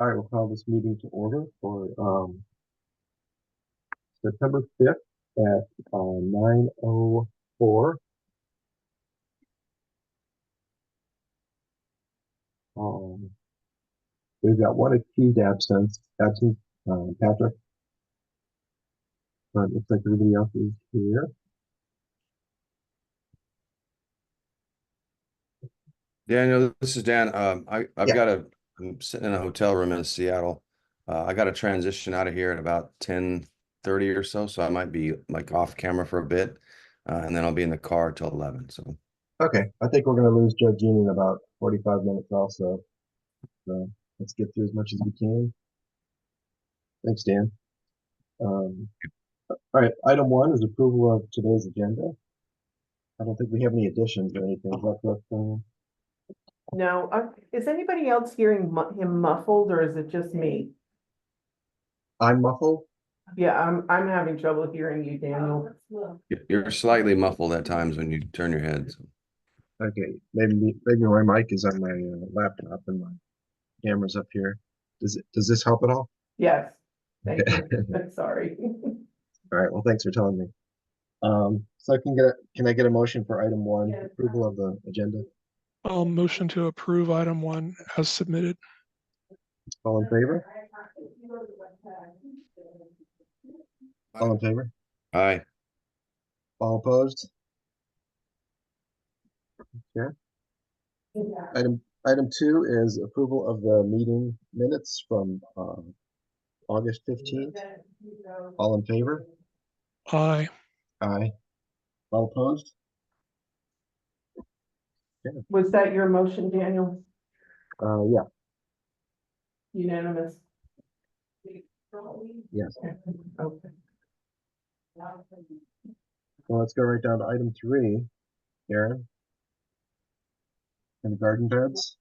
All right, we'll call this meeting to order for September 5th at 9:04. Um, we've got one accused absent, Patrick, but it looks like everybody else is here. Yeah, no, this is Dan. Yeah. I'm sitting in a hotel room in Seattle. I got to transition out of here at about 10:30 or so. So I might be like off camera for a bit. And then I'll be in the car till 11. So Okay, I think we're going to lose Judge Jean in about 45 minutes also. So let's get through as much as we can. Thanks, Dan. Um, all right, item one is approval of today's agenda. I don't think we have any additions or anything. Is that correct, Diane? No, is anybody else hearing him muffled, or is it just me? I'm muffled. Yeah, I'm having trouble hearing you, Daniel. you're slightly muffled at times when you turn your head. So. Okay, maybe my mic is on my laptop and my camera's up here. Does this help at all? Yes, thank you. I'm sorry. All right. Well, thanks for telling me. So can I get a motion for item one, approval of the agenda? I'll motion to approve item one as submitted. All in favor? All in favor? Hi. All opposed? Okay. Item two is approval of the meeting minutes from August 15th. All in favor? Aye. Aye. All opposed? Was that your motion, Daniel? Yeah. Unanimous? Yes. Okay. Well, let's go right down to item three, Aaron. And garden beds.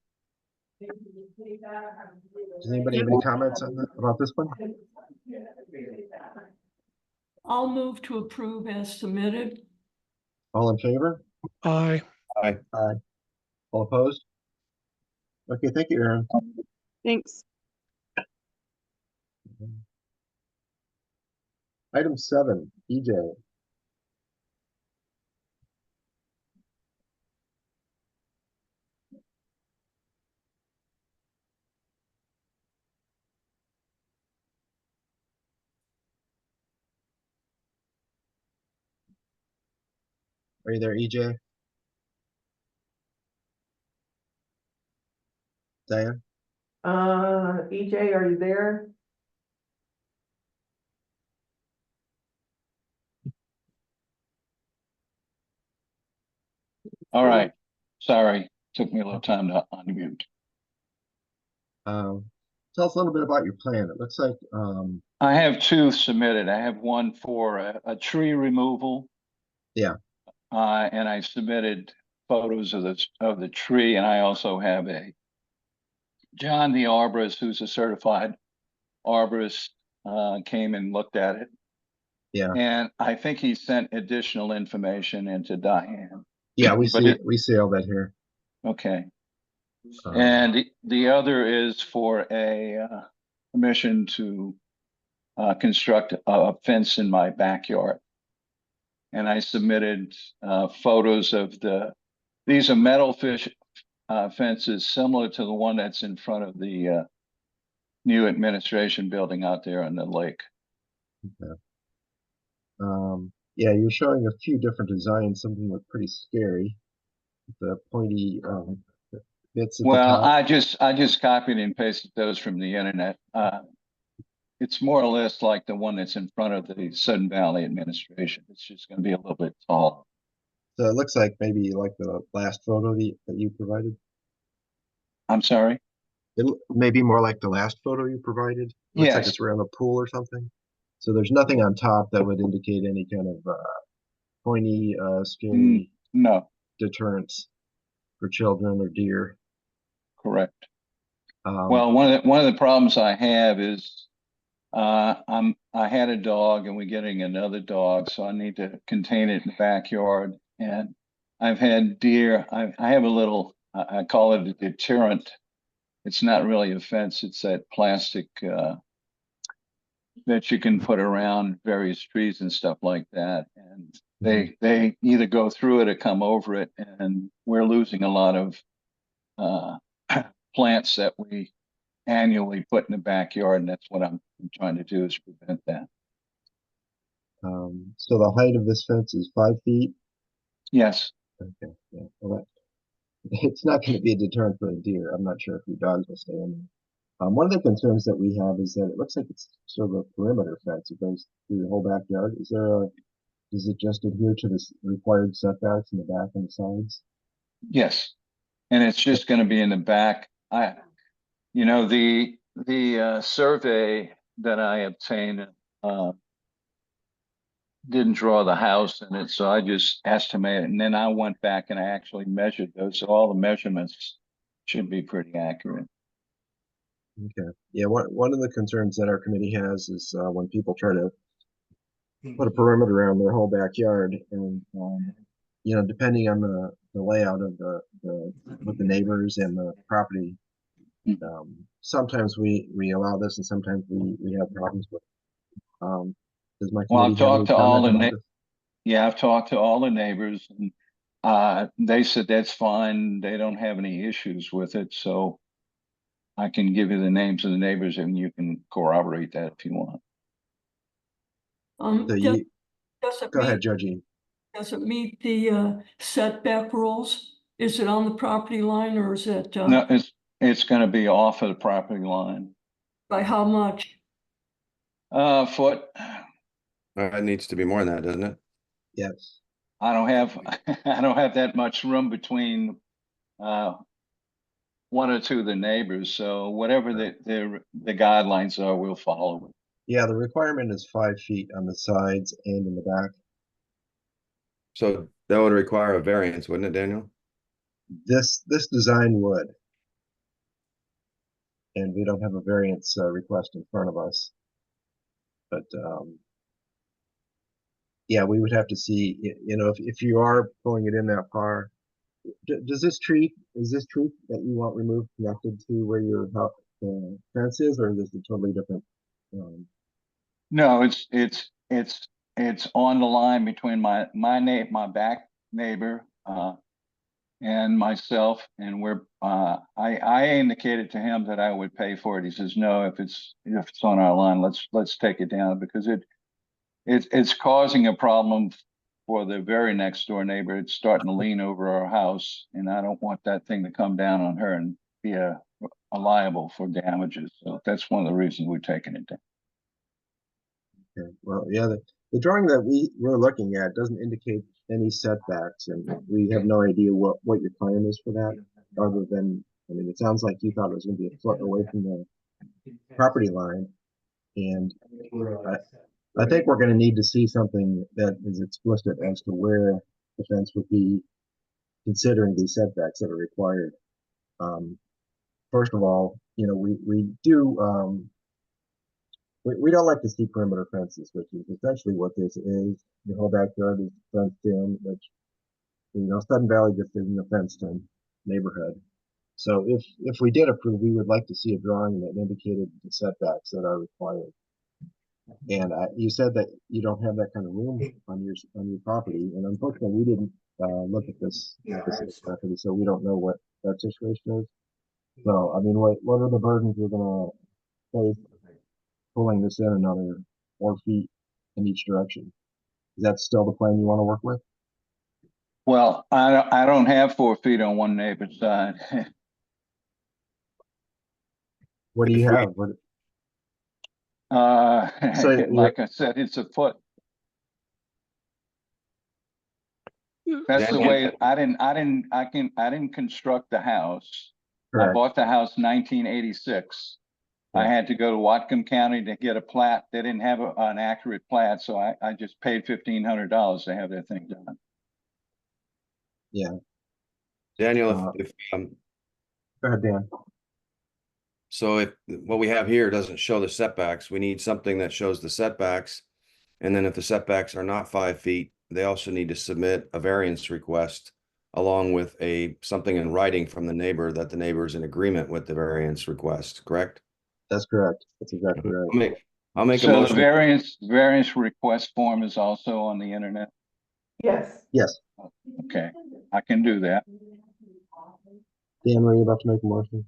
Does anybody have any comments on about this one? I'll move to approve as submitted. All in favor? Aye. Aye. Aye. All opposed? Okay, thank you, Aaron. Thanks. Item 7, EJ. Are you there, EJ? Diane? EJ, are you there? All right. Sorry. Took me a little time to unmute. Tell us a little bit about your plan. It looks like I have two submitted. I have one for a tree removal. Yeah. And I submitted photos of the tree, and I also have a John the arborist, who's a certified arborist, came and looked at it. Yeah. And I think he sent additional information into Diane. Yeah, we see all that here. Okay. And the other is for a permission to construct a fence in my backyard. And I submitted photos of these are metal fish fences similar to the one that's in front of the new administration building out there on the lake. Okay. Yeah, you're showing a few different designs. Some of them look pretty scary. The pointy bits at the Well, top. I just copied and pasted those from the internet. It's more or less like the one that's in front of the Sudden Valley administration. It's just going to be a little bit tall. So it looks like maybe like the last photo that you provided. I'm sorry? It may be more like the last photo you provided. Looks Yes. like it's around a pool or something. So there's nothing on top that would indicate any kind of pointy, scary No. deterrence for children or deer. Correct. Well, one of the problems I have is I had a dog and we're getting another dog, so I need to contain it in the backyard. And I've had deer. I have a little, I call it a deterrent it's not really a fence, it's that plastic, that you can put around various trees and stuff like that. And they either go through it or come over it, and we're losing a lot of plants that we annually put in the backyard, and that's what I'm trying to do, is prevent that. So the height of this fence is 5 feet. Yes. Okay, yeah. Well, it's not going to be a deterrent for a deer. I'm not sure if your dogs will stay in there. One of the concerns that we have is that it looks like it's sort of a perimeter fence. It goes through the whole backyard. Does it just adhere to the required setbacks in the back and the sides? Yes. And it's just going to be in the back. The survey that I obtained didn't draw the house in it, so I just estimated, and then I went back and I actually measured those. So all the measurements should be pretty accurate. Okay. Yeah, one of the concerns that our committee has is when people try to put a perimeter around their whole backyard, and depending on the layout of with the neighbors and the property, sometimes we allow this, and sometimes we have problems with. Does my Well, committee have any comment about this? Yeah, I've talked to all the neighbors, and they said that's fine. They don't have any issues with it. So I can give you the names of the neighbors, and you can corroborate that if you want. So Does it go ahead, meet, Judgine. does it meet the setback rules? Is it on the property line, or is it No, it's going to be off of the property line. by how much? Foot. It needs to be more than that, doesn't it? Yes. I don't have that much room between one or two of the neighbors. So whatever the guidelines are, we'll follow it. Yeah, the requirement is 5 feet on the sides and in the back. So that would require a variance, wouldn't it, Daniel? This design would, and we don't have a variance request in front of us. But yeah, we would have to see, if you are pulling it in that far. Is this tree that you want removed connected to where your fence is, or is this a totally different? No, it's on the line between my back neighbor and myself, and I indicated to him that I would pay for it. He says, no, if it's on our line, let's take it down, because it's causing a problem for the very next door neighbor. It's starting to lean over our house, and I don't want that thing to come down on her and be a liable for damages. So that's one of the reasons we're taking it down. Okay. Well, yeah, the drawing that we're looking at doesn't indicate any setbacks, and we have no idea what your plan is for that, other than, I mean, it sounds like you thought it was going to be a foot away from the property line, and I think we're going to need to see something that is explicit as to where the fence would be, considering these setbacks that are required. First of all, we don't like to see perimeter fences, which is essentially what this is. The whole backyard is fenced in, which, Sudden Valley just isn't a fenced-in neighborhood. So if we did approve, we would like to see a drawing that indicated the setbacks that are required. And you said that you don't have that kind of room on your property, and unfortunately, we didn't look at this property, so we don't know what that situation is. So, I mean, what are the burdens we're going to face pulling this in another 4 feet in each direction? Is that still the plan you want to work with? Well, I don't have 4 feet on one neighbor's side. What do you have? So like I said, it's a foot. That's the way I didn't construct the house. Correct. I bought the house 1986. I had to go to Whatcom County to get a plat. They didn't have an accurate plat, so I just paid $1,500 to have that thing done. Yeah. Daniel, Go ahead, Dan. So if what we have here doesn't show the setbacks, we need something that shows the setbacks. And then if the setbacks are not 5 feet, they also need to submit a variance request along with something in writing from the neighbor that the neighbor is in agreement with the variance request, correct? That's correct. That's exactly right. I'll make a So the motion. variance request form is also on the internet? Yes. Yes. Okay, I can do that. Dan, were you about to make a motion?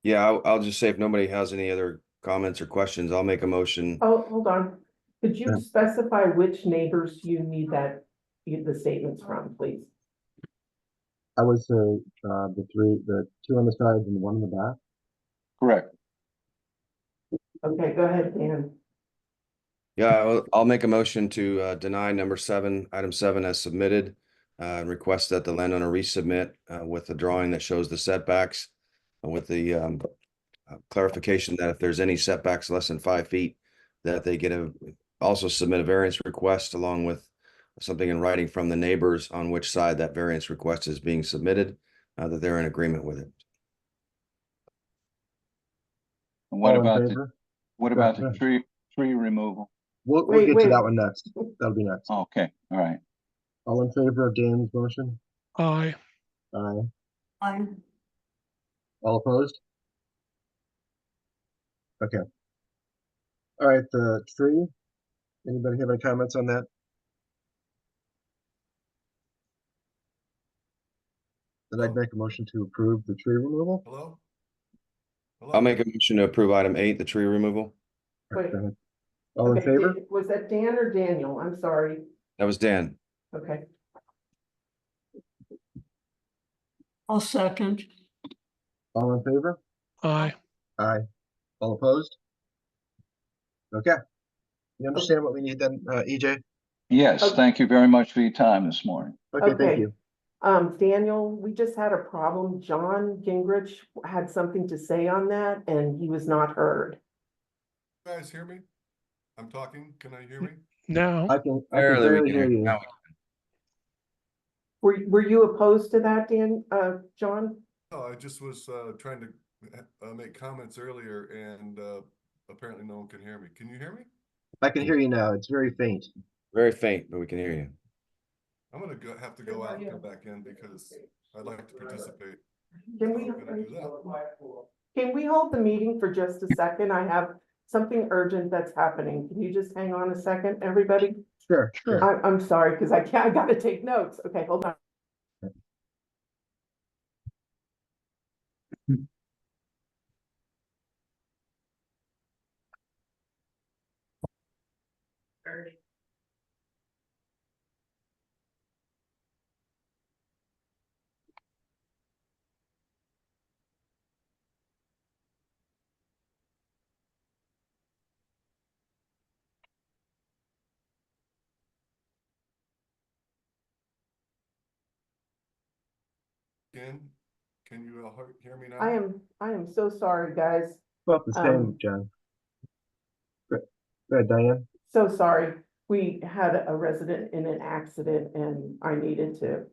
Yeah, I'll just say if nobody has any other comments or questions, I'll make a motion. Oh, hold on. Could you Yeah. specify which neighbors you need the statements from, please? I would say the two on the sides and the one in the back. Correct. Okay, go ahead, Dan. Yeah, I'll make a motion to deny item 7 as submitted. And request that the landowner resubmit with the drawing that shows the setbacks, with the clarification that if there's any setbacks less than 5 feet, that they also submit a variance request along with something in writing from the neighbors on which side that variance request is being submitted, that they're in agreement with it. And what All in about favor? what Go about the ahead. tree removal? We'll Wait, get to wait. that one next. That'll be next. Okay, all right. All in favor of Dan's motion? Aye. Aye. I, All opposed? Okay. All right, the tree. Anybody have any comments on that? Then I'd make a motion to approve the tree removal. Hello? I'll make a motion to approve item 8, the tree removal. Wait. Go ahead. All in Okay, favor? was that Dan or Daniel? I'm sorry. That was Dan. Okay, I'll second. All in favor? Aye. Aye. All opposed? Okay. You understand what we need then, EJ? Yes, Okay. thank you very much for your time this morning. Okay, thank Okay. you. Daniel, we just had a problem. John Gingrich had something to say on that and he was not heard. You guys hear me? I'm talking. Can I hear me? Now, I can Barely we barely can hear hear you. now. Were you opposed to that, John? No, I just was trying to make comments earlier and apparently no one can hear me. Can you hear me? I can hear you now. It's very faint. Very faint, but we can hear you. I'm gonna have to go out and come back in because I'd like to participate. Can I'm gonna do that. can we hold the meeting for just a second? I have something urgent that's happening. Can you just hang on a second, everybody? Sure. Sure. I'm sorry, because I gotta take notes. Okay, hold on. Again, can you hear me now? I am so sorry, guys. About the same, John. Go ahead, Diane. So sorry. We had a resident in an accident and I needed to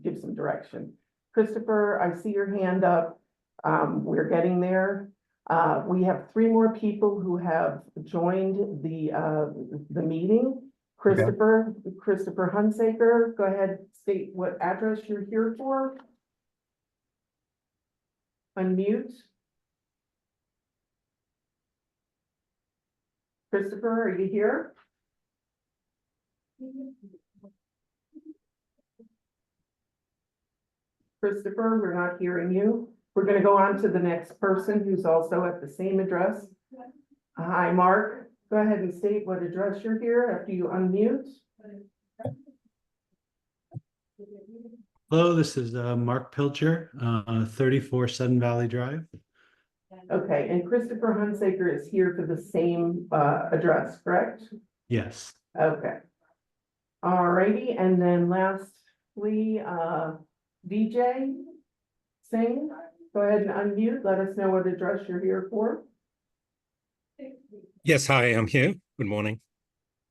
give some direction. Christopher, I see your hand up. We're getting there. We have 3 more people who have joined the meeting. Christopher Hunsaker, go ahead, state what address you're here for. Unmute. Christopher, are you here? Christopher, we're not hearing you. We're gonna go on to the next person who's also at the same address. Hi, Mark. Go ahead and state what address you're here after you unmute. Hello, this is Mark Pilcher, 34 Sudden Valley Drive. Okay, and Christopher Hunsaker is here for the same address, correct? Yes. Okay. Alrighty, and then lastly, DJ Singh, go ahead and unmute. Let us know what address you're here for. Yes, hi, I'm here. Good morning.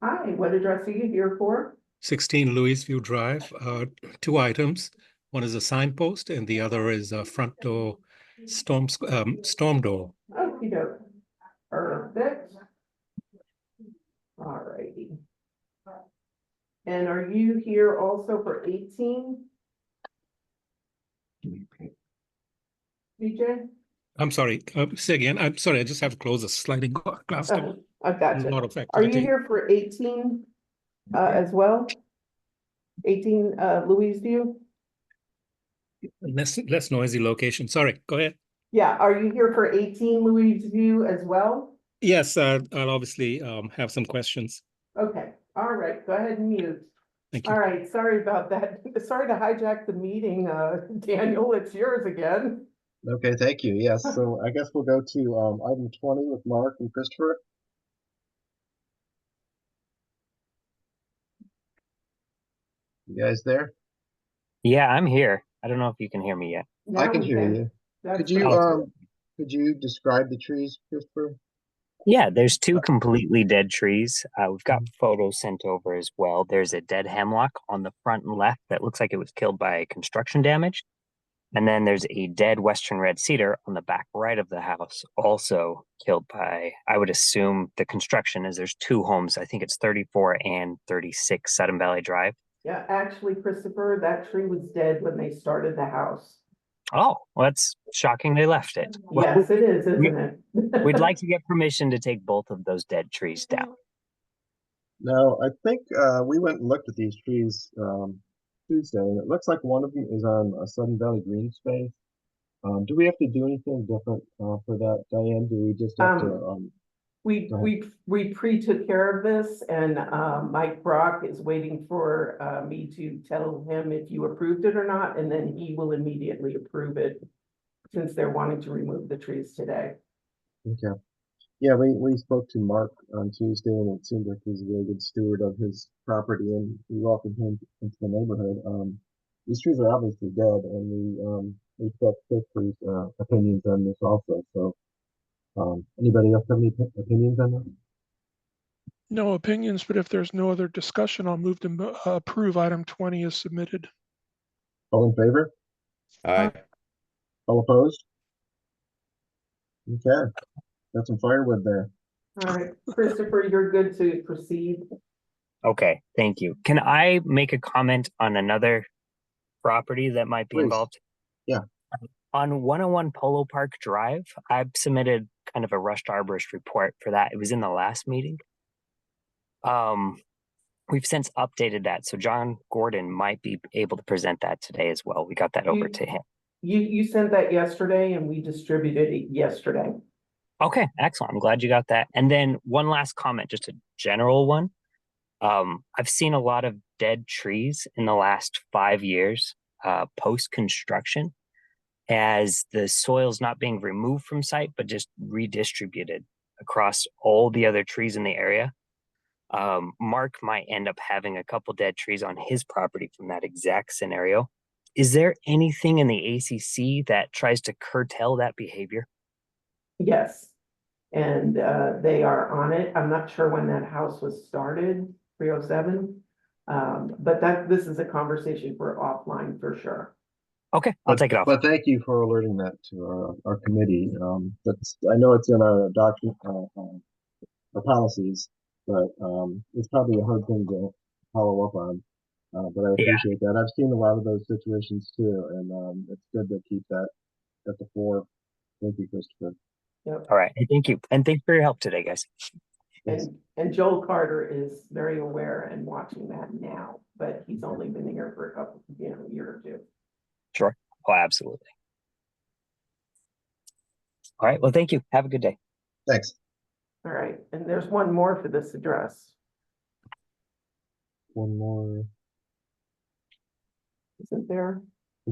Hi, what address are you here for? 16 Louisview Drive, 2 items. One is a signpost and the other is a front door storm door. Okey doke. Perfect. Alrighty. And are you here also for 18 BJ? I'm sorry, say again. I'm sorry, I just have to close the sliding glass door. I've A got you. lot of Are you activity. here for 18 as well? 18 Louise View? Less noisy location. Sorry, go ahead. Yeah, are you here for 18 Louise View as well? Yes, I'll obviously have some questions. Okay, all right, go ahead and mute. Thank All you. right, sorry about that. Sorry to hijack the meeting, Daniel, it's yours again. Okay, thank you. Yes, so I guess we'll go to item 20 with Mark and Christopher. You guys there? Yeah, I'm here. I don't know if you can hear me yet. I Now can we hear you. That's Could you great. could you describe the trees, Christopher? Yeah, there's two completely dead trees. We've got photos sent over as well. There's a dead hemlock on the front and left that looks like it was killed by construction damage. And then there's a dead western red cedar on the back right of the house, also killed by, I would assume, the construction, as there's two homes. I think it's 34 and 36 Sudden Valley Drive. Yeah, actually, Christopher, that tree was dead when they started the house. Oh, well, that's shocking they left it. Yes, it is, we- isn't it? We'd like to get permission to take both of those dead trees down. No, I think we went and looked at these trees Tuesday, and it looks like one of them is on a Sudden Valley green space. Do we have to do anything different for that, Diane? Do we just have to? Go ahead. We pre-took care of this, and Mike Brock is waiting for me to tell him if you approved it or not, and then he will immediately approve it since they're wanting to remove the trees today. Okay. Yeah, we spoke to Mark on Tuesday, and it seemed like he's a really good steward of his property, and we welcomed him into the neighborhood. These trees are obviously dead, and we respect Christopher's opinions on this also. So, anybody else have any opinions on that? No opinions, but if there's no other discussion, I'll move to approve item 20 as submitted. All in favor? Aye. All opposed? Okay, got some firewood there. All right, Christopher, you're good to proceed. Okay, thank you. Can I make a comment on another property that might be Please. involved? Yeah. On 101 Polo Park Drive, I've submitted kind of a rushed arborist report for that. It was in the last meeting. We've since updated that, so John Gordon might be able to present that today as well. We got that over to him. You sent that yesterday, and we distributed it yesterday. Okay, excellent. I'm glad you got that. And then one last comment, just a general one. I've seen a lot of dead trees in the last 5 years, post-construction, as the soil's not being removed from site, but just redistributed across all the other trees in the area. Mark might end up having a couple dead trees on his property from that exact scenario. Is there anything in the ACC that tries to curtail that behavior? Yes, and they are on it. I'm not sure when that house was started, 307. But this is a conversation for offline for sure. Okay, I'll take it off. But thank you for alerting that to our committee. I know it's in our document, our policies, but it's probably a hard thing to follow up on. But I appreciate that. I've seen a lot of those situations too, and it's good to keep that at the fore. Thank you, Christopher. Yep. All right, thank you. And thanks for your help today, guys. And Joel Carter is very aware and watching that now, but he's only been here for a couple, year or two. Sure. Oh, absolutely. All right. Well, thank you. Have a good day. Thanks. All right, and there's one more for this address. One more. Isn't there?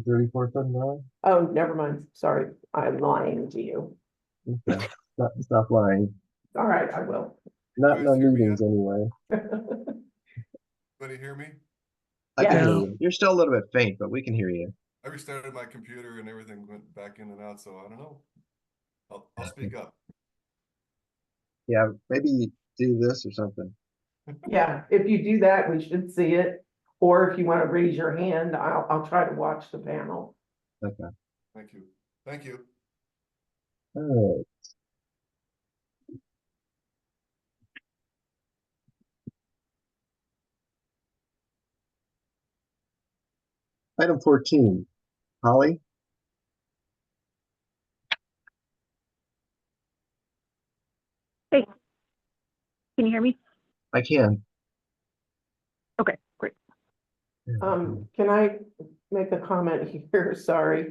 3479? Oh, never mind. Sorry, I'm lying to you. Okay. Stop lying. All right, I will. Not in our Guys hear me meetings anyway. Anybody hear me? I can Yeah. hear you. You're still a little bit faint, but we can hear you. I restarted my computer and everything went back in and out, so I don't know. I'll speak up. Yeah, maybe do this or something. Yeah, if you do that, we should see it. Or if you want to raise your hand, I'll try to watch the panel. Okay. Thank you. Thank you. All right. Item 14, Holly? Can you hear me? I can. Okay, great. Can I make a comment here? Sorry.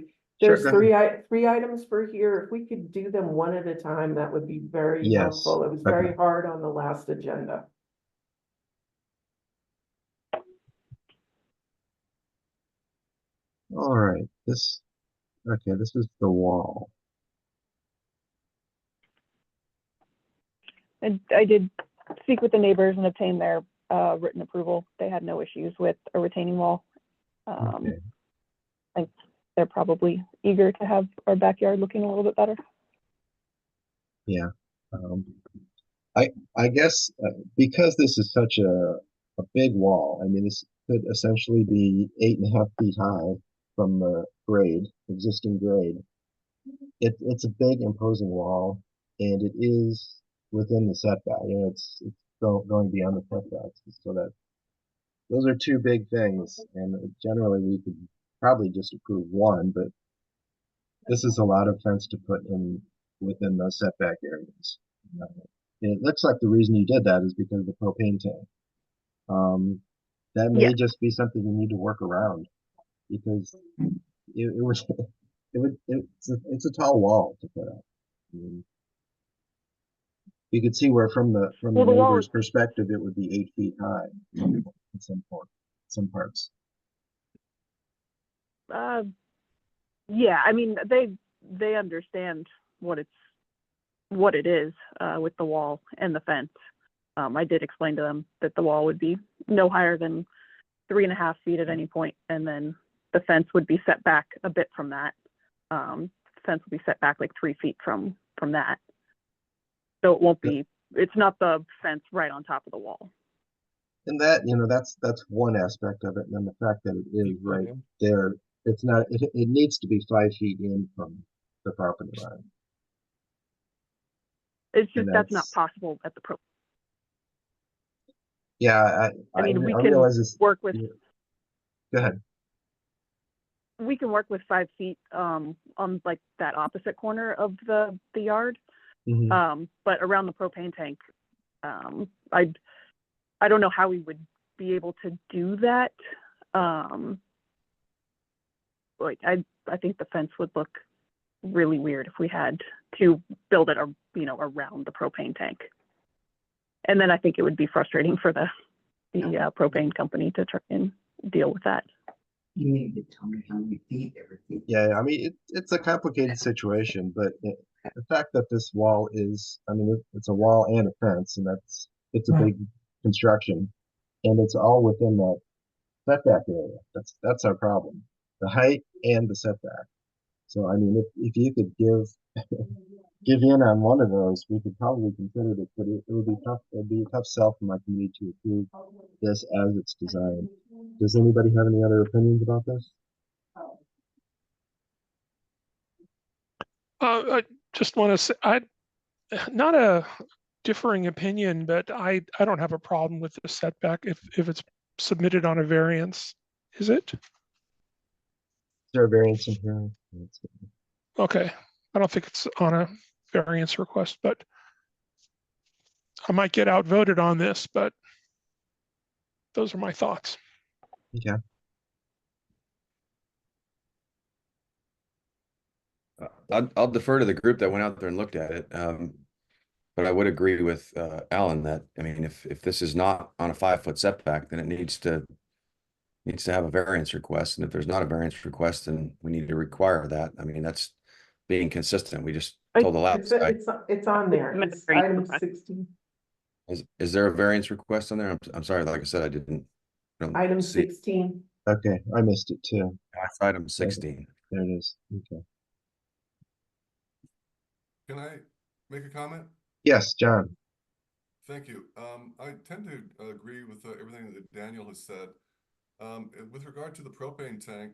Sure, There's go ahead. three items for here. If we could do them one at a time, that would be very Yes, helpful. It was okay. very hard on the last agenda. All right, this is the wall. And I did speak with the neighbors and obtain their written approval. They had no issues with a retaining wall. Okay. I think they're probably eager to have our backyard looking a little bit better. Yeah. I guess because this is such a big wall, I mean, this could essentially be 8.5 feet high from the grade, existing grade. It's a big imposing wall, and it is within the setback. You know, it's going beyond the setbacks, so that those are two big things. And generally, we could probably just approve one, but this is a lot of fence to put in within those setback areas. It looks like the reason you did that is because of the propane tank. That may Yeah. just be something you need to work around, because it was it's a tall wall to put up. I mean, you could see where from the Well, the wall neighbor's is, perspective it would be 8 feet high in some parts. yeah, I mean, they understand what it is with the wall and the fence. I did explain to them that the wall would be no higher than 3.5 feet at any point, and then the fence would be set back a bit from that. Fence will be set back like 3 feet from that. So it won't be, it's not the fence right on top of the wall. And that, you know, that's one aspect of it. And then the fact that it is right there, it's not, it needs to be 5 feet in from the property line. It's just And that's not possible at the pro. Yeah, I mean, we I can realize this. work with, Go ahead. we can work with 5 feet on like that opposite corner of the yard. Mhm. But around the propane tank, I don't know how we would be able to do that. Like I think the fence would look really weird if we had to build it, around the propane tank. And then I think it would be frustrating for the propane company to try and deal with that. You need to tell me how many feet everything. Yeah, I mean, it's a complicated situation, but the fact that this wall is, I mean, it's a wall and a fence, and it's a big construction, and it's all within that setback area. That's our problem, the height and the setback. So, I mean, if you could give in on one of those, we could probably consider it, but it would be tough. It would be a tough sell for my committee to approve this as it's designed. Does anybody have any other opinions about this? I just want to say, not a differing opinion, but I don't have a problem with the setback if it's submitted on a variance. Is it? Is there a variance in here? Okay. I don't think it's on a variance request, but I might get outvoted on this, but those are my thoughts. Okay. I'll defer to the group that went out there and looked at it. But I would agree with Alan that, I mean, if this is not on a 5-foot setback, then it needs to have a variance request. And if there's not a variance request, then we need to require that. I mean, that's being consistent. We just told the last guy. It's on there. It's item 16. Is there a variance request on there? I'm sorry, like I said, I don't Item see. 16. Okay, I missed it too. That's item 16. There it is. Okay. Can I make a comment? Yes, John. Thank you. I tend to agree with everything that Daniel has said. With regard to the propane tank,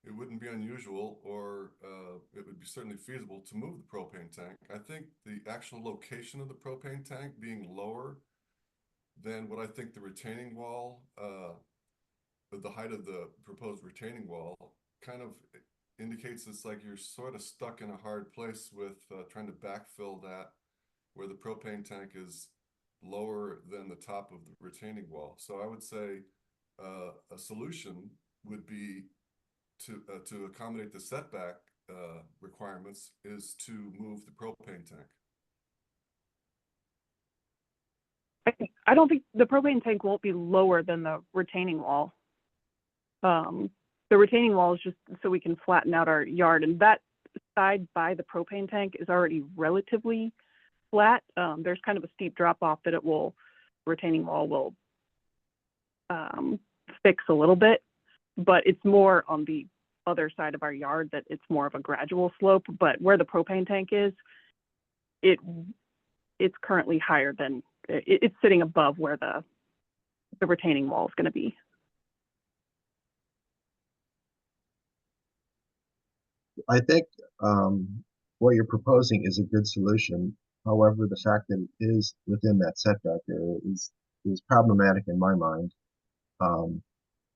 it wouldn't be unusual, or it would be certainly feasible to move the propane tank. I think the actual location of the propane tank being lower than what I think the retaining wall, the height of the proposed retaining wall kind of indicates it's like you're sort of stuck in a hard place with trying to backfill that where the propane tank is lower than the top of the retaining wall. So I would say a solution would be to accommodate the setback requirements is to move the propane tank. I don't think the propane tank won't be lower than the retaining wall. The retaining wall is just so we can flatten out our yard, and that side by the propane tank is already relatively flat. There's kind of a steep drop off that retaining wall will fix a little bit, but it's more on the other side of our yard that it's more of a gradual slope. But where the propane tank is, it's currently higher than it's sitting above where the retaining wall is going to be. I think what you're proposing is a good solution. However, the fact that it is within that setback area is problematic in my mind.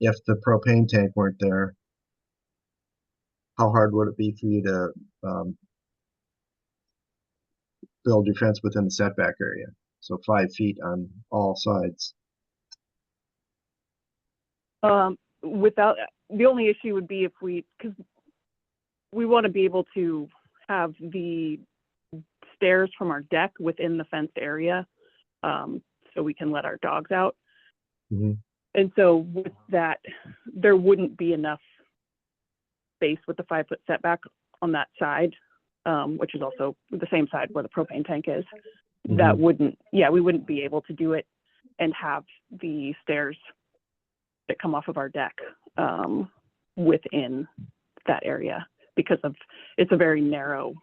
If the propane tank weren't there, how hard would it be for you to build your fence within the setback area? So 5 feet on all sides. Without, the only issue would be if because we want to be able to have the stairs from our deck within the fenced area, so we can let our dogs out. Mm-hmm. And so with that, there wouldn't be enough space with the 5 foot setback on that side, which is also the same side where the propane tank is. Mm-hmm. That wouldn't, we wouldn't be able to do it and have the stairs that come off of our deck within that area, because it's a very narrow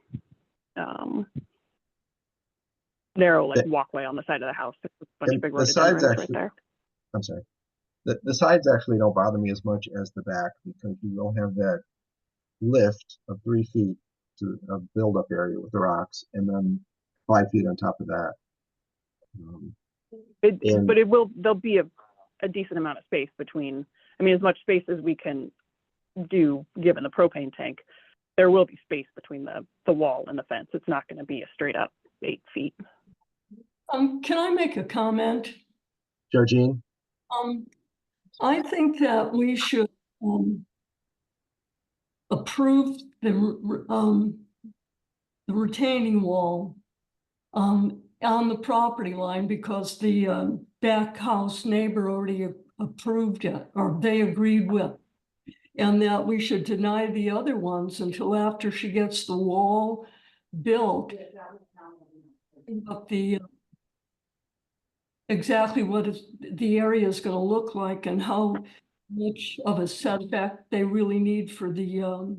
walkway on the side of the house. There's a bunch of big rhododendrons right there. I'm sorry. The sides actually don't bother me as much as the back, because you don't have that lift of 3 feet to a build-up area with the rocks, and then 5 feet on top of that. But there'll be a decent amount of space between, as much space as we can do given the propane tank. There will be space between the wall and the fence. It's not going to be a straight up 8 feet. Can I make a comment? Georgine? I think that we should approve the retaining wall on the property line, because the back house neighbor already approved it, or they agreed with, and that we should deny the other ones until after she gets the wall built. But exactly what the area is going to look like and how much of a setback they really need for the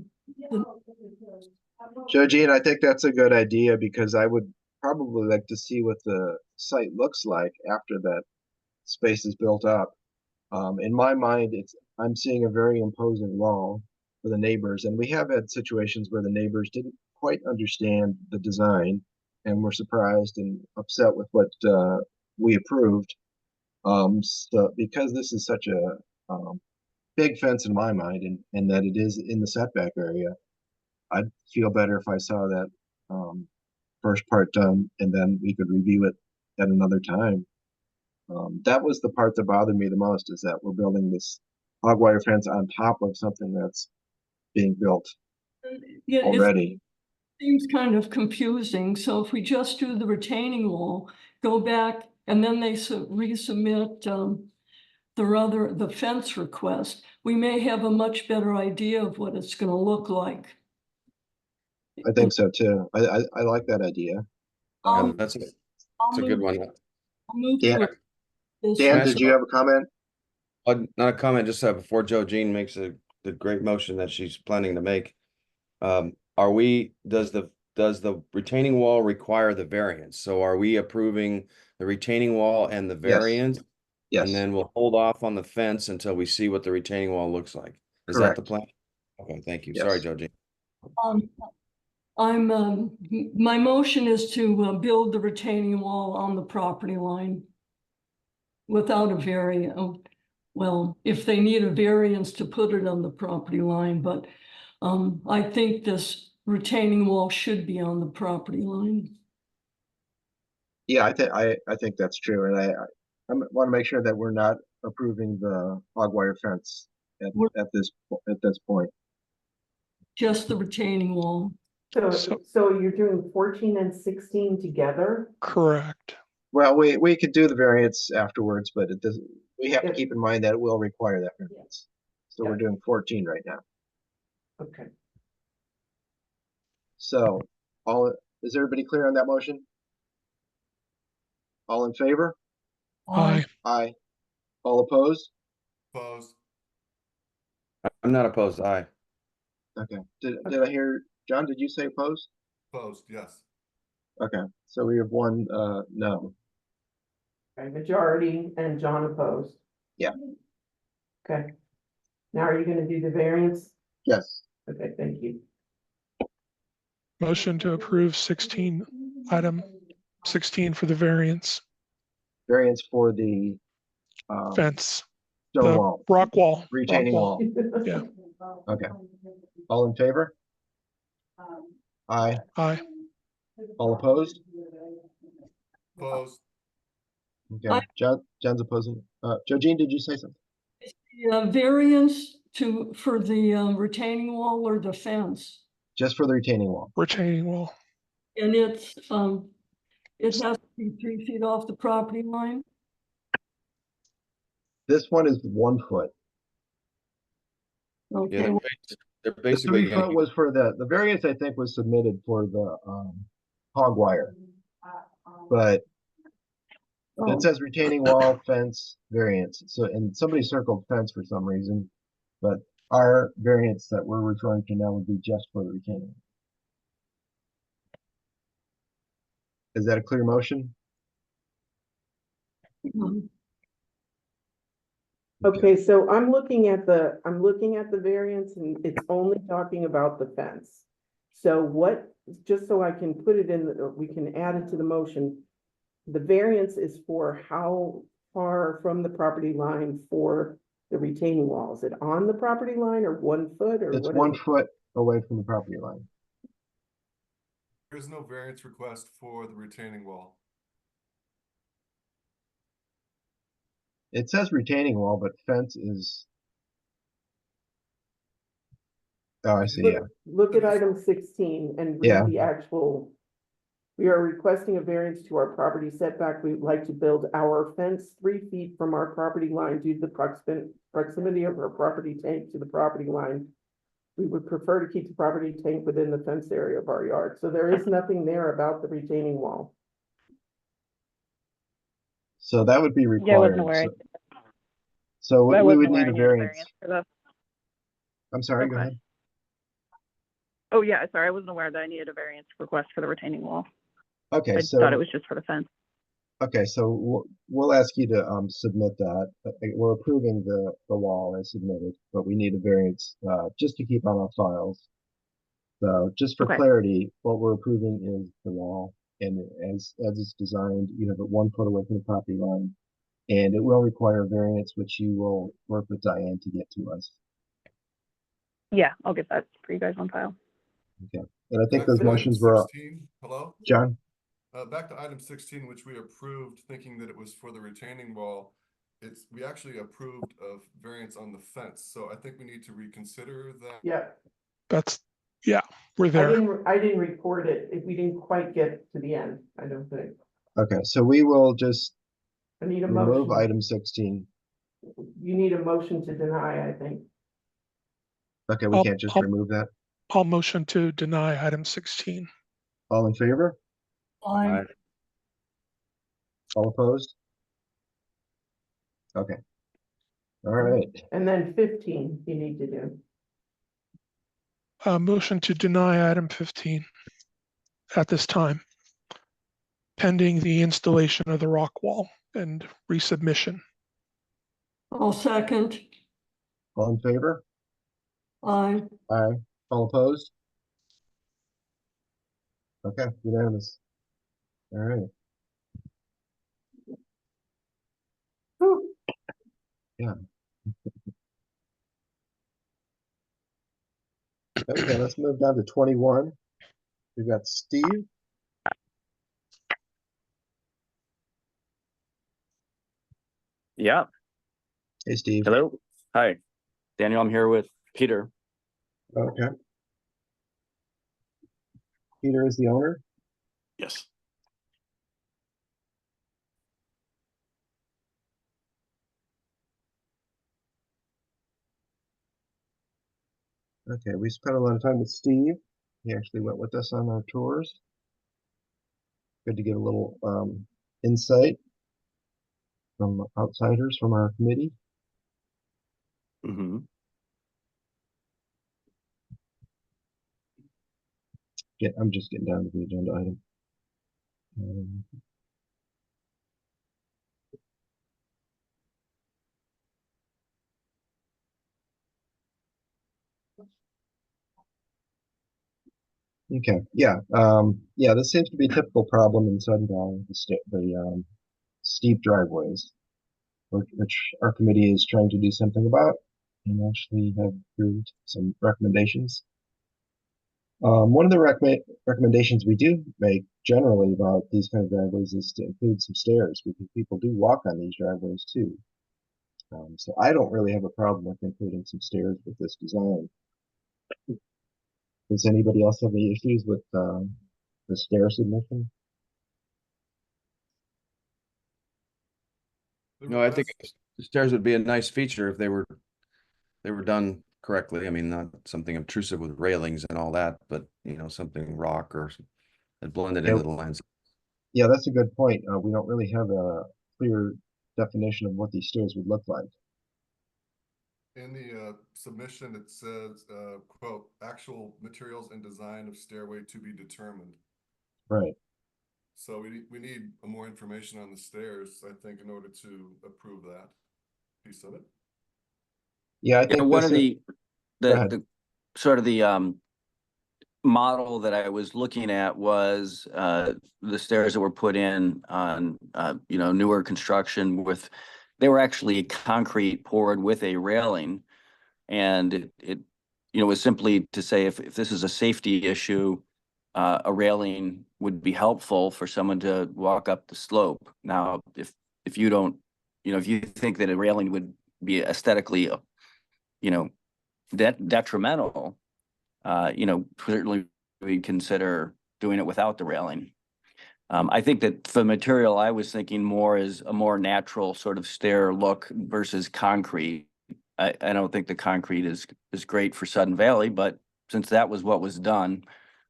Georgine, I think that's a good idea, because I would probably like to see what the site looks like after that space is built up. In my mind, I'm seeing a very imposing wall for the neighbors, and we have had situations where the neighbors didn't quite understand the design and were surprised and upset with what we approved. So because this is such a big fence in my mind, and that it is in the setback area, I'd feel better if I saw that first part done, and then we could review it at another time. That was the part that bothered me the most, is that we're building this hog wire fence on top of something that's being built already. It seems kind of confusing. So if we just do the retaining wall, go back, and then they resubmit the fence request, we may have a much better idea of what it's going to look like. I think so too. I like that idea. That's a good one. I'll move Dan, to it. Dan, did you have a comment? Not a comment, just before Georgine makes the great motion that she's planning to make. Does the retaining wall require the variance? So are we approving the retaining wall and the variance? Yes. And then we'll hold off on the fence until we see what the retaining wall looks like. Is that the plan? Okay, thank you. Yes. Sorry, Georgine. My motion is to build the retaining wall on the property line without a variance. Well, if they need a variance to put it on the property line, but I think this retaining wall should be on the property line. Yeah, I think that's true, and I want to make sure that we're not approving the hog wire fence at this point. Just the retaining wall. So you're doing 14 and 16 together? Correct. Well, we could do the variance afterwards, but it doesn't. We have to Yeah. keep in mind that it will require that variance. So we're Yeah. doing 14 right now. Okay. So is everybody clear on that motion? All in favor? Aye. Aye. All opposed? Opposed. I'm not opposed. Aye. Okay. Did I hear, John, did you say opposed? Opposed, yes. Okay, so we have one no. Okay, majority and John opposed. Yeah. Okay. Now are you gonna do the variance? Yes. Okay, thank you. Motion to approve item 16 for the variance Variance for the fence, stone the wall, rock wall. retaining wall. Yeah. Okay. All in favor? Aye. Aye. All opposed? Opposed. Okay. John's opposing. Jean, did you say something? Variance for the retaining wall or the fence? Just for the retaining wall. Retaining wall. And it has to be 3 feet off the property line? This one is 1 foot. Okay, Yeah, they're The basically 3 foot gonna was for the variance, I think, was submitted for the hog wire. But oh, it says retaining wall, fence, variance. So, and somebody circled fence for some reason, but our variance that we're referring to now would be just for the retaining. Is that a clear motion? mhm. Okay, so I'm looking at the variance and it's only talking about the fence. So what, just so I can put it in, we can add it to the motion. The variance is for how far from the property line for the retaining wall? Is it on the property line or 1 foot or It's what? 1 Is it? foot away from the property line. There's no variance request for the retaining wall. It says retaining wall, but fence is. Oh, I see, yeah. Look at item 16 and Yeah. read the actual. We are requesting a variance to our property setback. We would like to build our fence 3 feet from our property line due to the proximity of our property tank to the property line. We would prefer to keep the property tank within the fence area of our yard. So there is nothing there about the retaining wall. So that would be Yeah, I required. wasn't aware. So I we wasn't would aware need I a needed variance. for that. I'm sorry, go Okay. ahead. Oh, yeah, sorry, I wasn't aware that I needed a variance request for the retaining wall. Okay, I so. thought it was just for the fence. Okay, so we'll ask you to submit that. We're approving the wall as submitted, but we need a variance just to keep on our files. So just for Okay. clarity, what we're approving is the wall, and as it's designed, you have it 1 foot away from the property line, and it will require variance, which you will work with Diane to get to us. Yeah, I'll get that for you guys on file. Okay, and I think Back those to item motions were 16. Hello? John. Back to item 16, which we approved thinking that it was for the retaining wall. We actually approved of variance on the fence, so I think we need to reconsider that. Yeah, We're there. I didn't report it. We didn't quite get to the end, I don't think. Okay, so we will just I need a remove motion. item 16. You need a motion to deny, I think. Okay, we can't just remove that. I'll motion to deny item 16. All in favor? Aye. All opposed? Okay. All right. And then 15 you need to do. Motion to deny item 15 at this time, pending the installation of the rock wall and resubmission. I'll second. All in favor? Aye. Aye. All opposed? Okay, unanimous. All right. Whew. Yeah. Okay, let's move down to 21. We've got Steve. Yeah. Hey, Steve. Hello. Hi, Daniel. I'm here with Peter. Okay. Peter is the owner? Yes. Okay, we spent a lot of time with Steve. He actually went with us on our tours. Good to get a little insight from outsiders from our committee. Mm-hmm. I'm just getting down to the agenda item. Um, Okay, yeah, yeah, this seems to be a typical problem in Sudden Valley, the steep driveways, which our committee is trying to do something about, and actually have approved some recommendations. One of the recommendations we do make generally about these kind of driveways is to include some stairs, because people do walk on these driveways too. So I don't really have a problem with including some stairs with this design. Does anybody else have any issues with the stair submission? No, I think the stairs would be a nice feature if they were done correctly. I mean, not something obtrusive with railings and all that, but you know, something rock or that blended into the landscape. Yeah, that's a good point. We don't really have a clear definition of what these stairs would look like. In the submission, it says, quote, actual materials and design of stairway to be determined. Right. So we need more information on the stairs, I think, in order to approve that piece of it. Yeah, I think one of the sort of the model that I was looking at was the stairs that were put in on newer construction they were actually concrete poured with a railing, and it was simply to say if this is a safety issue, a railing would be helpful for someone to walk up the slope. Now, if you don't, if you think that a railing would be aesthetically, detrimental, certainly we consider doing it without the railing. I think that for the material, I was thinking more is a more natural sort of stair look versus concrete. I don't think the concrete is great for Sudden Valley, but since that was what was done,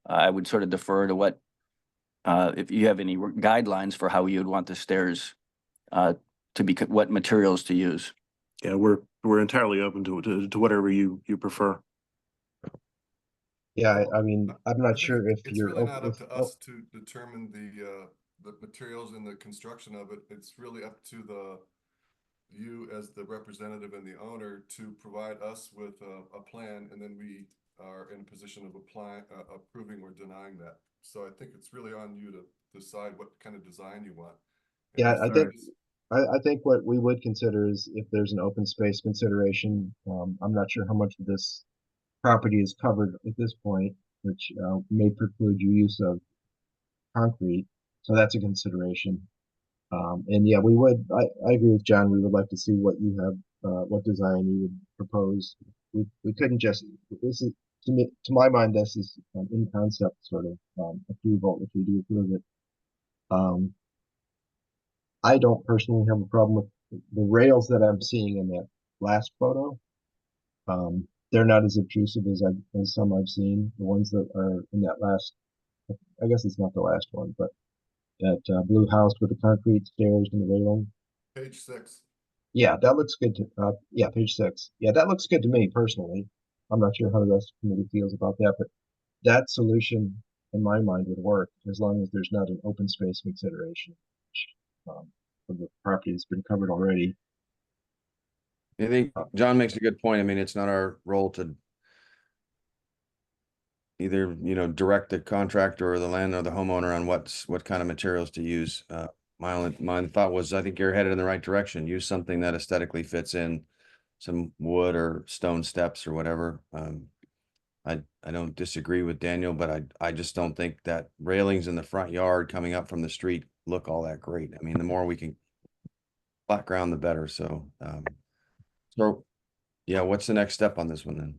I would sort of defer to what, if you have any guidelines for how you would want the stairs to be, what materials to use. Yeah, we're entirely open to whatever you prefer. Yeah, I mean, I'm not sure if It's really not up to us to determine the materials and the construction of it. It's really up to you as the representative and the owner to provide us with a plan, and then we are in a position of approving or denying that. So I think it's really on you to decide what kind of design you want. And yeah, I think what we would consider is if there's an open space consideration. I'm not sure how much of this property is covered at this point, which may preclude your use of concrete. So that's a consideration. And yeah, we would, I agree with John. We would like to see what you have, what design you would propose. We couldn't just, this is, to my mind, this is an in concept sort of approval if we do approve it. I don't personally have a problem with the rails that I'm seeing in that last photo. They're not as obtrusive as some I've seen. The ones that are in that last, I guess it's not the last one, but that blue house with the concrete stairs and the railing. Page 6. Yeah, that looks good to, yeah, page 6. Yeah, that looks good to me personally. I'm not sure how the rest of the committee feels about that, but that solution in my mind would work as long as there's not an open space consideration. For the property that's been covered already. I think John makes a good point. I mean, it's not our role to either, direct the contractor or the landlord or the homeowner on what kind of materials to use. My thought was, I think you're headed in the right direction. Use something that aesthetically fits in, some wood or stone steps or whatever. I don't disagree with Daniel, but I just don't think that railings in the front yard coming up from the street look all that great. I mean, the more we can flat ground, the better. So, so yeah, what's the next step on this one then?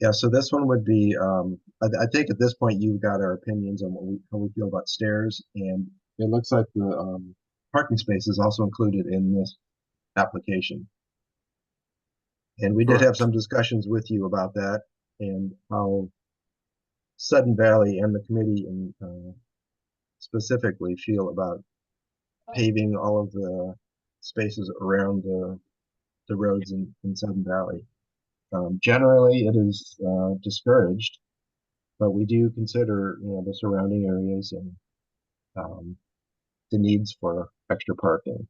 Yeah, so this one would be, I think at this point you've got our opinions on how we feel about stairs, and it looks like the parking space is also included in this application. And we did have some discussions with you about that and how Sudden Valley and the committee and specifically feel about paving all of the spaces around the roads in Sudden Valley. Generally, it is discouraged, but we do consider, the surrounding areas and the needs for extra parking.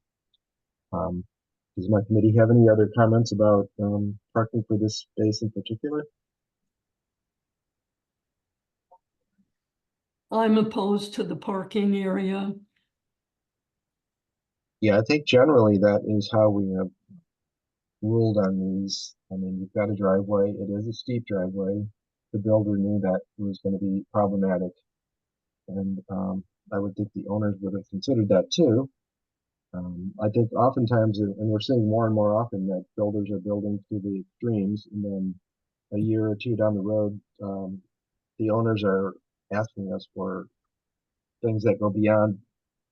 Does my committee have any other comments about parking for this space in particular? I'm opposed to the parking area. Yeah, I think generally that is how we have ruled on these. I mean, you've got a driveway. It is a steep driveway. The builder knew that was going to be problematic, and I would think the owners would have considered that too. I think oftentimes, and we're seeing more and more often, that builders are building to the extremes, and then a year or two down the road, the owners are asking us for things that go beyond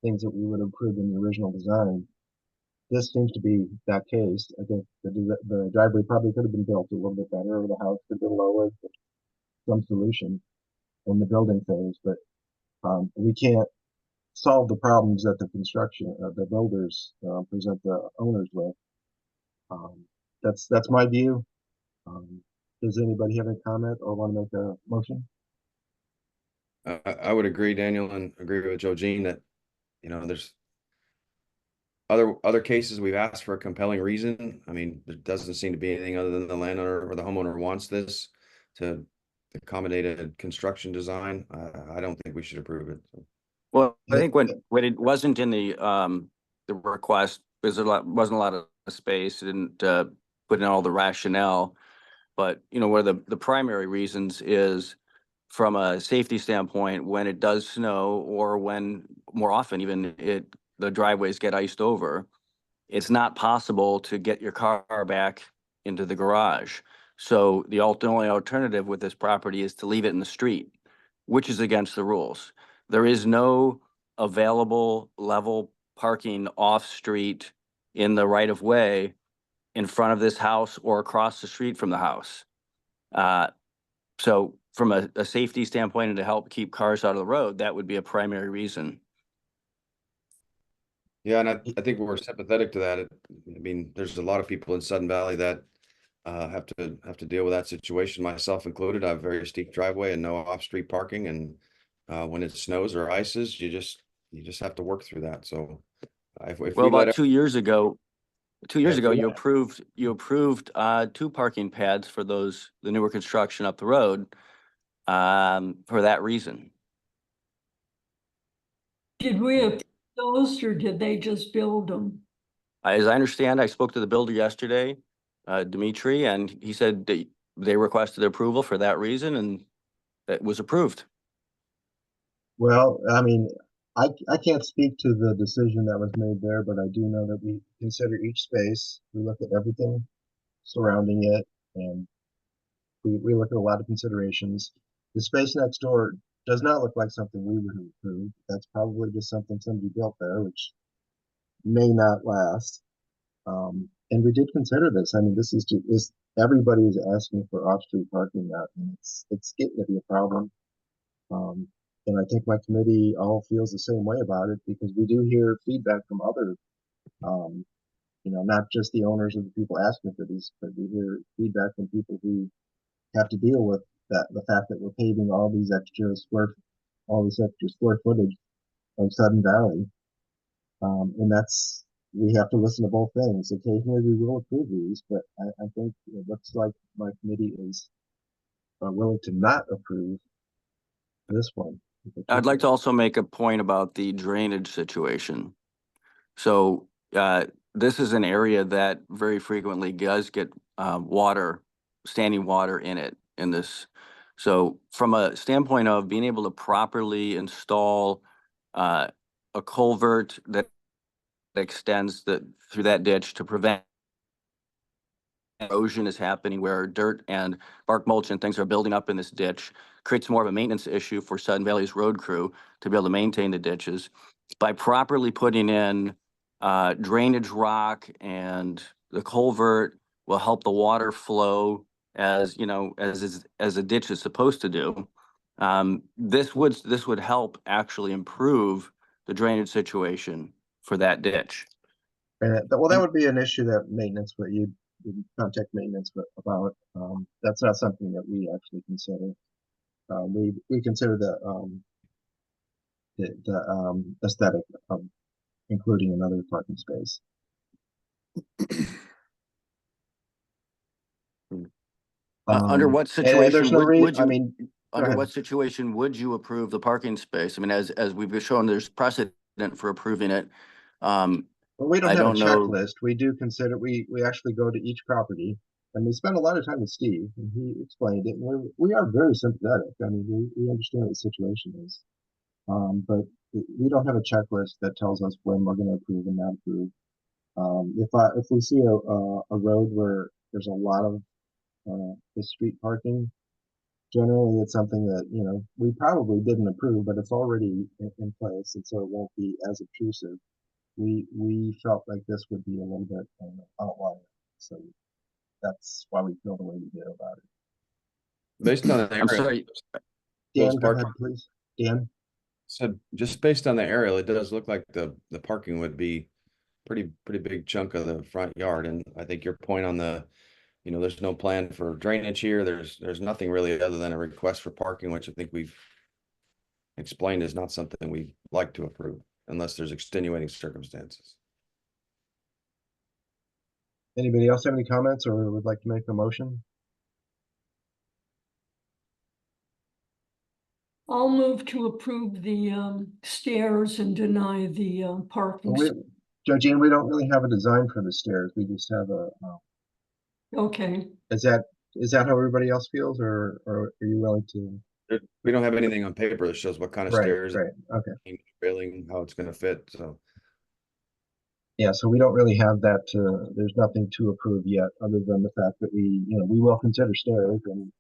things that we would have approved in the original design. This seems to be that case. I think the driveway probably could have been built a little bit better, or the house could have been lowered, some solution in the building phase, but we can't solve the problems that the builders present the owners with. That's my view. Does anybody have any comment or want to make a motion? I would agree, Daniel, and agree with Joe Jean that, there's other cases we've asked for a compelling reason. I mean, there doesn't seem to be anything other than the landowner or the homeowner wants this to accommodate a construction design. I don't think we should approve it. So. Well, I think when it wasn't in the request, because there wasn't a lot of space, it didn't put in all the rationale. But where the primary reasons is from a safety standpoint, when it does snow, or when more often even the driveways get iced over, it's not possible to get your car back into the garage. So the only alternative with this property is to leave it in the street, which is against the rules. There is no available level parking off street in the right of way in front of this house or across the street from the house. So from a safety standpoint and to help keep cars out of the road, that would be a primary reason. Yeah, and I think we're sympathetic to that. I mean, there's a lot of people in Sudden Valley that have to deal with that situation, myself included. I have a very steep driveway and no off-street parking, and when it snows or ices, you just have to work through that. So, if well, we about 2 years ago, you let approved 2 parking pads for the newer construction up the road for that reason. Did we approve those, or did they just build them? As I understand, I spoke to the builder yesterday, Dimitri, and he said they requested approval for that reason, and it was approved. Well, I mean, I can't speak to the decision that was made there, but I do know that we consider each space. We look at everything surrounding it, and we look at a lot of considerations. The space next door does not look like something we would have approved. That's probably just something somebody built there, which may not last. And we did consider this. I mean, everybody is asking for off-street parking now, and it's getting to be a problem. And I think my committee all feels the same way about it, because we do hear feedback from other, not just the owners of the people asking for these, but we hear feedback from people who have to deal with the fact that we're paving all this extra square footage of Sudden Valley. And we have to listen to both things. Occasionally we will approve these, but I think it looks like my committee is willing to not approve this one. I'd like to also make a point about the drainage situation. So this is an area that very frequently does get standing water in this. So from a standpoint of being able to properly install a culvert that extends through that ditch to prevent erosion is happening where dirt and bark mulch and things are building up in this ditch, creates more of a maintenance issue for Sudden Valley's road crew to be able to maintain the ditches. By properly putting in drainage rock and the culvert will help the water flow as a ditch is supposed to do. This would help actually improve the drainage situation for that ditch. Well, that would be an issue that maintenance, but you'd contact maintenance about. That's not something that we actually consider. We consider the aesthetic of including another parking space. Under what situation would you? I mean, under what situation would you approve the parking space? I mean, as we've shown, there's precedent for approving it. Well, we don't have a checklist. We do consider, we actually go to each property, and we spend a lot of time with Steve, and he explained it. And we are very sympathetic. I mean, we understand what the situation is. But we don't have a checklist that tells us when we're going to approve and not approve. If we see a road where there's a lot of the street parking, generally it's something that, we probably didn't approve, but it's already in place, and so it won't be as obtrusive. We felt like this would be a little bit outlier, so that's why we feel the way we do about it. Based on the I'm sorry. Dan, go ahead, please. Dan? So just based on the aerial, it does look like the parking would be pretty big chunk of the front yard. And I think your point on the, there's no plan for drainage here. There's nothing really other than a request for parking, which I think we've explained is not something we like to approve unless there's extenuating circumstances. Anybody else have any comments or would like to make a motion? I'll move to approve the stairs and deny the parking. Judgine, we don't really have a design for the stairs. We just have a. Okay. Is that how everybody else feels, or are you willing to? We don't have anything on paper that shows what kind of stairs, right? Okay. Railing, how it's going to fit. So. Yeah, so we don't really have that. There's nothing to approve yet, other than the fact that we will consider stairs and.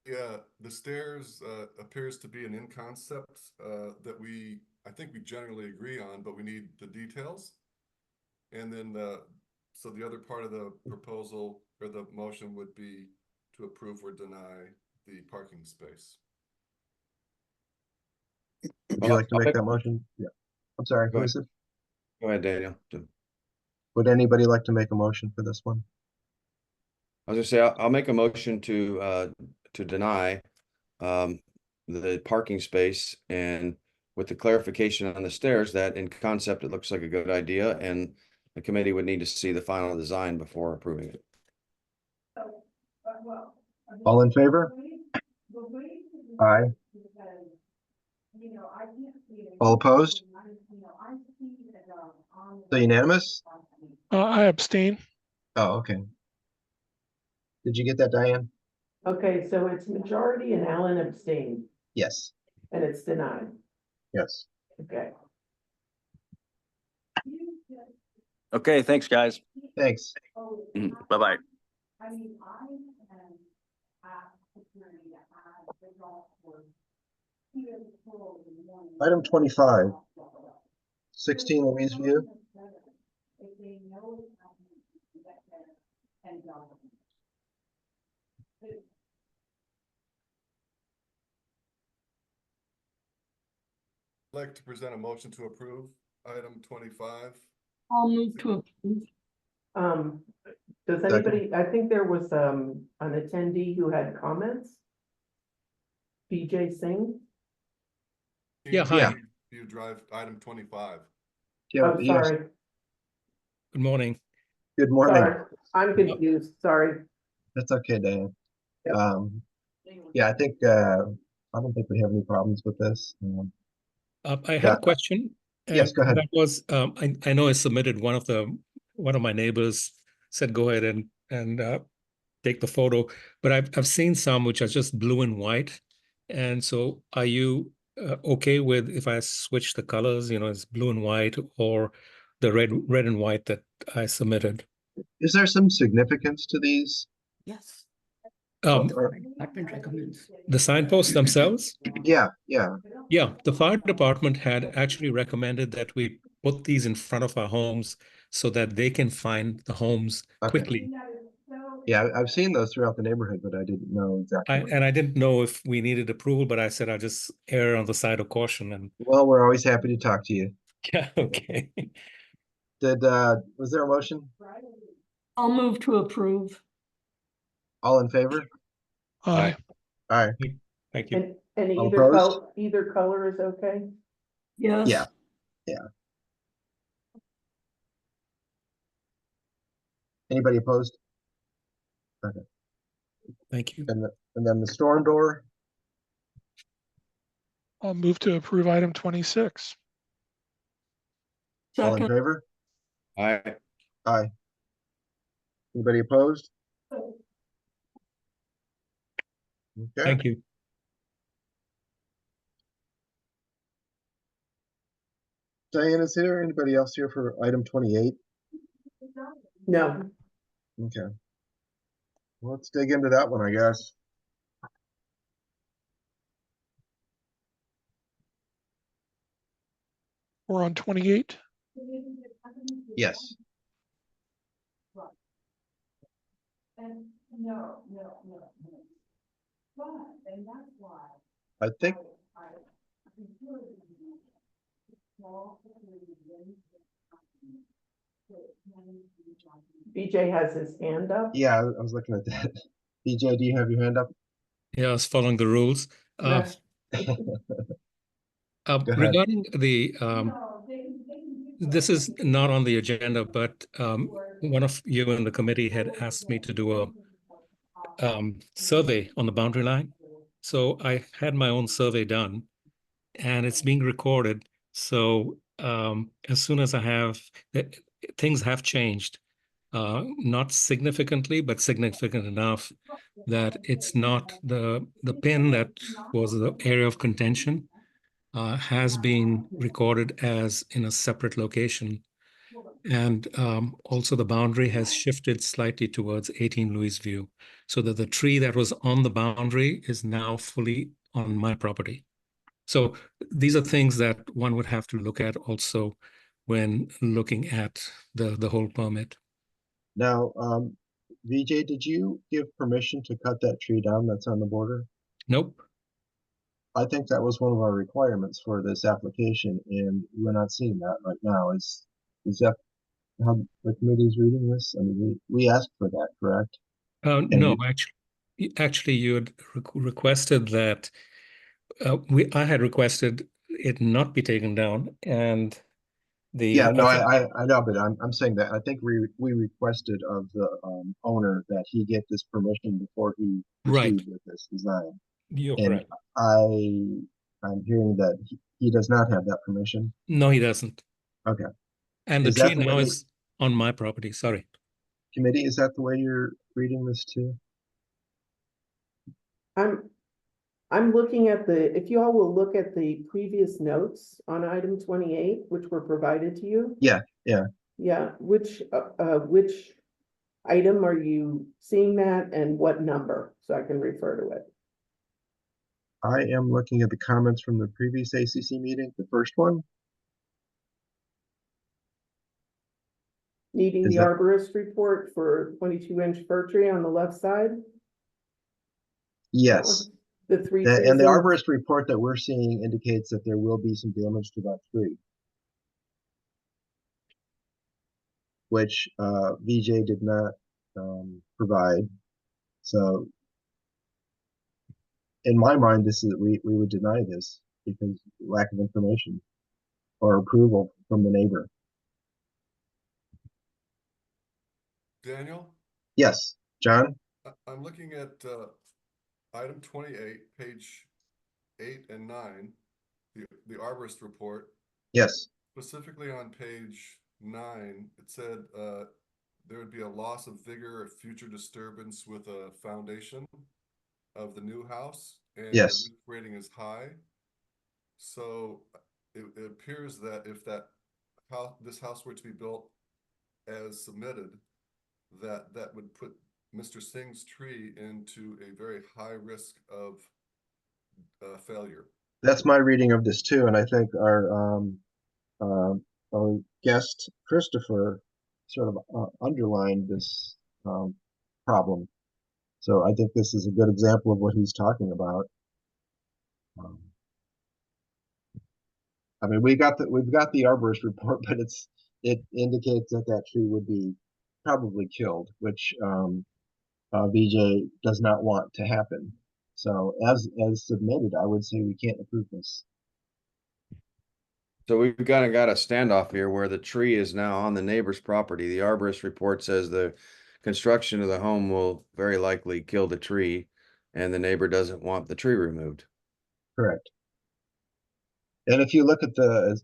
Yeah, the stairs appears to be an in concept that I think we generally agree on, but we need the details. And then so the other part of the proposal or the motion would be to approve or deny the parking space. Would you like to make that motion? Yeah. I'm sorry, who is it? Go ahead, Daniel. Would anybody like to make a motion for this one? I was gonna say, I'll make a motion to deny the parking space, and with the clarification on the stairs that in concept, it looks like a good idea, and the committee would need to see the final design before approving it. All in favor? Aye. All opposed? So unanimous? I abstain. Oh, okay. Did you get that, Diane? Okay, so it's majority and Alan abstained, Yes. and it's denied. Yes. Okay. Okay, thanks, guys. Thanks. Bye-bye. Item 25. 16 Louise View. I'd like to present a motion to approve item 25. I'll move to approve. Does anybody, I think there was an attendee who had comments. BJ Singh. Yeah, hi. You drive item 25. Yeah, Oh, sorry. Good morning. Good morning. Sorry, I'm confused. Sorry. That's okay, Dan. Yeah, I don't think we have any problems with this. I had a question. Yes, go ahead. That was I know I submitted one of my neighbors said go ahead and take the photo, but I've seen some which are just blue and white, and so are you okay with if I switch the colors, it's blue and white or the red and white that I submitted. Is there some significance to these? Yes. Or- Department recommends. The signposts themselves? yeah. Yeah, the fire department had actually recommended that we put these in front of our homes so that they can find the homes quickly. Yeah, I've seen those throughout the neighborhood, but I didn't know exactly. And I didn't know if we needed approval, but I said I'll just err on the side of caution. And Well, we're always happy to talk to you. yeah, okay. Was there a motion? I'll move to approve. All in favor? Aye. All right. Thank you. And All either opposed? either color is okay? Yes. Yeah. Anybody opposed? Okay. Thank you. And then the storm door. I'll move to approve item 26. All in Second. favor? Aye. Aye. Anybody opposed? Okay. Thank you. Diane, is there anybody else here for item 28? No. Okay. Well, let's dig into that one, I guess. We're on 28. Yes. I think BJ has his hand up. yeah, I was looking at that. BJ, do you have your hand up? Yeah, I was following the rules. No. Go ahead. Regarding the, this is not on the agenda, but one of you in the committee had asked me to do a survey on the boundary line. So I had my own survey done and it's being recorded. So as soon as I have, things have changed, not significantly, but significant enough that it's not the pin that was the area of contention has been recorded as in a separate location. And also the boundary has shifted slightly towards 18 Louis View, so that the tree that was on the boundary is now fully on my property. So these are things that one would have to look at also when looking at the whole permit. Now, VJ, did you give permission to cut that tree down that's on the border? Nope. I think that was one of our requirements for this application, and we're not seeing that right now. Is that how the committee's reading this? I mean, we asked for that, correct? No, actually, you had requested that I had requested it not be taken down, and Yeah, no, I know, but I'm saying that I think we requested of the owner that he get this permission before he proceed with this design. You're and correct. I'm hearing that he does not have that permission. No, he doesn't. Okay. And the tree now is on my property. Sorry. Committee, is that the way you're reading this too? I'm looking at if you all will look at the previous notes on item 28, which were provided to you. Yeah. Yeah, which item are you seeing that and what number, so I can refer to it? I am looking at the comments from the previous ACC meeting, the first one. Needing the arborist report for 22-inch fir tree on the left side? Yes. The three trees. And the arborist report that we're seeing indicates that there will be some damage to that tree, which VJ did not provide. So in my mind, this is we would deny this because lack of information or approval from the neighbor. Daniel? Yes, John? I'm looking at item 28, page 8 and 9, the arborist report. Yes. Specifically on page 9, it said there would be a loss of vigor or future disturbance with a foundation of the new house, and yes, the roof rating is high. So it appears that if that house, this house were to be built as submitted, that would put Mr. Singh's tree into a very high risk of failure. That's my reading of this too, and I think our guest Christopher sort of underlined this problem. So I think this is a good example of what he's talking about. I mean, we've got the arborist report, but it indicates that that tree would be probably killed, which VJ does not want to happen. So as submitted, I would say we can't approve this. So we've kind of got a standoff here where the tree is now on the neighbor's property. The arborist report says the construction of the home will very likely kill the tree, and the neighbor doesn't want the tree removed. Correct. And if you look at the,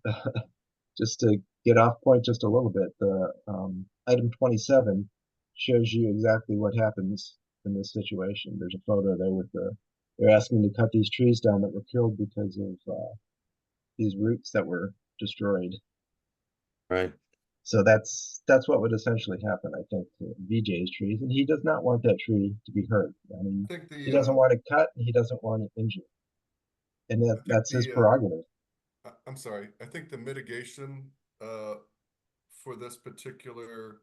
just to get off point just a little bit, the item 27 shows you exactly what happens in this situation. There's a photo there with they're asking to cut these trees down that were killed because of these roots that were destroyed. Right. So that's what would essentially happen, I think, to VJ's trees, and he does not want that tree to be hurt. I mean, he doesn't want it cut, and he doesn't want it injured, and that's his prerogative. I'm sorry. I think the mitigation for this particular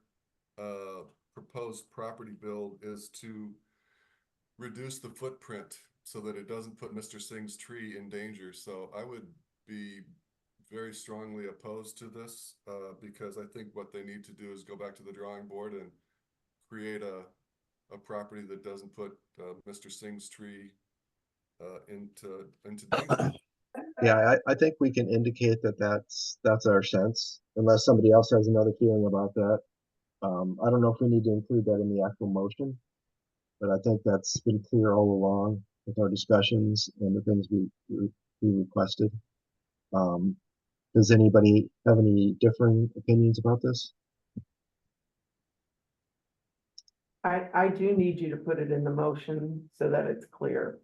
proposed property build is to reduce the footprint so that it doesn't put Mr. Singh's tree in danger. So I would be very strongly opposed to this because I think what they need to do is go back to the drawing board and create a property that doesn't put Mr. Singh's tree into danger. Yeah, I think we can indicate that that's our sense, unless somebody else has another feeling about that. I don't know if we need to include that in the actual motion, but I think that's been clear all along with our discussions and the things we requested. Does anybody have any differing opinions about this? I do need you to put it in the motion so that it's clear.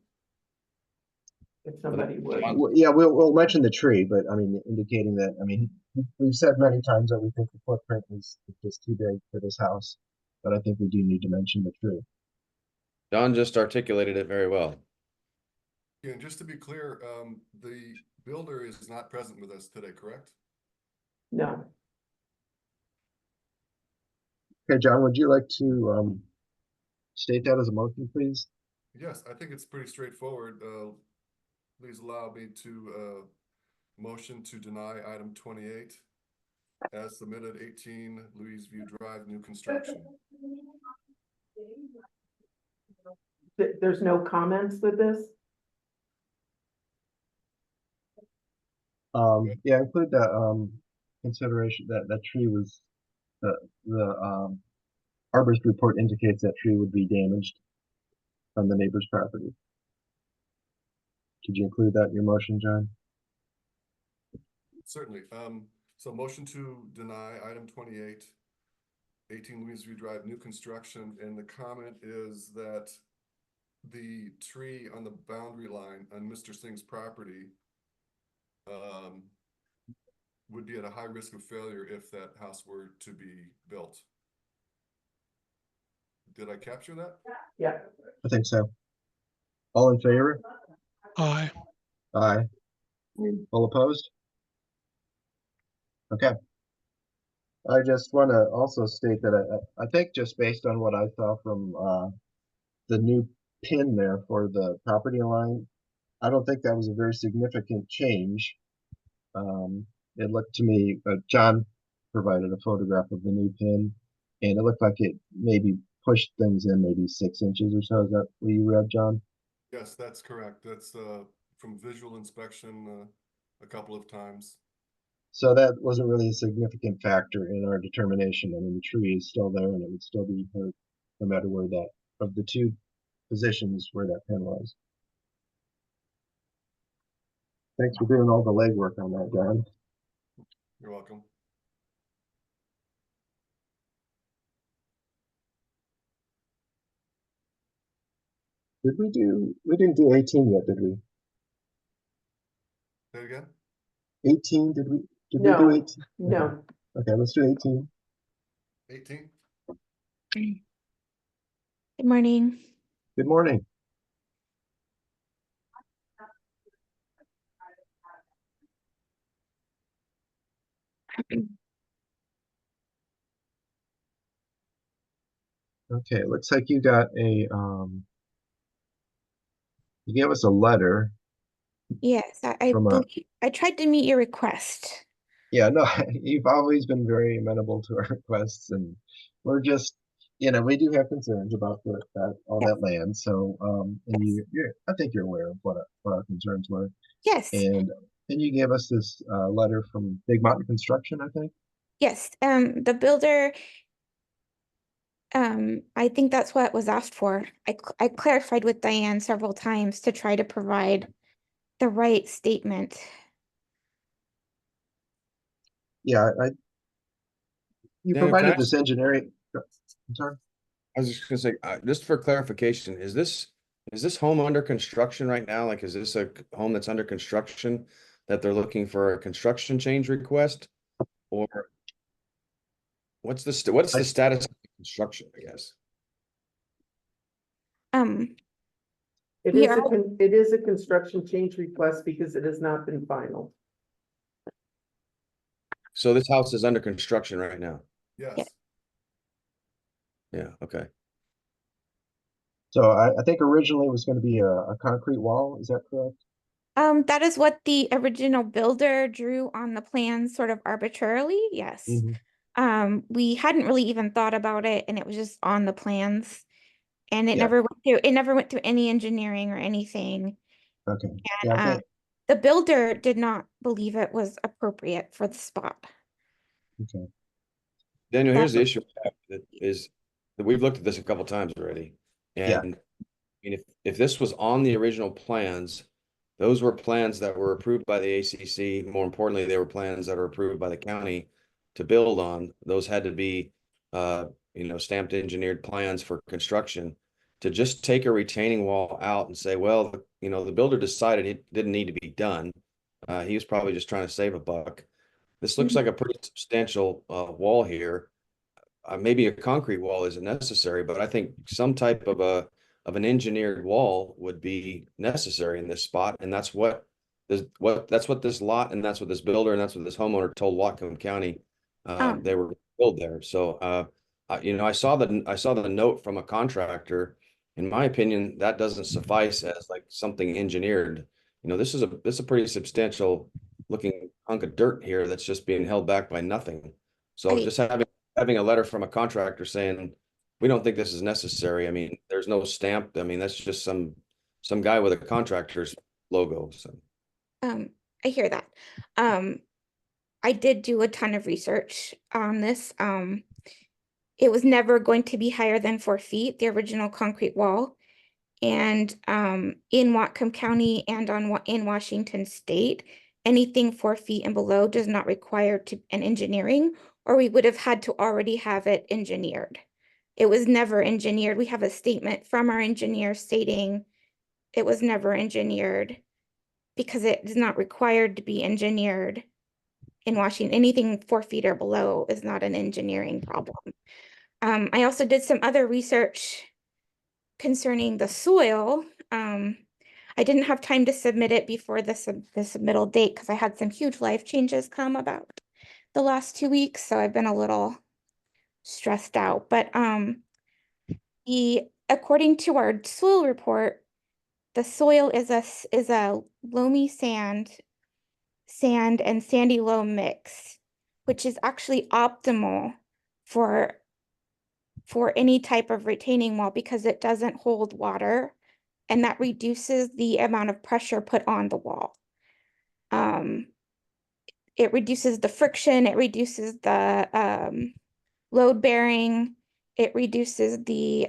If somebody would. Yeah, we'll mention the tree, but I mean, indicating that, I mean, we've said many times that we think the footprint is just too big for this house, but I think we do need to mention the tree. John just articulated it very well. Yeah, and just to be clear, the builder is not present with us today, correct? No. Okay, John, would you like to state that as a motion, please? Yes, I think it's pretty straightforward. Please allow me to motion to deny item 28 as submitted, 18 Louise View Drive, new construction. There's no comments with this? Yeah, include that consideration that tree was the arborist report indicates that tree would be damaged on the neighbor's property. Could you include that in your motion, John? Certainly. So motion to deny item 28, 18 Louise View Drive, new construction, and the comment is that the tree on the boundary line on Mr. Singh's property would be at a high risk of failure if that house were to be built. Did I capture that? Yeah. I think so. All in favor? Aye. Aye. All opposed? Okay. I just want to also state that I think just based on what I saw from the new pin there for the property line, I don't think that was a very significant change. It looked to me, John provided a photograph of the new pin, and it looked like it maybe pushed things in maybe 6 inches or so. Is that what you read, John? Yes, that's correct. That's from visual inspection a couple of times. So that wasn't really a significant factor in our determination. I mean, the tree is still there and it would still be hurt no matter where that, of the two positions where that pin was. Thanks for doing all the legwork on that, John. You're welcome. We didn't do 18 yet, did we? Say it again? 18, did we do No, 18? no. Okay, let's do 18. 18? Good morning. Good morning. Okay, looks like you got a, you gave us a letter. Yes, I From a- believe I tried to meet your request. Yeah, no, you've always been very amenable to our requests, and we're just, we do have concerns about all Yes. that land. So, and I think you're aware of what our concerns were. Yes, And you gave us this letter from Big Mountain Construction, I think. yes. The builder, I think that's what was asked for. I clarified with Diane several times to try to provide the right statement. Yeah, you Dan, can I provided ask- this engineering. I'm sorry. I was just gonna say, just for clarification, is this home under construction right now? Like, is this a home that's under construction that they're looking for a construction change request? Or what's the status of the construction, I guess? It We is are, it is a construction change request because it has not been final. So this house is under construction right now? Yes. Yeah. Yeah, okay. So I think originally it was going to be a concrete wall. Is that correct? that is what the original builder drew on the plan sort of arbitrarily, yes. Mhm. We hadn't really even thought about it, and it was just on the plans. And it Yeah. never went through any engineering or anything. Okay. And Yeah, I think, the builder did not believe it was appropriate for the spot. okay. Daniel, here's the That- issue that we've looked at this a couple times already. Yeah. And I mean, if this was on the original plans, those were plans that were approved by the ACC. More importantly, they were plans that were approved by the county to build on. Those had to be, stamped engineered plans for construction. To just take a retaining wall out and say, well, the builder decided it didn't need to be done. He was probably just trying to save a buck. This looks like a pretty substantial wall here. Maybe a concrete wall isn't necessary, but I think some type of an engineered wall would be necessary in this spot, and that's what this lot, and that's what this builder, and that's what this homeowner told Whatcom County they were build there. So, I saw the note from a contractor. In my opinion, that doesn't suffice as like something engineered. This is a pretty substantial looking hunk of dirt here that's just being held back by nothing. So just having a letter from a contractor saying, we don't think this is necessary. I mean, there's no stamp. I mean, that's just some guy with a contractor's logo. So I hear that. I did do a ton of research on this. It was never going to be higher than 4 feet, the original concrete wall. And in Whatcom County and in Washington State, anything 4 feet and below does not require an engineering, or we would have had to already have it engineered. It was never engineered. We have a statement from our engineer stating it was never engineered because it is not required to be engineered in Washington. Anything 4 feet or below is not an engineering problem. I also did some other research concerning the soil. I didn't have time to submit it before the submittal date because I had some huge life changes come about the last 2 weeks, so I've been a little stressed out. But according to our soil report, the soil is a loamy sand and sandy loam mix, which is actually optimal for any type of retaining wall because it doesn't hold water, and that reduces the amount of pressure put on the wall. It reduces the friction, it reduces the load bearing, it reduces the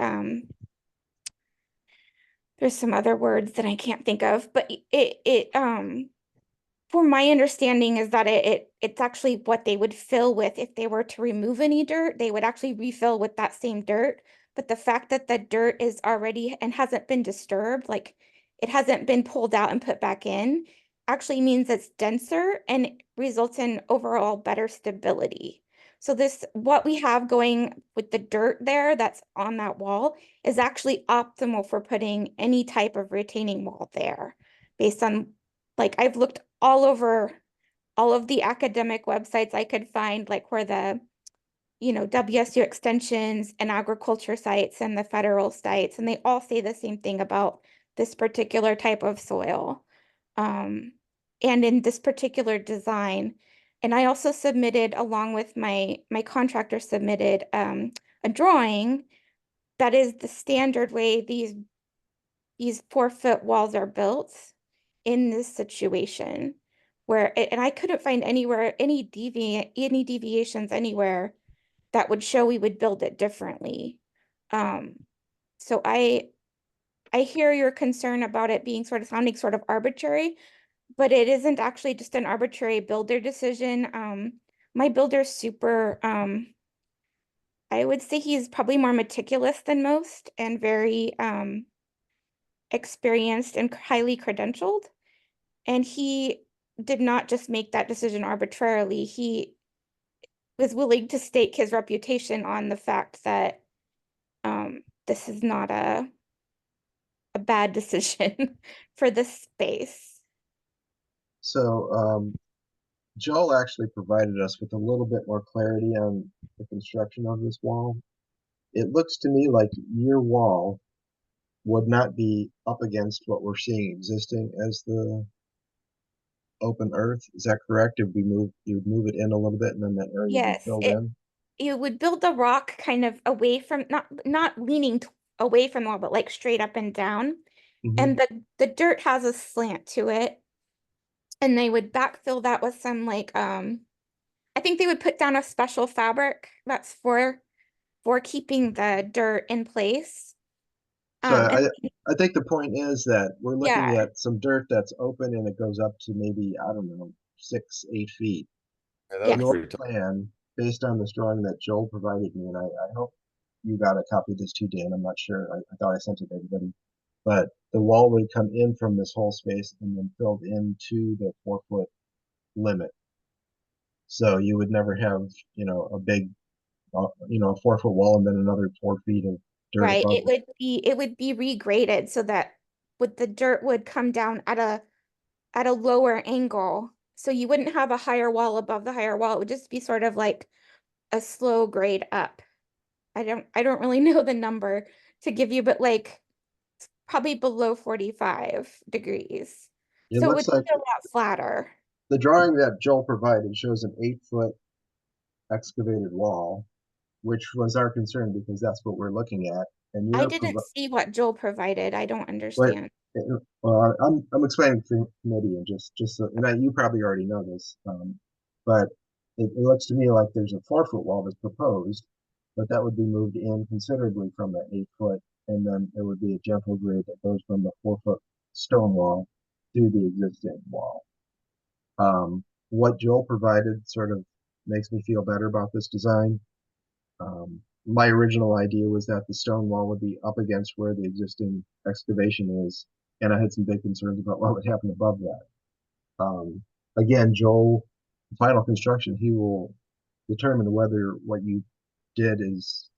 there's some other words that I can't think of, but for my understanding is that it's actually what they would fill with if they were to remove any dirt. They would actually refill with that same dirt. But the fact that the dirt is already and hasn't been disturbed, like it hasn't been pulled out and put back in, actually means it's denser and results in overall better stability. So this, what we have going with the dirt there that's on that wall is actually optimal for putting any type of retaining wall there. Based on, like, I've looked all over all of the academic websites I could find, like where the, WSU extensions and agriculture sites and the federal sites, and they all say the same thing about this particular type of soil. And in this particular design. And I also submitted, along with my contractor submitted a drawing that is the standard way these 4-foot walls are built in this situation. And I couldn't find anywhere any deviations anywhere that would show we would build it differently. So I hear your concern about it being sounding sort of arbitrary, but it isn't actually just an arbitrary builder decision. My builder's super, I would say he's probably more meticulous than most and very experienced and highly credentialed. And he did not just make that decision arbitrarily. He was willing to stake his reputation on the fact that this is not a bad decision for this space. So, Joel actually provided us with a little bit more clarity on the construction of this wall. It looks to me like your wall would not be up against what we're seeing existing as the open earth. Is that correct? If you would move it in a little bit and then that area would be Yes, filled in? you would build the rock kind of away from, not leaning away from the wall, but like straight up and down. And the dirt has a slant to it. And they would backfill that with some like I think they would put down a special fabric that's for keeping the dirt in place. So And I think the point is that we're looking yeah, at some dirt that's open and it goes up to maybe, I don't know, 6-8 feet. Yeah, that yes, was Your pretty tough. plan, based on this drawing that Joel provided me, and I hope you got a copy of this too, Dan. I'm not sure. I thought I sent it to everybody. But the wall would come in from this whole space and then filled into the 4-foot limit. So you would never have, a big, a 4-foot wall and then another 4 feet of dirt right. above it. It would be regraded so that the dirt would come down at a lower angle. So you wouldn't have a higher wall above the higher wall. It would just be sort of like a slow grade up. I don't really know the number to give you, but like probably below 45 degrees. It So it looks would like be a lot flatter. the drawing that Joel provided shows an 8-foot excavated wall, which was our concern because that's what we're looking at. And I you're didn't see what Joel provided. I don't but understand. well, I'm explaining to the committee and just so, and you probably already know this, but it looks to me like there's a 4-foot wall that's proposed, but that would be moved in considerably from the 8-foot, and then there would be a gentle grade that goes from the 4-foot stone wall to the existing wall. What Joel provided sort of makes me feel better about this design. My original idea was that the stone wall would be up against where the existing excavation is, and I had some big concerns about what would happen above that. Again, Joel, final construction, he will determine whether what you did is,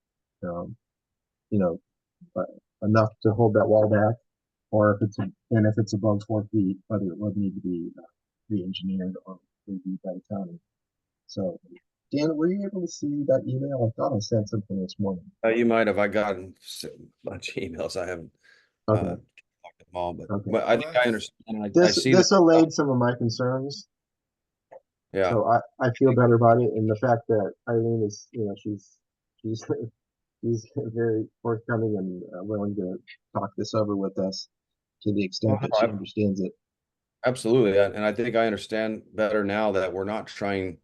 you know, enough to hold that wall back, or if it's above 4 feet, whether it would need to be re-engineered or reviewed by the county. So, Dan, were you able to see that email? I thought I sent something this morning. You might have. I gotten a bunch of emails. I haven't Okay. looked at them all, but Okay. I think I understand. I This see this that. allayed some of my concerns. Yeah. So I feel better about it, and the fact that Eileen is, she's she's very forthcoming and willing to talk this over with us to the extent that she understands it. Absolutely, and I think I understand better now that we're not trying,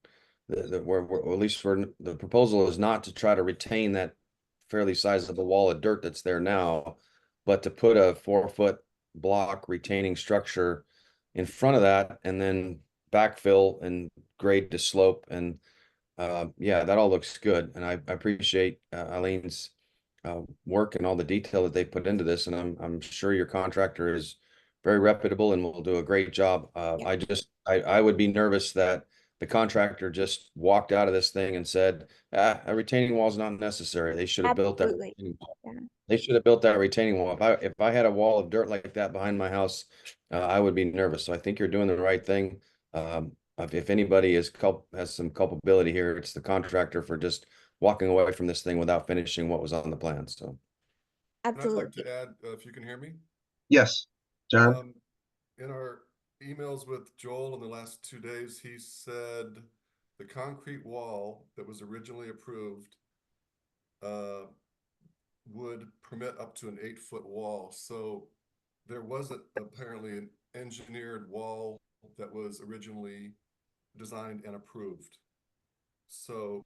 that we're at least the proposal is not to try to retain that fairly sizable wall of dirt that's there now, but to put a 4-foot block retaining structure in front of that and then backfill and grade to slope. And yeah, that all looks good, and I appreciate Eileen's work and all the detail that they put into this, and I'm sure your contractor is very reputable and will do a great job. I would be nervous that the contractor just walked out of this thing and said, a retaining wall is not necessary. They should have built that. Absolutely. retaining wall. Yeah. They should have built that retaining wall. If I had a wall of dirt like that behind my house, I would be nervous. So I think you're doing the right thing. If anybody has some culpability here, it's the contractor for just walking away from this thing without finishing what was on the plan. So. And I'd like Absolutely. to add, if you can hear me, Yes, John? in our emails with Joel in the last 2 days, he said the concrete wall that was originally approved would permit up to an 8-foot wall. So there wasn't apparently an engineered wall that was originally designed and approved. So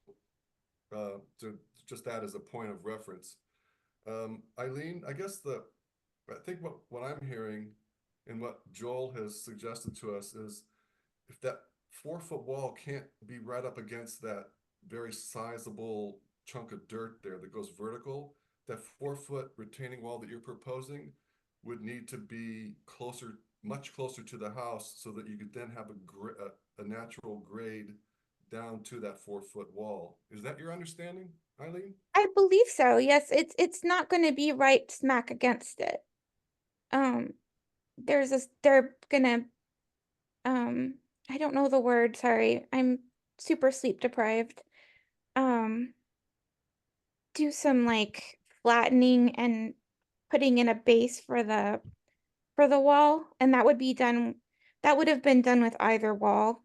to just that as a point of reference. Eileen, I guess I think what I'm hearing and what Joel has suggested to us is if that 4-foot wall can't be right up against that very sizable chunk of dirt there that goes vertical, that 4-foot retaining wall that you're proposing would need to be closer, much closer to the house so that you could then have a natural grade down to that 4-foot wall. Is that your understanding, Eileen? I believe so. Yes, it's not going to be right smack against it. They're gonna I don't know the word, sorry. I'm super sleep deprived. Do some like flattening and putting in a base for the wall, and that would have been done with either wall.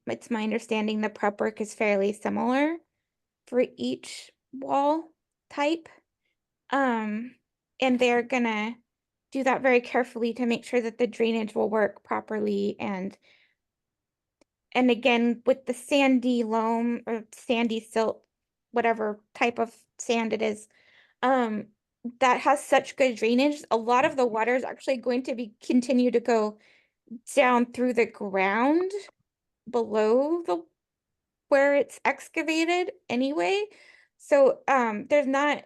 It's my understanding the prep work is fairly similar for each wall type. And they're gonna do that very carefully to make sure that the drainage will work properly. And again, with the sandy loam or sandy silt, whatever type of sand it is, that has such good drainage, a lot of the water is actually going to continue to go down through the ground below where it's excavated anyway. So there's not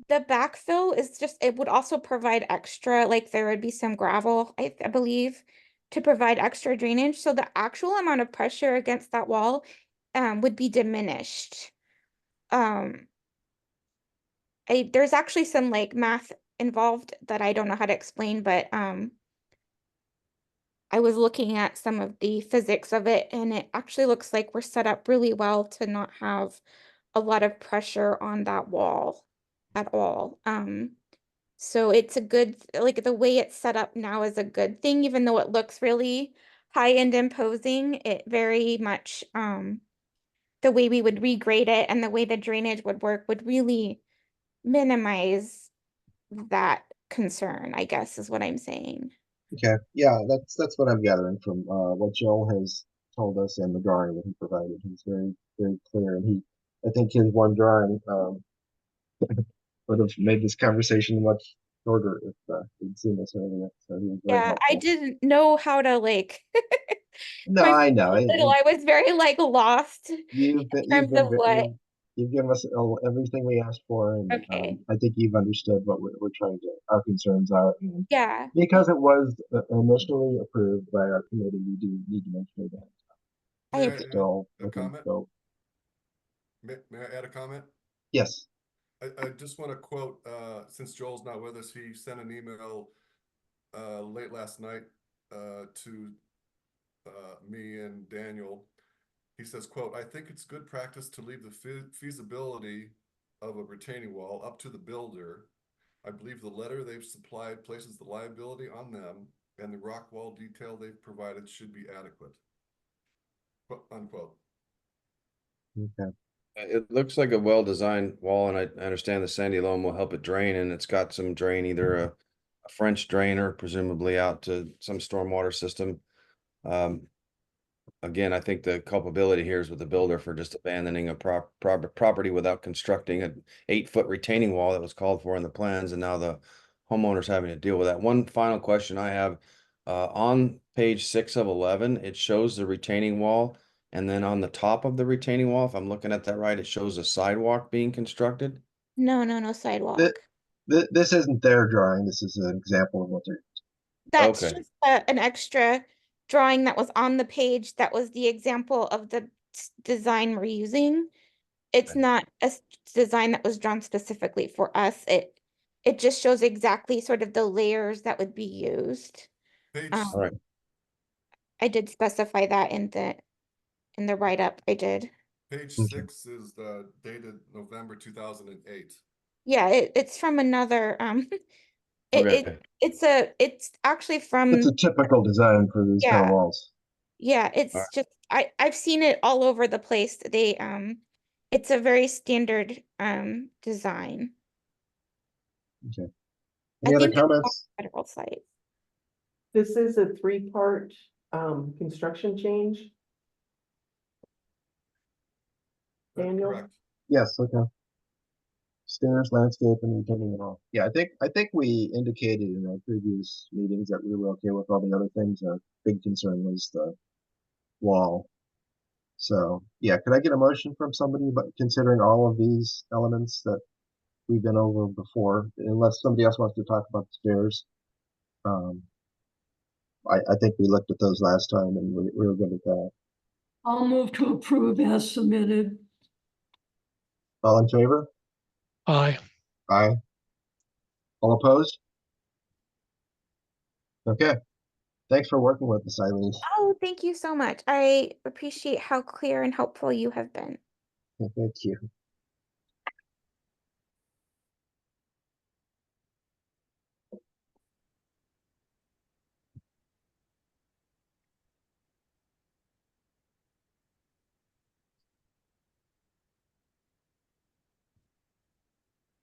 the backfill is just, it would also provide extra, like there would be some gravel, I believe, to provide extra drainage. So the actual amount of pressure against that wall would be diminished. There's actually some like math involved that I don't know how to explain, but I was looking at some of the physics of it, and it actually looks like we're set up really well to not have a lot of pressure on that wall at all. So it's a good, like the way it's set up now is a good thing, even though it looks really high and imposing. It very much, the way we would regrade it and the way the drainage would work would really minimize that concern, I guess is what I'm saying. Okay, yeah, that's what I'm gathering from what Joel has told us and the drawing that he provided. He's very, very clear, and I think his one drawing would have made this conversation much shorter if he'd seen this earlier. So he was very Yeah, I helpful. didn't know how to like. No, I know. I was very like lost in terms of what. You've given us everything we asked for, and Okay. I think you've understood what we're trying to, our concerns are. And Yeah. because it was initially approved by our committee, we do need to make sure that May it's still I add a within comment? scope. May I add a comment? Yes. I just want to quote, since Joel's not with us, he sent an email late last night to me and Daniel. He says, quote, "I think it's good practice to leave the feasibility of a retaining wall up to the builder. I believe the letter they've supplied places the liability on them, and the rock wall detail they've provided should be adequate." Unquote. Okay. It looks like a well-designed wall, and I understand the sandy loam will help it drain, and it's got some drain, either a French drain or presumably out to some stormwater system. Again, I think the culpability here is with the builder for just abandoning a property without constructing an 8-foot retaining wall that was called for in the plans, and now the homeowner's having to deal with that. One final question I have, on page 6 of 11, it shows the retaining wall, and then on the top of the retaining wall, if I'm looking at that right, it shows a sidewalk being constructed. No sidewalk. This isn't their drawing. This is an example of what they're. That's Okay. just an extra drawing that was on the page. That was the example of the design we're using. It's Okay. not a design that was drawn specifically for us. It just shows exactly sort of the layers that would be used. Page, All right. I did specify that in the write-up. I did. page Okay. 6 is dated November 2008. Yeah, it's from another Okay. it's actually from It's a typical design for these kind of Yeah. walls. Yeah, it's just I've seen it all over the place. They it's a very standard design. Okay. I Any other think it's on comments? the federal site. This is a three-part construction change. That's Daniel? correct. Yes, okay. Stairs, landscape, and retaining it all. Yeah, I think we indicated in our previous meetings that we were okay with all the other things. Our big concern was the wall. So, yeah, could I get a motion from somebody about considering all of these elements that we've been over before, unless somebody else wants to talk about the stairs? I think we looked at those last time and we were good at that. I'll move to approve as submitted. All in favor? Aye. Aye. All opposed? Okay. Thanks for working with us, Eileen. Oh, thank you so much. I appreciate how clear and helpful you have been. Thank you.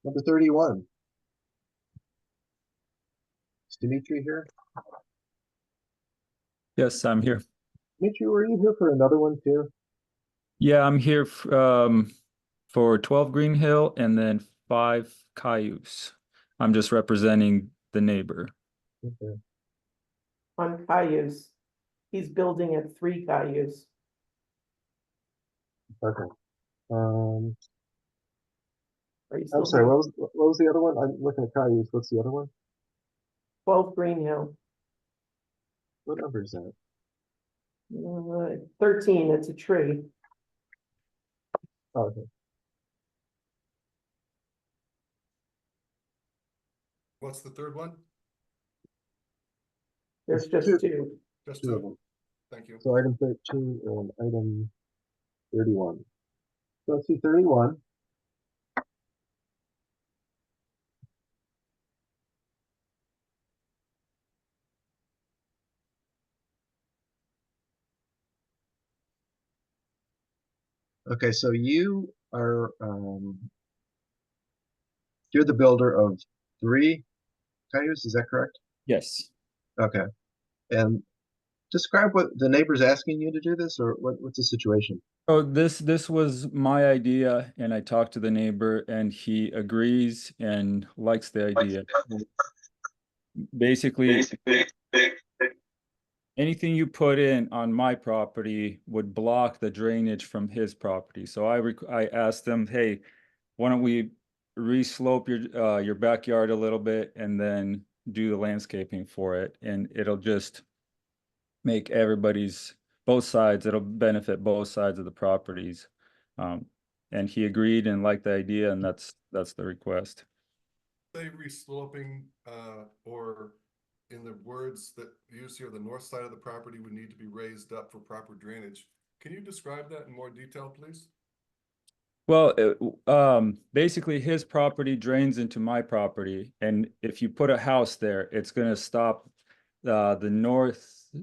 Number 31. Is Dimitri here? Yes, I'm here. Dimitri, were you here for another one too? Yeah, I'm here for 12 Green Hill and then 5 Cayuse. I'm just representing the neighbor. Okay. On Cayuse. He's building at 3 Cayuse. Okay. Are you I'm still sorry, there? what was the other one? I'm looking at Cayuse. What's the other one? 12 Green Hill. What number is that? 13, it's a tree. Oh, okay. What's the third one? There's just two. Just Two of two. them. Thank you. So item 13 and item 31. So let's see 31. Okay, so you are you're the builder of 3 Cayuse, is that correct? Yes. Okay. And describe what the neighbor's asking you to do this, or what's the situation? Oh, this was my idea, and I talked to the neighbor, and he agrees and likes the idea. Basically, anything you put in on my property would block the drainage from his property. So I asked him, hey, why don't we re-slope your backyard a little bit and then do the landscaping for it, and it'll just make both sides, it'll benefit both sides of the properties. And he agreed and liked the idea, and that's the request. Say resloping, or in the words that used here, the north side of the property would need to be raised up for proper drainage. Can you describe that in more detail, please? Well, basically his property drains into my property, and if you put a house there, it's gonna stop the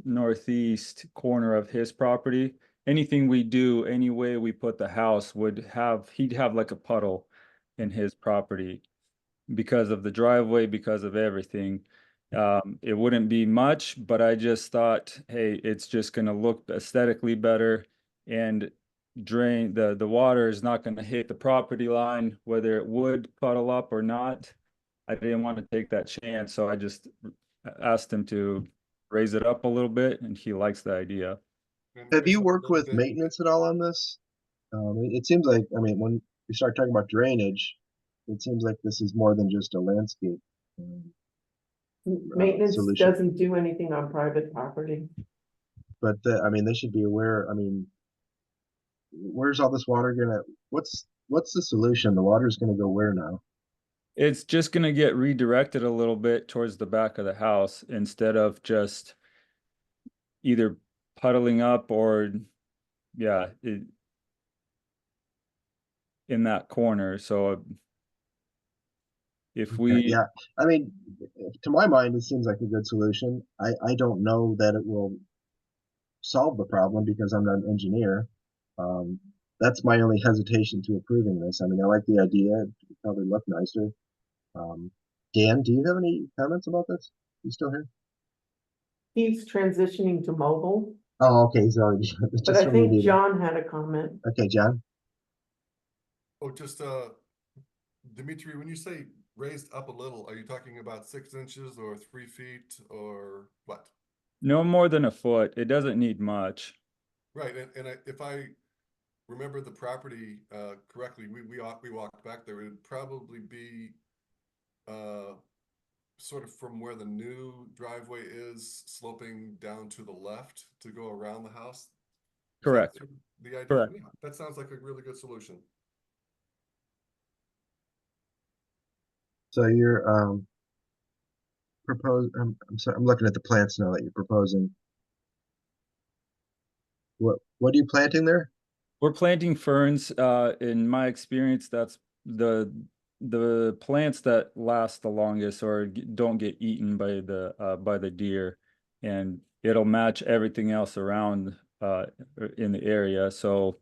northeast corner of his property. Anything we do, any way we put the house he'd have like a puddle in his property because of the driveway, because of everything. It wouldn't be much, but I just thought, hey, it's just gonna look aesthetically better, and drain the water is not going to hit the property line, whether it would puddle up or not. I didn't want to take that chance, so I just asked him to raise it up a little bit, and he likes the idea. Have you worked with maintenance at all on this? It seems like, I mean, when we start talking about drainage, it seems like this is more than just a landscape. Maintenance solution. doesn't do anything on private property. But I mean, they should be aware. I mean, where's all this water gonna? What's the solution? The water's gonna go where now? It's just gonna get redirected a little bit towards the back of the house instead of just either puddling up or, yeah, in that corner. So if we, Yeah, I mean, to my mind, it seems like a good solution. I don't know that it will solve the problem because I'm not an engineer. That's my only hesitation to approving this. I mean, I like the idea. It would probably look nicer. Dan, do you have any comments about this? You still here? He's transitioning to mobile, Oh, okay. He's already but just I from the think meeting. John had a comment. Okay, John. Oh, just, Dimitri, when you say raised up a little, are you talking about 6 inches or 3 feet or what? no more than a foot. It doesn't need much. Right, if I remember the property correctly, we walked back there. It would probably be sort of from where the new driveway is, sloping down to the left to go around the house. Is that Correct. the idea? Correct. Yeah, that sounds like a really good solution. So you're propose. I'm sorry. I'm looking at the plants now that you're proposing. What are you planting there? We're planting ferns. In my experience, that's the plants that last the longest or don't get eaten by the deer, and it'll match everything else around in the area. So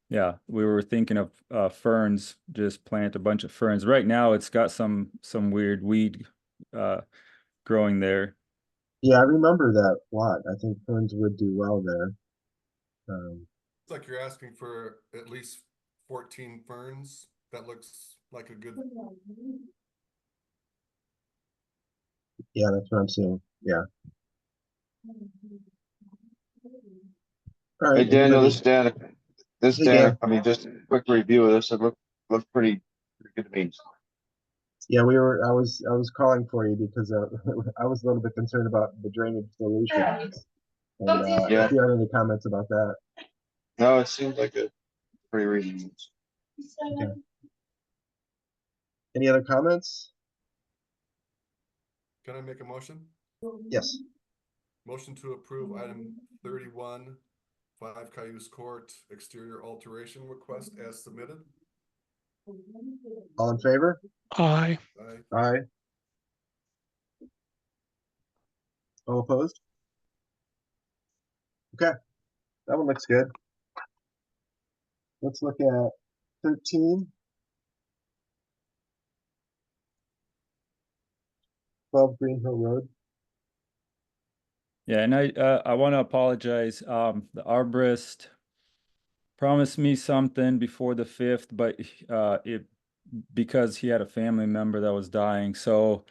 yeah, we were thinking of ferns, just plant a bunch of ferns. Right now it's got some weird weed growing there. Yeah, I remember that lot. I think ferns would do well there. It's like you're asking for at least 14 ferns. That looks like a good. Yeah, that's what I'm seeing. Yeah. All right. Hey, Daniel, anybody- this is Dan. This Hey, is Dan. Dan. I mean, just a quick review of this. It looked pretty good to me. Yeah, I was calling for you because I was a little bit concerned about the drainage solution. And Yeah. if you have any comments about that. No, it seems like a pretty reasonable. Okay. Any other comments? Can I make a motion? Yes. Motion to approve item 31, 5 Cayuse Court exterior alteration request as submitted. All in favor? Aye. Aye. Aye. All opposed? Okay, that one looks good. Let's look at 13. 12 Green Hill Road. Yeah, and I want to apologize. The arborist promised me something before the 5th, but because he had a family member that was dying, so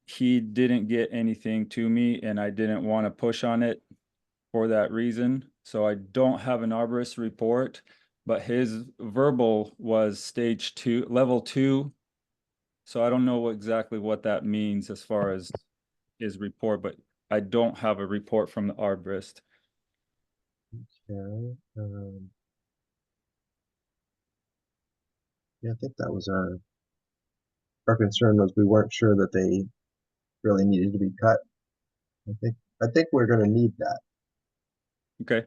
he didn't get anything to me, and I didn't want to push on it for that reason. So I don't have an arborist report, but his verbal was stage 2, level 2. So I don't know exactly what that means as far as his report, but I don't have a report from the arborist. Okay. Yeah, I think that was our concern was we weren't sure that they really needed to be cut. I think we're going to need that. Okay.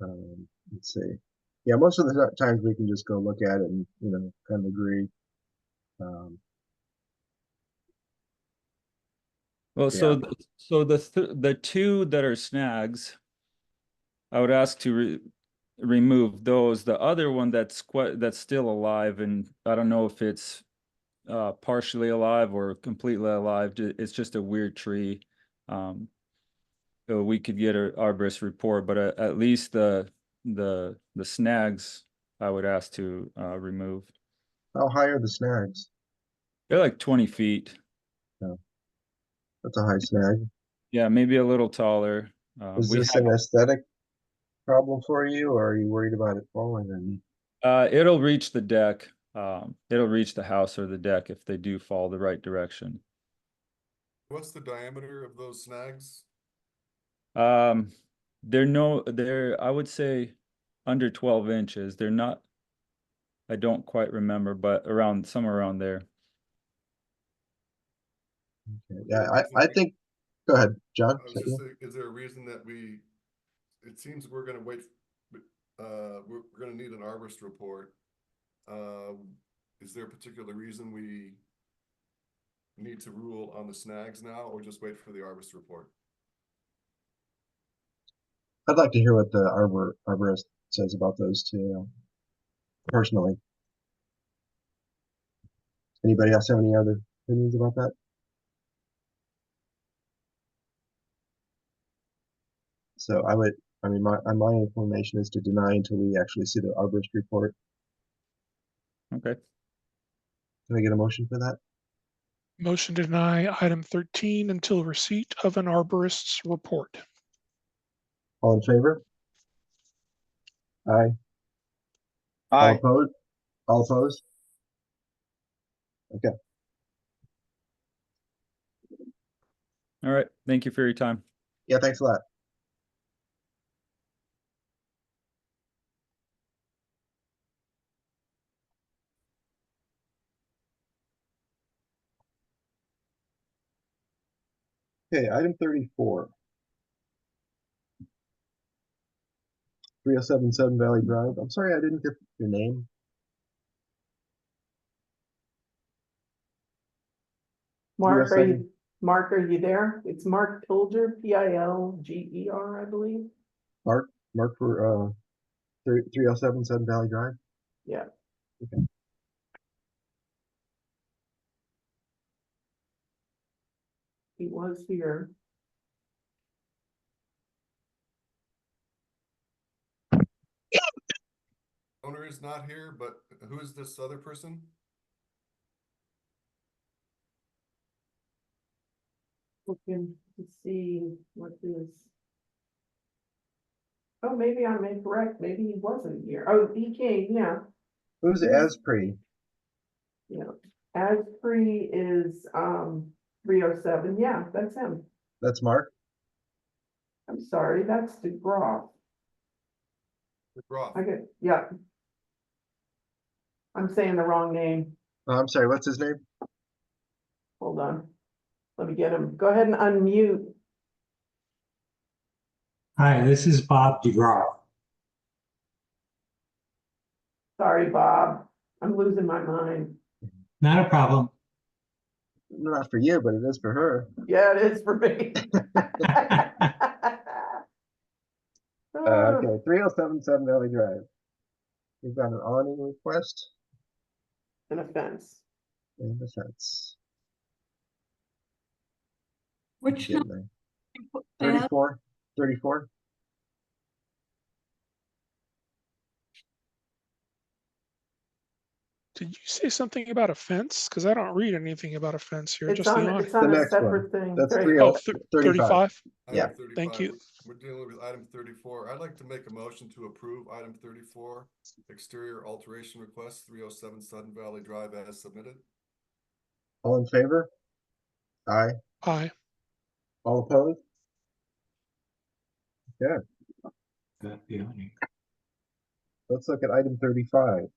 Let's see. Yeah, most of the times we can just go look at it and kind of agree. Well, Yeah. so the two that are snags, I would ask to remove those. The other one that's still alive, and I don't know if it's partially alive or completely alive. It's just a weird tree. So we could get an arborist report, but at least the snags I would ask to remove. How high are the snags? They're like 20 feet. Yeah. That's a high snag. Yeah, maybe a little taller. Is this an aesthetic problem for you, or are you worried about it falling on you? It'll reach the deck. it'll reach the house or the deck if they do fall the right direction. What's the diameter of those snags? They're I would say under 12 inches. They're not, I don't quite remember, but around somewhere around there. Okay. Yeah, I think, go ahead, John. I was just saying, is there a reason that it seems we're gonna wait, we're gonna need an arborist report. Is there a particular reason we need to rule on the snags now, or just wait for the arborist report? I'd like to hear what the arborist says about those two, personally. Anybody else have any other opinions about that? So I mean, my inclination is to deny until we actually see the arborist report. Okay. Can I get a motion for that? Motion to deny item 13 until receipt of an arborist's report. All in favor? Aye. All Aye. opposed? All opposed? Okay. All right. Thank you for your time. Yeah, thanks a lot. Okay, item 34. 3077 Valley Drive. I'm sorry I didn't get your name. Mark, 307 Mark, are you there? It's Mark Pilger, Pilger, I believe. Mark for 3077 Valley Drive. Yeah. Okay. He was here. Owner is not here, but who is this other person? Looking to see what this. Oh, maybe I'm incorrect. Maybe he wasn't here. Oh, he came, yeah. Who's Asprey? Yeah. Asprey is 307. Yeah, that's him. That's Mark. I'm sorry, that's DeGraw. McGraw. I get, yeah. I'm saying the wrong name. Oh, I'm sorry, what's his name? Hold on. Let me get him. Go ahead and unmute. Hi, this is Bob DeGraw. Sorry, Bob. I'm losing my mind. Not a problem. Not for you, but it is for her. Yeah, it is for me. Okay, 3077 Valley Drive. We've got an awning request An offense. and a fence. Which Getting number? there. 34. 34. Did you say something about a fence? Because I don't read anything about a fence here, It's just the on, awning. it's on The a next one. separate thing. That's Right. 35? Yeah. Item 35. Thank you. We're dealing with item 34. I'd like to make a motion to approve item 34, exterior alteration request 307 Sudden Valley Drive as submitted. All in favor? Aye. Aye. All opposed? Yeah. Got the awning. Let's look at item 35.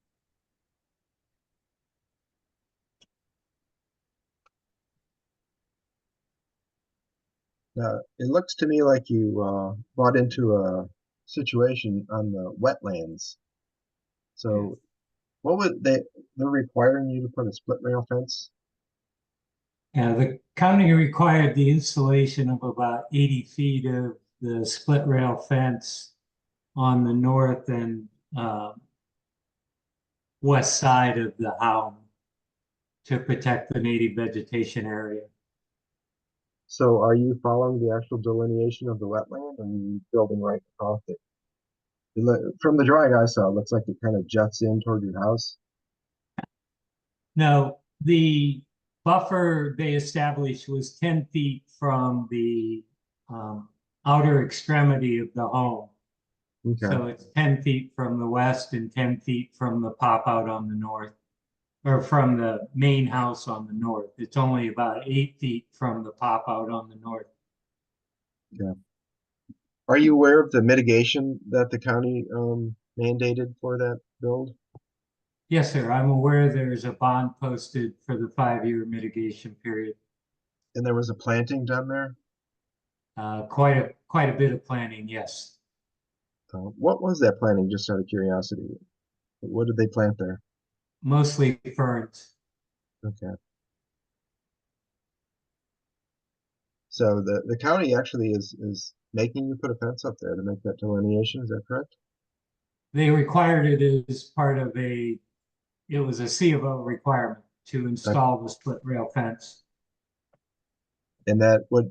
Now, it looks to me like you bought into a situation on the wetlands. So what would they're requiring you to put a split rail fence? Yeah, the county required the installation of about 80 feet of the split rail fence on the north and west side of the house to protect the native vegetation area. So are you following the actual delineation of the wetland, or are you building right across it? From the drawing I saw, it looks like it kind of juts in toward your house. No, the buffer they established was 10 feet from the outer extremity of the home. Okay. So it's 10 feet from the west and 10 feet from the pop out on the north. or from the main house on the north. It's only about 8 feet from the pop out on the north. Yeah. Are you aware of the mitigation that the county mandated for that build? Yes, sir. I'm aware there's a bond posted for the 5-year mitigation period. And there was a planting done there? Quite a bit of planning, yes. What was that planting, just out of curiosity? What did they plant there? Mostly ferns. Okay. So the county actually is making you put a fence up there to make that delineation, is that correct? They required it as part of it was a C of O requirement to install the split rail fence. And what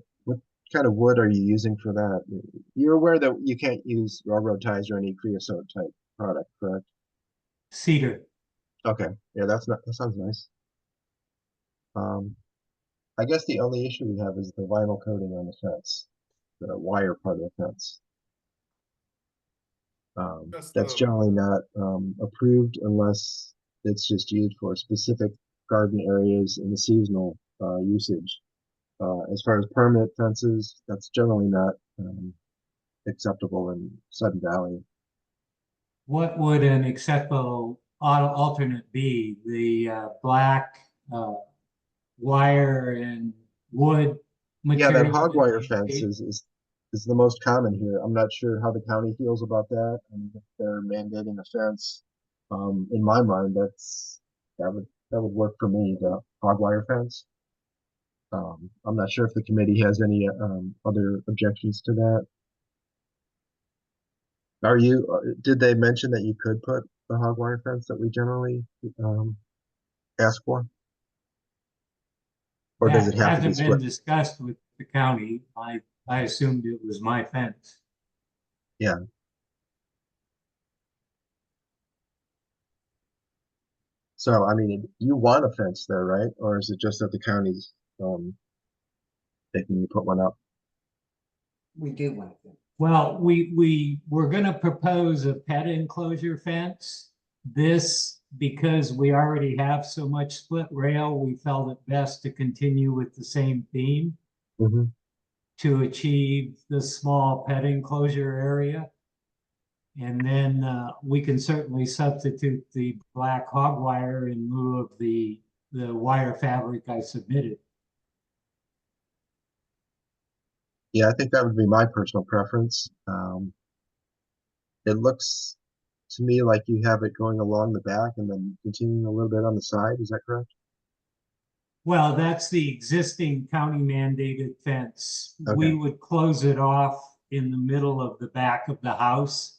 kind of wood are you using for that? You're aware that you can't use railroad ties or any creosote type product, correct? Cedar. Okay, yeah, that sounds nice. I guess the only issue we have is the vinyl coating on the fence, the wire part of the fence. That's generally not approved unless it's just used for specific garden areas in the seasonal usage. As far as permanent fences, that's generally not acceptable in Sudden Valley. What would an acceptable alternate be? The black wire and wood Yeah, material? that hog wire fence is the most common here. I'm not sure how the county feels about that, and if they're mandating a fence. In my mind, that would work for me, the hog wire fence. I'm not sure if the committee has any other objections to that. Did they mention that you could put the hog wire fence that we generally ask for? Or does it have to be hasn't been split? discussed with the county. I assumed it was my fence. Yeah. So, I mean, you want a fence there, right? Or is it just that the county's making you put one up? We do want to. Well, we were going to propose a pet enclosure fence. This, because we already have so much split rail, we felt it best to continue with the same theme to achieve the small pet enclosure area. And then we can certainly substitute the black hog wire in lieu of the wire fabric I submitted. Yeah, I think that would be my personal preference. It looks to me like you have it going along the back and then continuing a little bit on the side. Is that correct? Well, that's the existing county mandated fence. Okay. We would close it off in the middle of the back of the house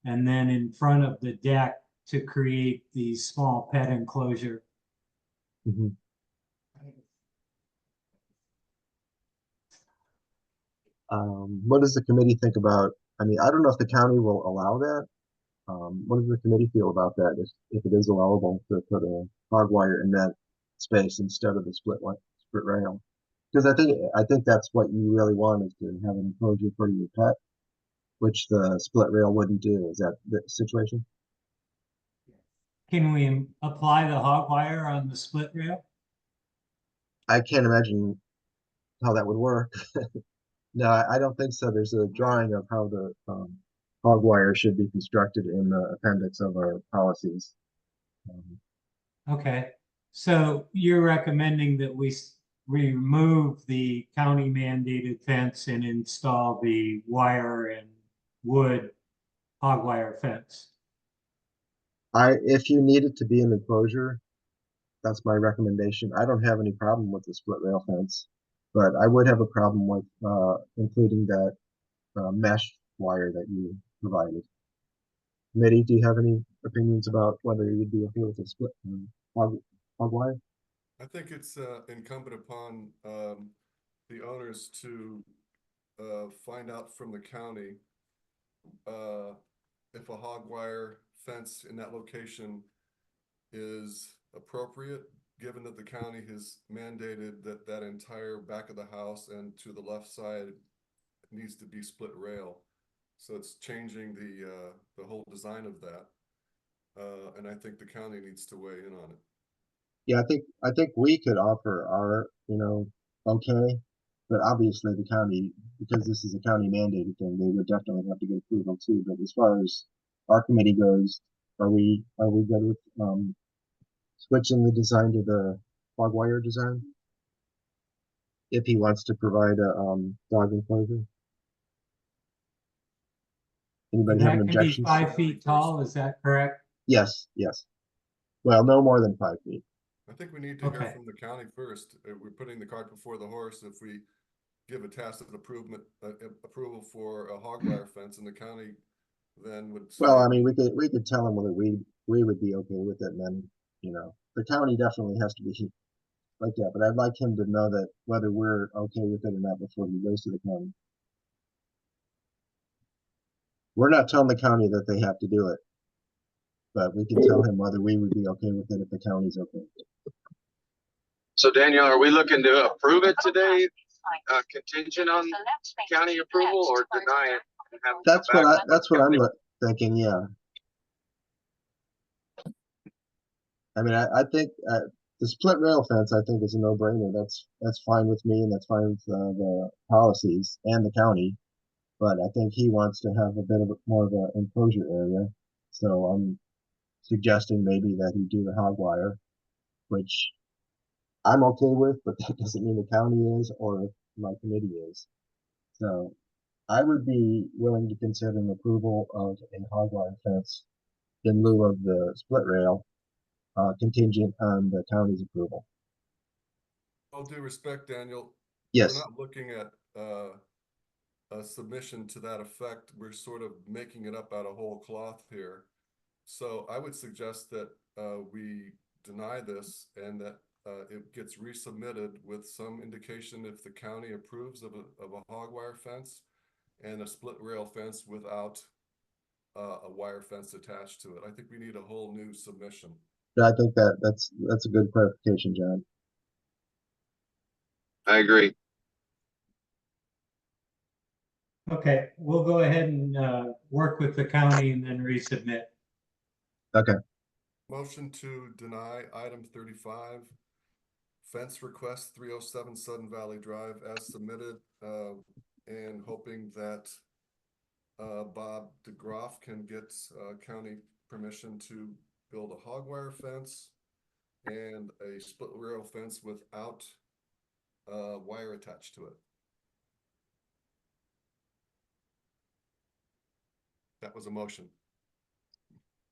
and then in front of the deck to create the small pet enclosure. What does the committee think about? I mean, I don't know if the county will allow that. What does the committee feel about that? If it is allowable to put a hog wire in that space instead of the split rail? Because I think that's what you really want, is to have an enclosure for your pet, which the split rail wouldn't do. Is that the situation? Can we apply the hog wire on the split rail? I can't imagine how that would work. No, I don't think so. There's a drawing of how the hog wire should be constructed in the appendix of our policies. Okay, so you're recommending that we remove the county mandated fence and install the wire and wood hog wire fence? If you need it to be an enclosure, that's my recommendation. I don't have any problem with the split rail fence, but I would have a problem with including that mesh wire that you provided. Committee, do you have any opinions about whether you'd be okay with a split hog wire? I think it's incumbent upon the owners to find out from the county if a hog wire fence in that location is appropriate, given that the county has mandated that that entire back of the house and to the left side needs to be split rail. So it's changing the whole design of that. And I think the county needs to weigh in on it. Yeah, I think we could offer our, okay, but obviously the county, because this is a county mandated thing, they would definitely have to get approval too. But as far as our committee goes, are we good with switching the design to the barbed wire design? If he wants to provide a dog enclosure? Anybody have an That can be objection? 5 feet tall, is that correct? Yes, yes. Well, no more than 5 feet. I think we need to hear Okay. from the county first. We're putting the cart before the horse. If we give a tacit approval for a hog wire fence, and the county then would say. Well, I mean, we could tell him that we would be okay with it, and then, the county definitely has to be like that, but I'd like him to know that whether we're okay with it or not before he goes to the county. We're not telling the county that they have to do it, but we can tell him whether we would be okay with it if the county's okay. So Daniel, are we looking to approve it today, contingent on county approval, or deny it? And have it come back? That's what I'm thinking, yeah. I mean, I think the split rail fence, I think, is a no-brainer. That's fine with me, and that's fine with the policies and the county. But I think he wants to have a bit of more of an enclosure area, so I'm suggesting maybe that he do the hog wire, which I'm okay with, but that doesn't mean the county is or my committee is. So I would be willing to consider an approval of a hog wire fence in lieu of the split rail, contingent on the county's approval. All due respect, Daniel. Yes. We're not looking at a submission to that effect. We're sort of making it up out of whole cloth here. So I would suggest that we deny this and that it gets resubmitted with some indication if the county approves of a hog wire fence and a split rail fence without a wire fence attached to it. I think we need a whole new submission. I think that's a good clarification, John. I agree. Okay, we'll go ahead and work with the county and then resubmit. Okay. Motion to deny item 35, fence request 307 Sudden Valley Drive as submitted, and hoping that Bob DeGroff can get county permission to build a hog wire fence and a split rail fence without wire attached to it. That was a motion.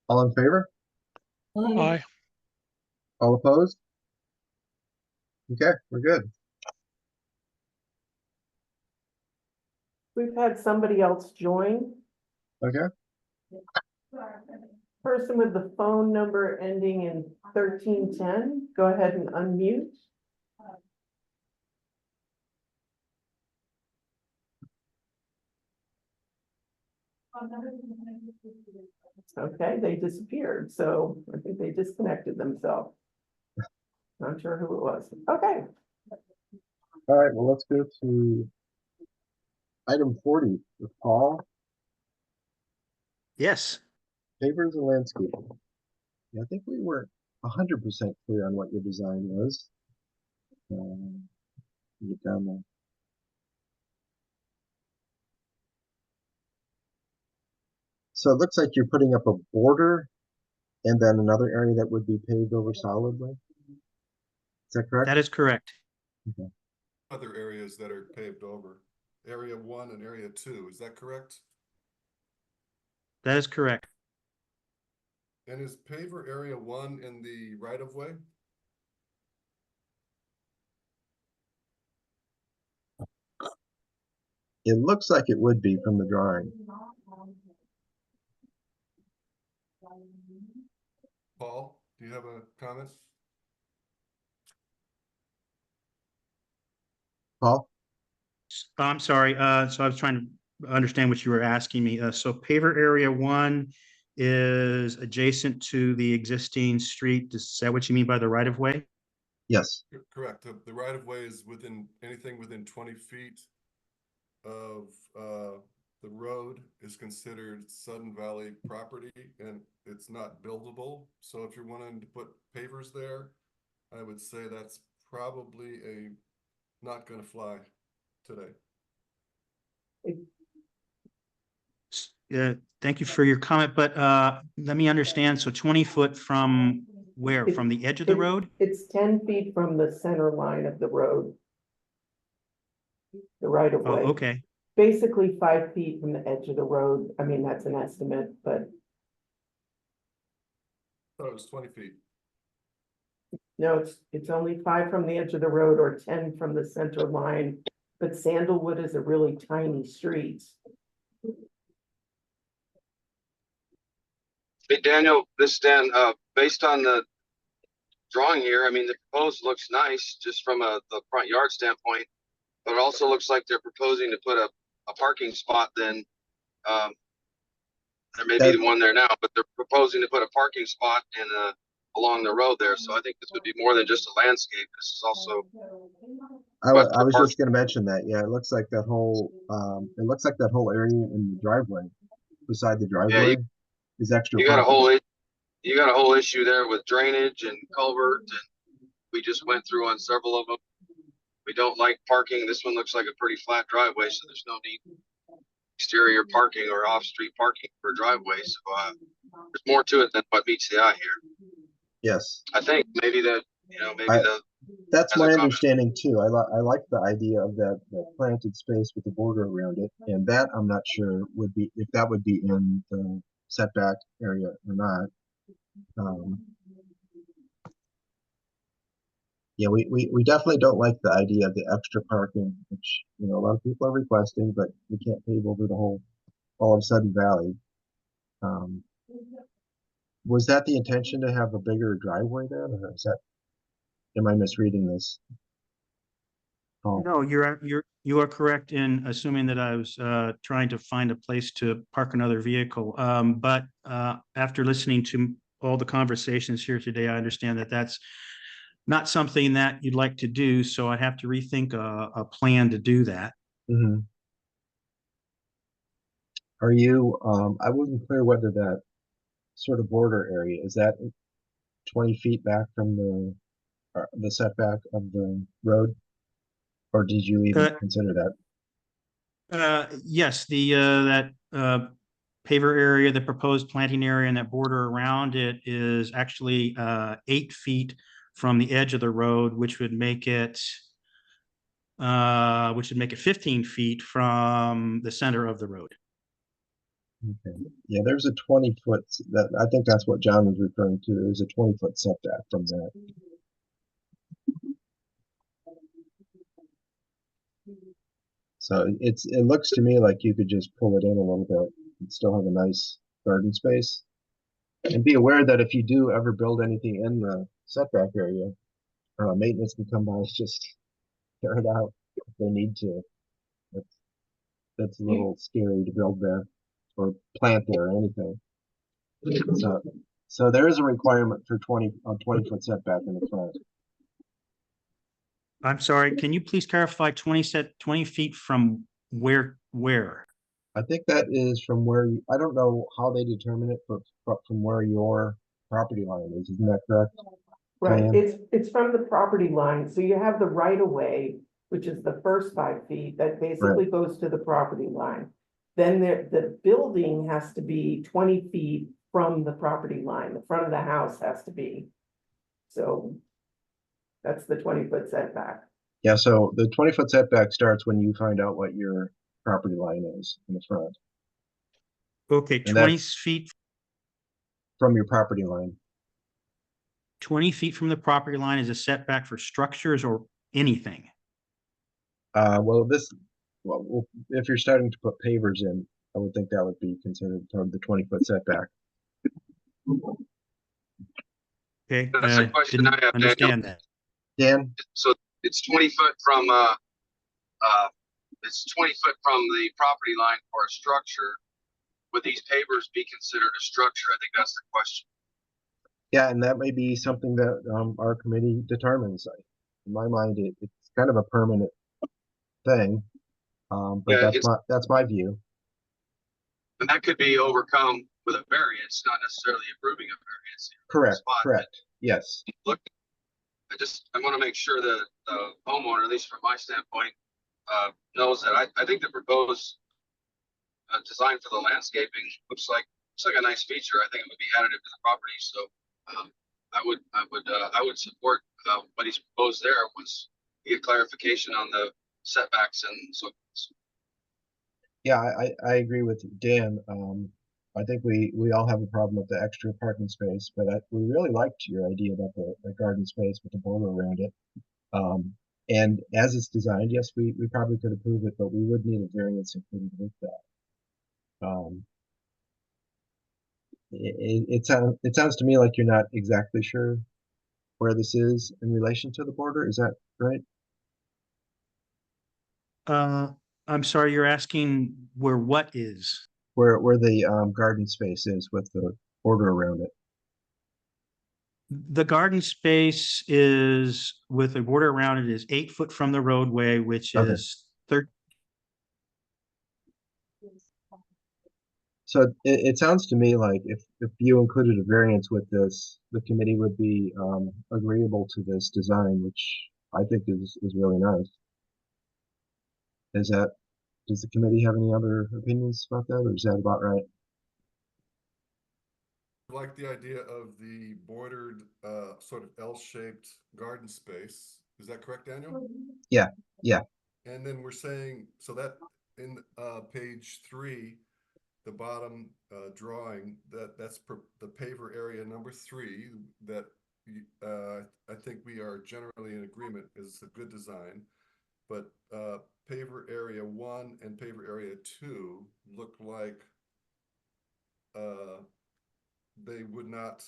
All in favor? Aye. All opposed? Okay, we're good. We've had somebody else join. Okay. Person with the phone number ending in 1310, go ahead and unmute. Okay, they disappeared, so I think they disconnected themselves. Not sure who it was. Okay. All right, well, let's go to item 40 with Paul. Yes. Pavers and landscaping. Yeah, I think we were 100% clear on what your design was. Get down there. So it looks like you're putting up a border and then another area that would be paved over solidly. Is that correct? That is correct. Okay. Other areas that are paved over, area 1 and area 2, is that correct? That is correct. And is paver area 1 in the right of way? It looks like it would be from the drawing. Paul, do you have a comment? Paul? I'm sorry. So I was trying to understand what you were asking me. So paver area 1 is adjacent to the existing street. Is that what you mean by the right of way? Yes. Correct. The right of way is within anything within 20 feet of the road is considered Sudden Valley property and it's not buildable. So if you're wanting to put pavers there, I would say that's probably not gonna fly today. Thank you for your comment, but let me understand. So 20 foot from where? From the edge of the road? It's 10 feet from the center line of the road. The right of Oh, way. okay. Basically 5 feet from the edge of the road. I mean, that's an estimate, but Oh, it was 20 feet. no, it's only 5 from the edge of the road or 10 from the center line. But Sandalwood is a really tiny street. Hey, Daniel, this is Dan, based on the drawing here, I mean, the proposed looks nice just from the front yard standpoint, but it also looks like they're proposing to put a parking spot then. There may be one there now, but they're proposing to put a parking spot along the road there. So I think this would be more than just a landscape. This is also. I was just going to mention that. Yeah, it looks like that whole area in the driveway, beside the driveway, Yeah, is extra. You got a whole issue there with drainage and culvert, and we just went through on several of them. We don't like parking. This one looks like a pretty flat driveway, so there's no need exterior parking or off-street parking for a driveway. So there's more to it than what meets the eye here. Yes, I think maybe that's my understanding too. I like the idea of that planted space with the border around it, and that I'm not sure if that would be in the setback area or not. Yeah, we definitely don't like the idea of the extra parking, which a lot of people are requesting, but we can't pave over all of Sudden Valley. Was that the intention to have a bigger driveway then, or am I misreading this? Oh. No, you are correct in assuming that I was trying to find a place to park another vehicle. But after listening to all the conversations here today, I understand that that's not something that you'd like to do. So I'd have to rethink a plan to do that. Mm-hmm. Are you? I wasn't clear whether that sort of border area is that 20 feet back from the setback of the road, or did you even consider that? Yes, that paver area, the proposed planting area, and that border around it is actually 8 feet from the edge of the road, which would make it 15 feet from the center of the road. Okay. Yeah, there's a 20-foot. I think that's what John was referring to. There's a 20-foot setback from that. So it looks to me like you could just pull it in a little bit and still have a nice garden space. And be aware that if you do ever build anything in the setback area, maintenance can come by and just tear it out if they need to. That's a little scary to build there or plant there or anything. So there is a requirement for 20-foot setback in the front. I'm sorry, can you please clarify 20 feet from where? I think that is from where I don't know how they determine it, but from where your property line is. Isn't that correct? Right, it's from the property line. So you have the right of way, which is the first 5 feet that basically goes to the property line. Then the building has to be 20 feet from the property line. The front of the house has to be. So that's the 20-foot setback. Yeah, so the 20-foot setback starts when you find out what your property line is in the front. Okay, 20 feet from your property line. 20 feet from the property line is a setback for structures or anything? Well, if you're starting to put pavers in, I would think that would be considered part of the 20-foot setback. Okay, that's a question I have, understand Daniel. That. Dan? So it's 20 foot from it's 20 foot from the property line for a structure. Would these pavers be considered a structure? I think that's the question. Yeah, and that may be something that our committee determines. In my mind, it's kind of a permanent thing, but yeah, that's my view. And that could be overcome with a variance, not necessarily approving a variance. Correct. Correct. Yes. Look, I want to make sure that the homeowner, at least from my standpoint, knows that I think the proposed design for the landscaping looks like a nice feature. I think it would be additive to the property. So I would support what he's proposed there once we get clarification on the setbacks and so. Yeah, I agree with Dan. I think we all have a problem with the extra parking space, but we really liked your idea about the garden space with the border around it. And as it's designed, yes, we probably could approve it, but we would need a variance included with that. It sounds to me like you're not exactly sure where this is in relation to the border. Is that right? I'm sorry, you're asking where what is? Where the garden space is with the border around it. The garden space is with a border around it is 8 foot from the roadway, which Okay. is 30. So it sounds to me like if you included a variance with this, the committee would be agreeable to this design, which I think is really nice. Does the committee have any other opinions about that, or is that about right? I like the idea of the bordered, sort of L-shaped garden space. Is that correct, Daniel? Yeah, yeah. And then we're saying, so that in page 3, the bottom drawing, that's the paver area number 3 that I think we are generally in agreement is a good design. But paver area 1 and paver area 2 look like they would not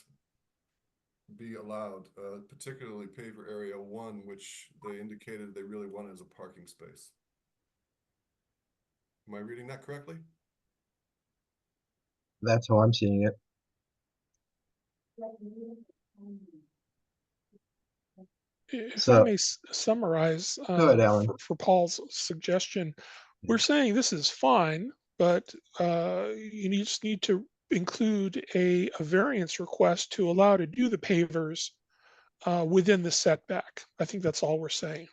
be allowed, particularly paver area 1, which they indicated they really want as a parking space. Am I reading that correctly? That's how I'm seeing it. If I may summarize Go ahead, Alan. for Paul's suggestion, we're saying this is fine, but you just need to include a variance request to allow to do the pavers within the setback. I think that's all we're saying.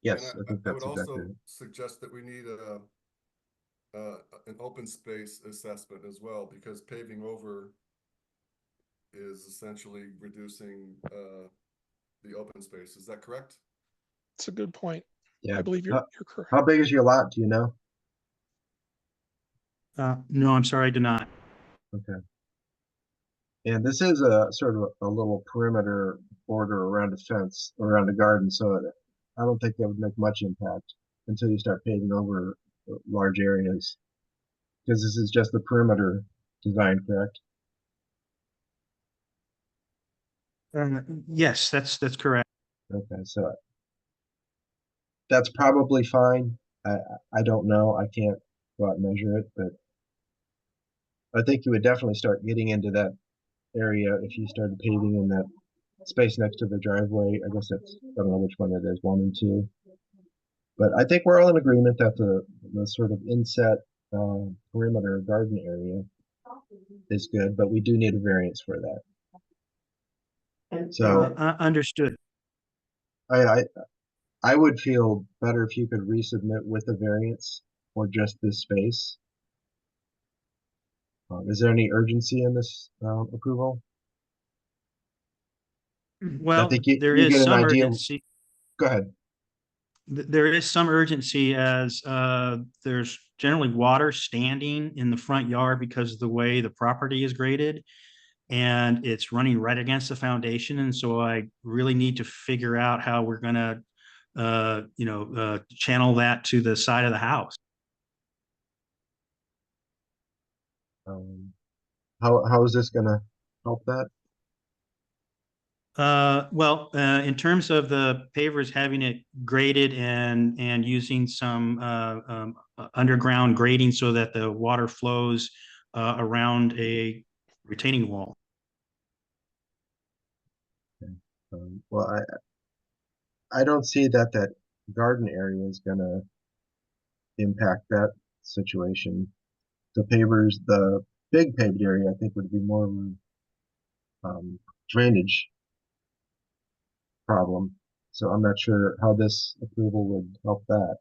Yes, And I think I would that's exactly also right. suggest that we need an open space assessment as well, because paving over is essentially reducing the open space. Is that correct? It's a good point. Yeah. I believe you're correct. How big is your lot? Do you know? No, I'm sorry, I do not. Okay. And this is a sort of a little perimeter border around a fence, around a garden, so I don't think that would make much impact until you start paving over large areas. Because this is just the perimeter design, correct? Yes, that's correct. Okay, so that's probably fine. I don't know. I can't go out and measure it, but I think you would definitely start getting into that area if you started paving in that space next to the driveway. I guess that's, I don't know which one it is, 1 and 2. But I think we're all in agreement that the sort of inset perimeter garden area is good, but we do need a variance for that. So Understood. I would feel better if you could resubmit with a variance for just this space. Is there any urgency in this approval? Well, I think there you is get an some idea. urgency. Go ahead. There is some urgency as there's generally water standing in the front yard because of the way the property is graded, and it's running right against the foundation. And so I really need to figure out how we're going to, channel that to the side of the house. How is this going to help that? Well, in terms of the pavers having it graded and using some underground grading so that the water flows around a retaining wall. Okay. Well, I don't see that garden area is going to impact that situation. The pavers, the big paved area, I think would be more drainage. problem. So I'm not sure how this approval would help that.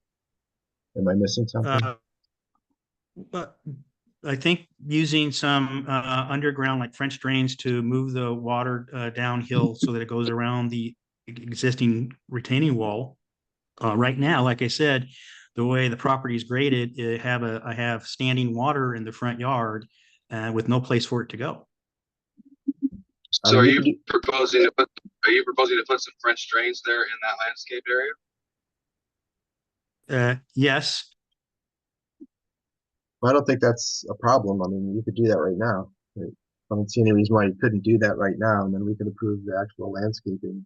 Am I missing something? But I think using some underground like French drains to move the water downhill so that it goes around the existing retaining wall. Right now, like I said, the way the property is graded, I have standing water in the front yard with no place for it to go. So are you proposing to put some French drains there in that landscape area? Yes. Well, I don't think that's a problem. I mean, you could do that right now. I don't see any reason why you couldn't do that right now, and then we could approve the actual landscaping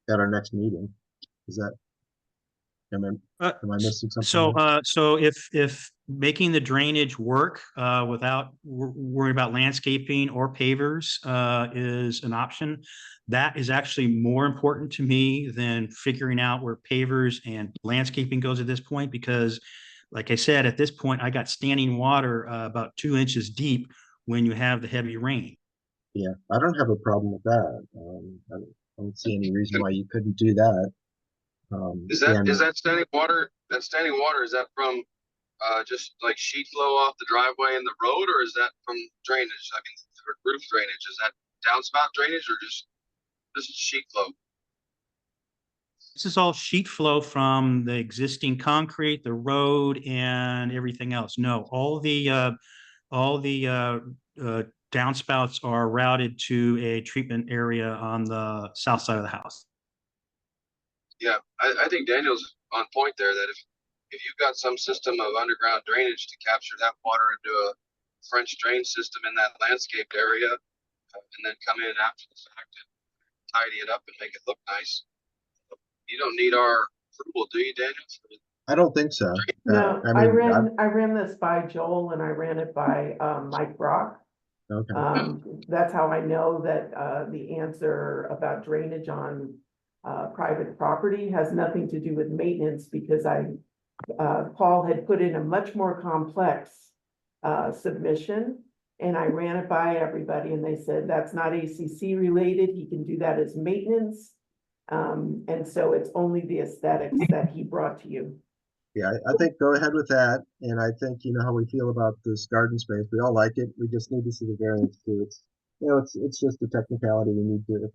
at our next meeting. Is that, am I missing something? So if making the drainage work without worrying about landscaping or pavers is an option, that is actually more important to me than figuring out where pavers and landscaping goes at this point, because like I said, at this point, I got standing water about 2 inches deep when you have the heavy rain. Yeah, I don't have a problem with that. I don't see any reason why you couldn't do that. Is that standing water? That standing water, is that from just like sheet flow off the driveway in the road, or is that from drainage? I mean, roof drainage. Is that downspout drainage or just sheet flow? This is all sheet flow from the existing concrete, the road, and everything else. No, all the downspouts are routed to a treatment area on the south side of the house. Yeah, I think Daniel's on point there, that if you've got some system of underground drainage to capture that water into a French drain system in that landscaped area, and then come in after the fact and tidy it up and make it look nice, you don't need our approval, do you, Daniel? I don't think so. No, I ran this by Joel and I ran it by Mike Brock. Okay. That's how I know that the answer about drainage on private property has nothing to do with maintenance, because Paul had put in a much more complex submission, and I ran it by everybody and they said that's not ACC related. He can do that as maintenance. And so it's only the aesthetics that he brought to you. Yeah, I think go ahead with that. And I think you know how we feel about this garden space. We all like it. We just need to see the variance too. It's just a technicality. We need to,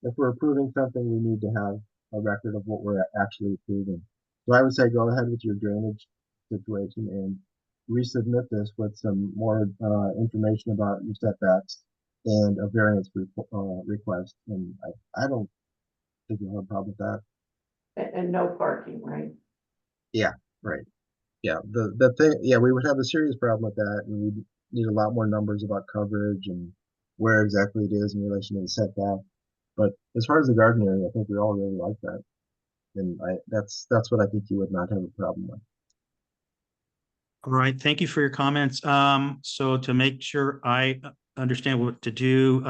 if we're approving something, we need to have a record of what we're actually approving. So I would say go ahead with your drainage situation and resubmit this with some more information about your setbacks and a variance request. And I don't think you'll have a problem with that. And no parking, right? Yeah, right. Yeah, the thing, yeah, we would have a serious problem with that, and we need a lot more numbers about coverage and where exactly it is in relation to the setback. But as far as the garden area, I think we all really like that, and that's what I think you would not have a problem with. All right, thank you for your comments. So to make sure I understand what to do,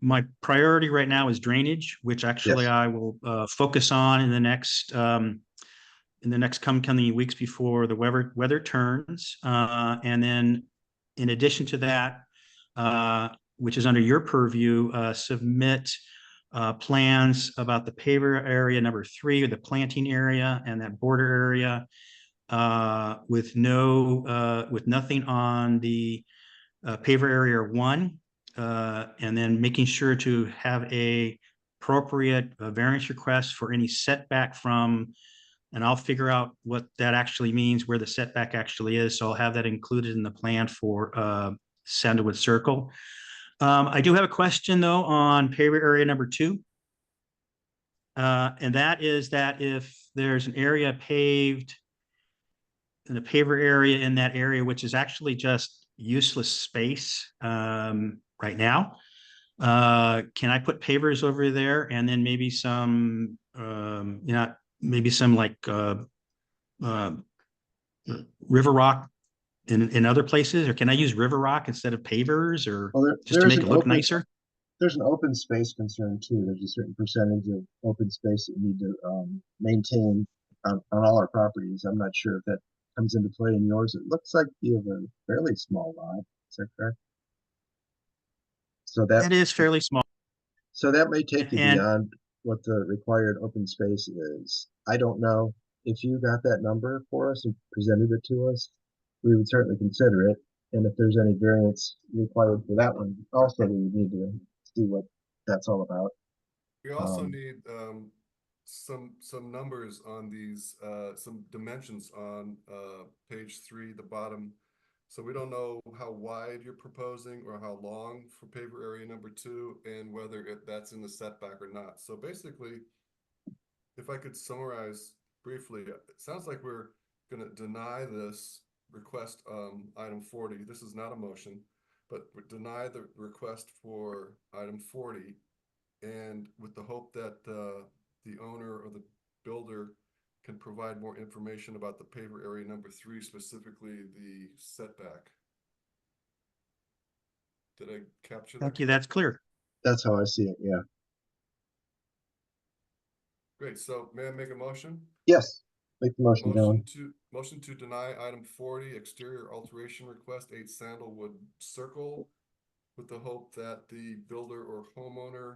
my priority right now is drainage, which actually I will focus on in the next coming weeks before the weather turns. And then in addition to that, which is under your purview, submit plans about the paver area number 3, or the planting area and that border area, with nothing on the paver area 1. And then making sure to have a appropriate variance request for any setback from, and I'll figure out what that actually means, where the setback actually is. So I'll have that included in the plan for Sandalwood Circle. I do have a question though on paver area number 2. And that is that if there's an area paved in a paver area in that area, which is actually just useless space right now, can I put pavers over there and then maybe some, maybe some like river rock in other places, or can I use river rock instead of pavers, or just to make it look nicer? There's an open space concern too. There's a certain percentage of open space that we need to maintain on all our properties. I'm not sure if that comes into play in yours. It looks like you have a fairly small lot. Is that correct? So that is fairly small. So that may take you And- beyond what the required open space is. I don't know if you got that number for us and presented it to us, we would certainly consider it. And if there's any variance required for that one, also we would need to see what that's all about. We also need some numbers on these, some dimensions on page 3, the bottom. So we don't know how wide you're proposing or how long for paver area number 2 and whether that's in the setback or not. So basically, if I could summarize briefly, it sounds like we're going to deny this request, item 40. This is not a motion, but deny the request for item 40, and with the hope that the owner or the builder can provide more information about the paver area number 3, specifically the setback. Did I capture that? Thank you, that's clear. That's how I see it, yeah. Great, so may I make a motion? Yes, make the motion, Dylan. Motion to deny item 40, exterior alteration request, 8 Sandalwood Circle, with the hope that the builder or homeowner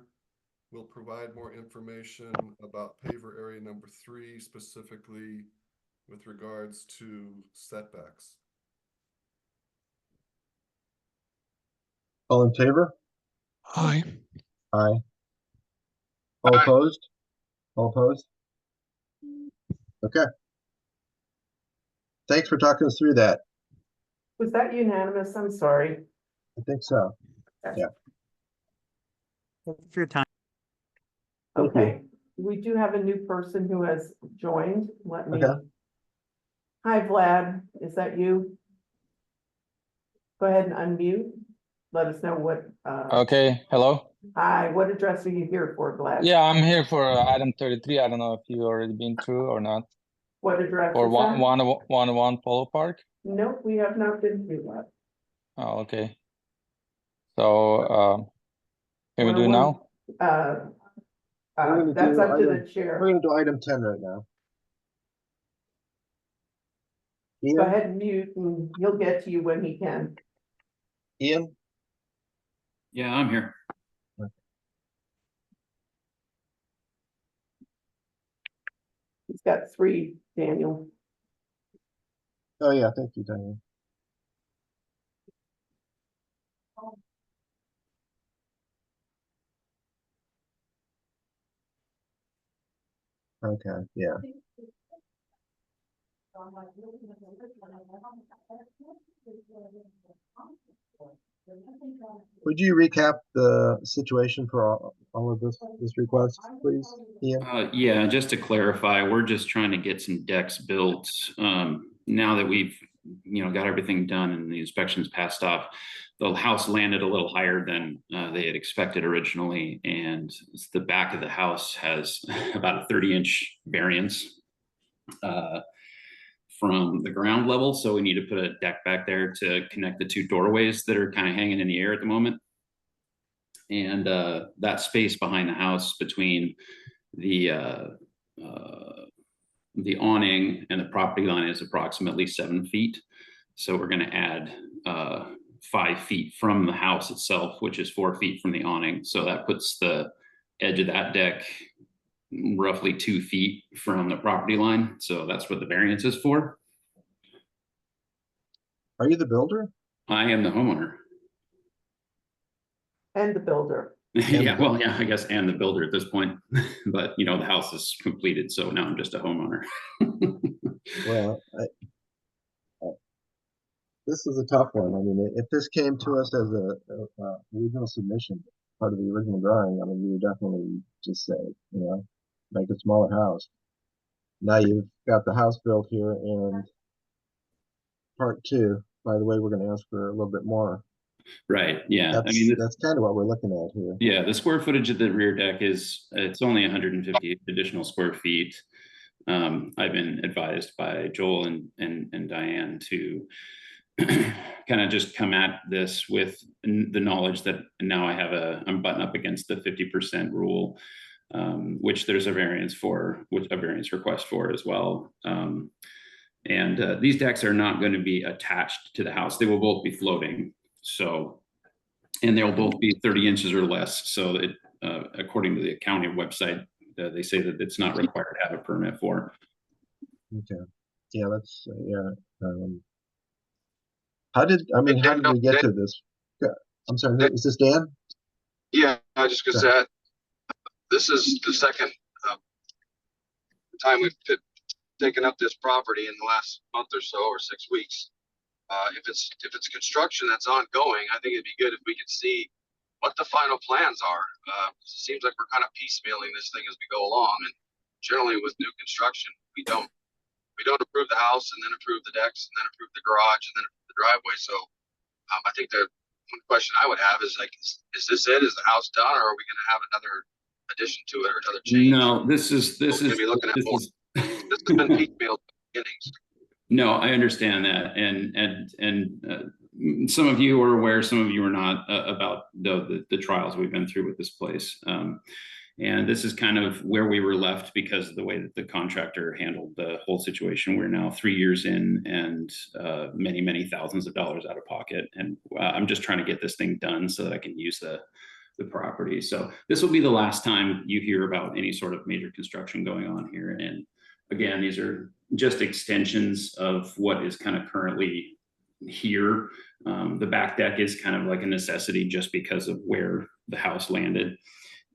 will provide more information about paver area number 3, specifically with regards to setbacks. All in favor? Aye. Aye. All opposed? All opposed? Okay. Thanks for talking us through that. Was that unanimous? I'm sorry. I think so. Yeah. For your time. Thank you. Okay, we do have a new person who has joined. Let me. Okay. Hi, Vlad, is that you? Go ahead and unmute. Let us know what, Okay, hello. hi, what address are you here for, Vlad? Yeah, I'm here for item 33. I don't know if you already been through or not. What address Or is that? 101 Polo Park. Nope, we have not been through that. Oh, okay. So, can we do it now? That's up to the chair. We're gonna do item 10 right now. Go Ian, ahead and mute and he'll get to you when he can. Ian? Yeah, I'm here. He's got 3, Daniel. Oh yeah, thank you, Daniel. Okay, yeah. Would you recap the situation for all of this request, please, Ian? Yeah, just to clarify, we're just trying to get some decks built. Now that we've, got everything done and the inspections passed off, the house landed a little higher than they had expected originally, and the back of the house has about a 30-inch variance from the ground level. So we need to put a deck back there to connect the 2 doorways that are kind of hanging in the air at the moment. And that space behind the house between the awning and the property line is approximately 7 feet. So we're going to add 5 feet from the house itself, which is 4 feet from the awning. So that puts the edge of that deck roughly 2 feet from the property line. So that's what the variance is for. Are you the builder? I am the homeowner. And the builder. Yeah, well, yeah, I guess, and the builder at this point, but the house is completed, so now I'm just a homeowner. Well, this is a tough one. I mean, if this came to us as a original submission, part of the original drawing, I mean, we would definitely just say, make a smaller house. Now you've got the house built here, and part 2, by the way, we're going to ask for a little bit more. Right, yeah. That's kind of what we're looking at here. Yeah, the square footage of the rear deck it's only 150 additional square feet. I've been advised by Joel and Diane to kind of just come at this with the knowledge that now I'm butting up against the 50% rule, which there's a variance request for as well. And these decks are not going to be attached to the house. They will both be floating. So, and they'll both be 30 inches or less. So according to the county website, they say that it's not required to have a permit for. Okay. Yeah, that's, how did we get to this? Yeah, I'm sorry, is this Dan? Yeah, I was just gonna say, this is the second time we've taken up this property in the last month or so, or 6 weeks. If it's construction that's ongoing, I think it'd be good if we could see what the final plans are. It seems like we're kind of piecemealing this thing as we go along, and generally with new construction, we don't approve the house and then approve the decks and then approve the garage and then approve the driveway. So I think the one question I would have is like, is this it? Is the house done, or are we going to have another addition to it or another change? No, this is We're gonna be looking at more. This has been piecemeal beginnings. No, I understand that, and some of you are aware, some of you are not, about the trials we've been through with this place. And this is kind of where we were left because of the way that the contractor handled the whole situation. We're now 3 years in, and many, many thousands of dollars out of pocket. And I'm just trying to get this thing done so that I can use the property. So this will be the last time you hear about any sort of major construction going on here. And again, these are just extensions of what is kind of currently here. The back deck is kind of like a necessity just because of where the house landed.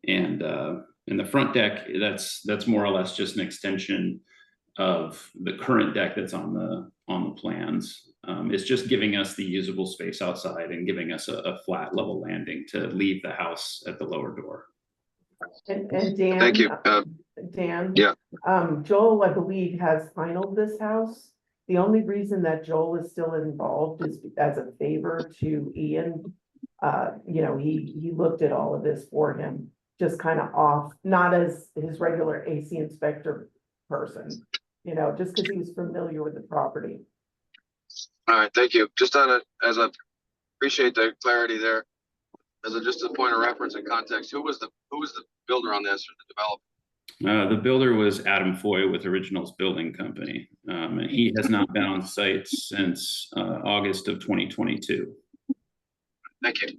And the front deck, that's more or less just an extension of the current deck that's on the plans. It's just giving us the usable space outside and giving us a flat level landing to leave the house at the lower door. And Dan. Thank you. Dan. Yeah. Joel, I believe, has finalized this house. The only reason that Joel is still involved is as a favor to Ian. He looked at all of this for him, just kind of off, not as his regular AC inspector person, just because he was familiar with the property. All right, thank you. Just appreciate the clarity there. Just a point of reference and context, who was the builder on this, or the developer? The builder was Adam Foy with Originals Building Company, and he has not been on site since August of 2022. Thank you.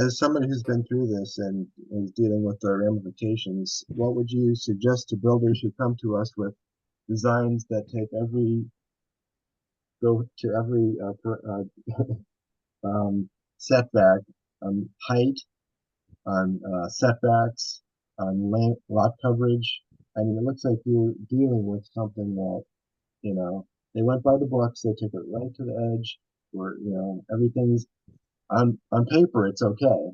As somebody who's been through this and is dealing with the ramifications, what would you suggest to builders who come to us with designs that go to every setback, on height, on setbacks, on lot coverage? I mean, it looks like you're dealing with something that, they went by the books, they took it right to the edge, where, everything's on paper, it's okay.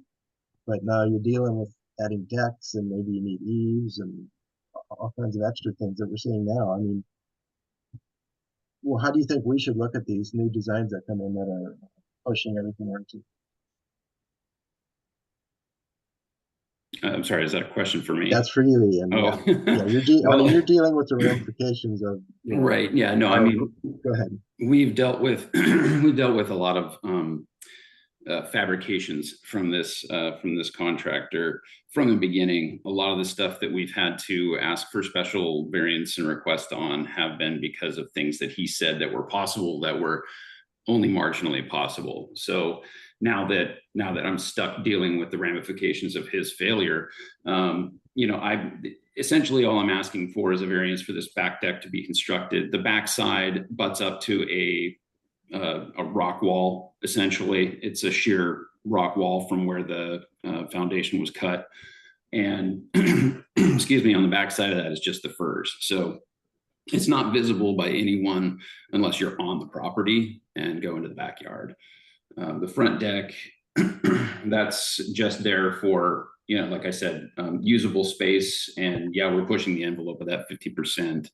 But now you're dealing with adding decks, and maybe you need eaves and all kinds of extra things that we're seeing now. I mean, well, how do you think we should look at these new designs that come in that are pushing everything into? I'm sorry, is that a question for me? That's for you, Ian. Oh, yeah. You're dealing with the ramifications of. Right. Yeah. No. I mean, go ahead. We've dealt with a lot of fabrications from this contractor from the beginning. A lot of the stuff that we've had to ask for special variance and request on have been because of things that he said that were possible that were only marginally possible. So now that I'm stuck dealing with the ramifications of his failure, essentially all I'm asking for is a variance for this back deck to be constructed. The backside butts up to a rock wall. Essentially, it's a sheer rock wall from where the foundation was cut, and excuse me, on the backside of that is just the firs. So it's not visible by anyone unless you're on the property and go into the backyard. The front deck, that's just there for, like I said, usable space. And yeah, we're pushing the envelope of that 50%.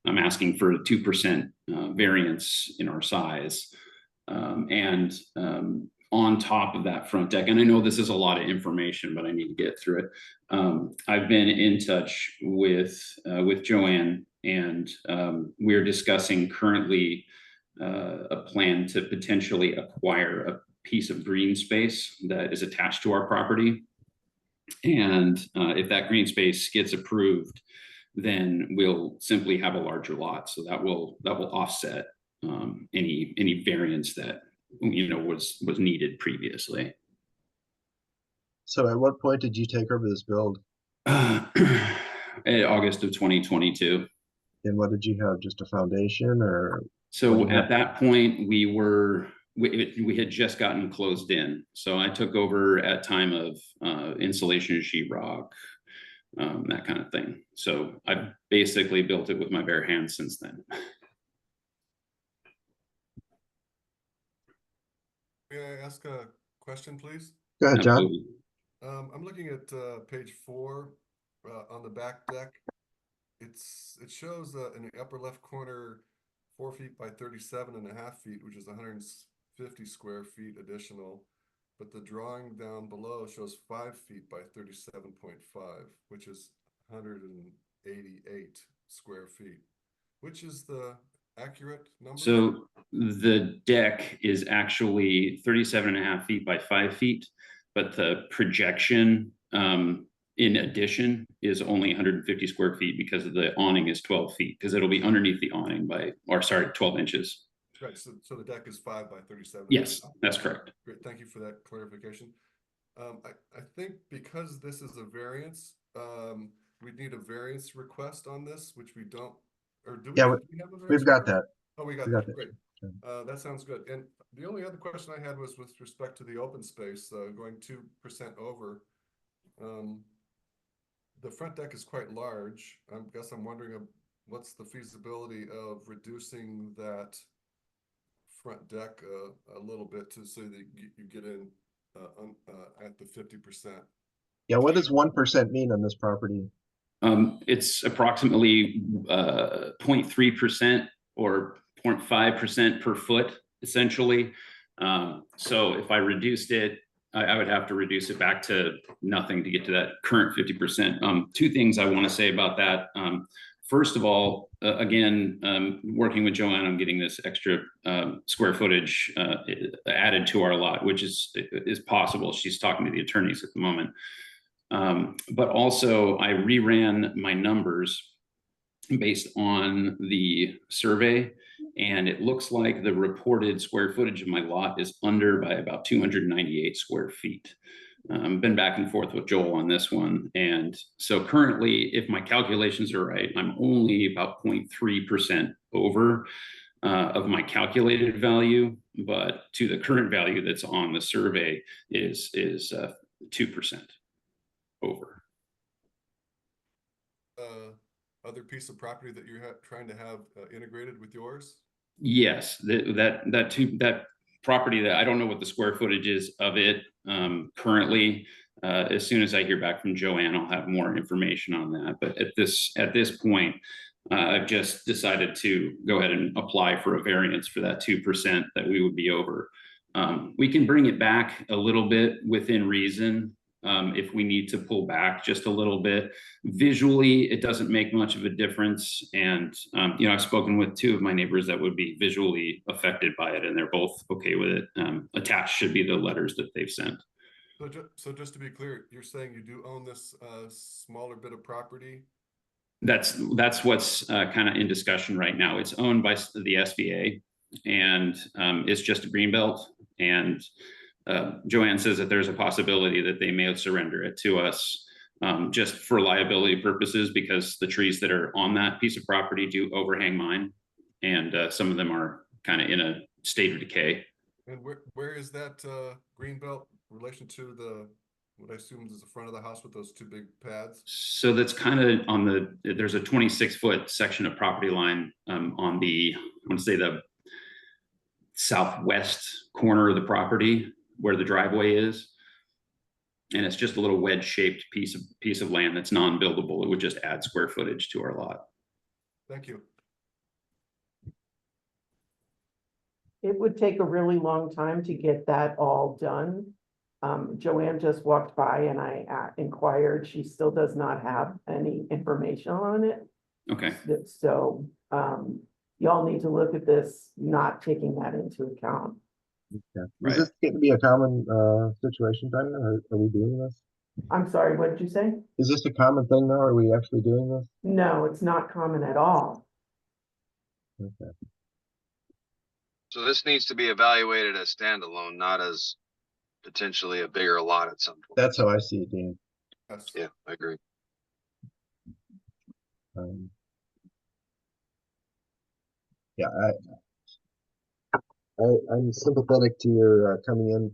I'm asking for a 2% variance in our size. And on top of that front deck, and I know this is a lot of information, but I need to get through it. I've been in touch with Joanne, and we're discussing currently a plan to potentially acquire a piece of green space that is attached to our property. And if that green space gets approved, then we'll simply have a larger lot. So that will offset any variance that was needed previously. So at what point did you take over this build? In August of 2022. And what did you have? Just a foundation or? So at that point, we had just gotten closed in. So I took over at time of insulation, sheetrock, that kind of thing. So I basically built it with my bare hands since then. May I ask a question, please? Go ahead, John. Absolutely. I'm looking at page 4 on the back deck. It shows in the upper left corner 4 feet by 37.5 feet, which is 150 square feet additional. But the drawing down below shows 5 feet by 37.5, which is 188 square feet. Which is the accurate number? So the deck is actually 37.5 feet by 5 feet, but the projection in addition is only 150 square feet because of the awning is 12 feet, because it'll be underneath the awning by, or sorry, 12 inches. Right, so the deck is 5 by 37. Yes, that's correct. Great, thank you for that clarification. I think because this is a variance, we'd need a variance request on this, which we don't, or do we? Yeah, Do we have a variance we've got request? that. Oh, we got that, great. That sounds good. And the only other question I had was with respect to the open space, going 2% over. The front deck is quite large. I guess I'm wondering what's the feasibility of reducing that front deck a little bit to so that you get in at the 50%. Yeah, what does 1% mean on this property? It's approximately 0.3% or 0.5% per foot, essentially. So if I reduced it, I would have to reduce it back to nothing to get to that current 50%. Two things I want to say about that. First of all, again, working with Joanne on getting this extra square footage added to our lot, which is possible. She's talking to the attorneys at the moment. But also I reran my numbers based on the survey, and it looks like the reported square footage of my lot is under by about 298 square feet. Been back and forth with Joel on this one. And so currently, if my calculations are right, I'm only about 0.3% over of my calculated value, but to the current value that's on the survey is 2% over. Other piece of property that you're trying to have integrated with yours? Yes, that property that I don't know what the square footage is of it currently. As soon as I hear back from Joanne, I'll have more information on that. But at this point, I've just decided to go ahead and apply for a variance for that 2% that we would be over. We can bring it back a little bit within reason. If we need to pull back just a little bit. Visually, it doesn't make much of a difference. And, I've spoken with 2 of my neighbors that would be visually affected by it, and they're both okay with it. Attached should be the letters that they've sent. So just to be clear, you're saying you do own this smaller bit of property? That's what's kind of in discussion right now. It's owned by the SBA, and it's just a greenbelt. And Joanne says that there's a possibility that they may surrender it to us just for liability purposes, because the trees that are on that piece of property do overhang mine, and some of them are kind of in a state of decay. And where is that green belt in relation to what I assume is the front of the house with those 2 big pads? So that's kind of there's a 26-foot section of property line on the, I want to say the southwest corner of the property where the driveway is. And it's just a little wedge shaped piece of land that's non-buildable. It would just add square footage to our lot. Thank you. It would take a really long time to get that all done. Joanne just walked by and I inquired. She still does not have any information on it. Okay. So y'all need to look at this, not taking that into account. Okay. Right. Is this going to be a common situation, Diana? Are we doing this? I'm sorry, what did you say? Is this a common thing now? Are we actually doing this? No, it's not common at all. Okay. So this needs to be evaluated as standalone, not as potentially a bigger lot at some point. That's how I see it, Dan. Yeah, I agree. Yeah, I'm sympathetic to your coming in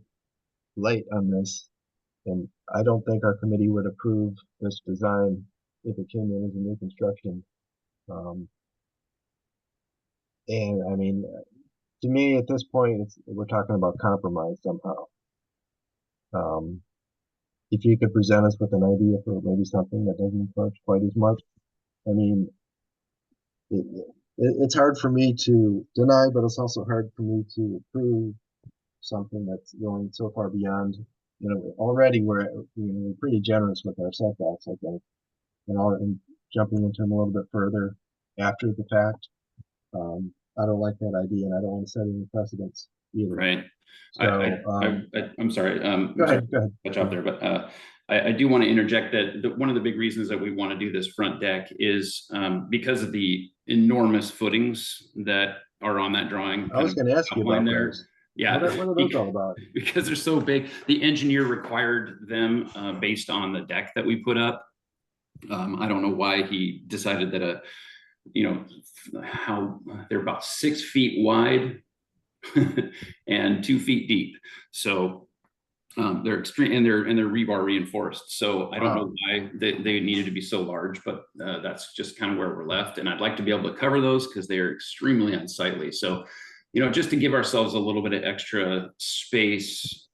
late on this, and I don't think our committee would approve this design if it came in as a new construction. And I mean, to me, at this point, we're talking about compromise somehow. If you could present us with an idea for maybe something that doesn't approach quite as much, I mean, it's hard for me to deny, but it's also hard for me to approve something that's going so far beyond. You know, already we're pretty generous with our setbacks, I think, and jumping into them a little bit further after the fact. I don't like that idea, and I don't want to set any precedents either. Right. So, I'm sorry. Go ahead. Catch up there, but I do want to interject that one of the big reasons that we want to do this front deck is because of the enormous footings that are on that drawing. I was going to ask you about those. Yeah. What are those all about? Because they're so big. The engineer required them based on the deck that we put up. I don't know why he decided that how they're about 6 feet wide and 2 feet deep. So they're extreme, and they're rebar reinforced. So I don't know why they needed to be so large, but that's just kind of where we're left. And I'd like to be able to cover those because they are extremely unsightly. So, just to give ourselves a little bit of extra space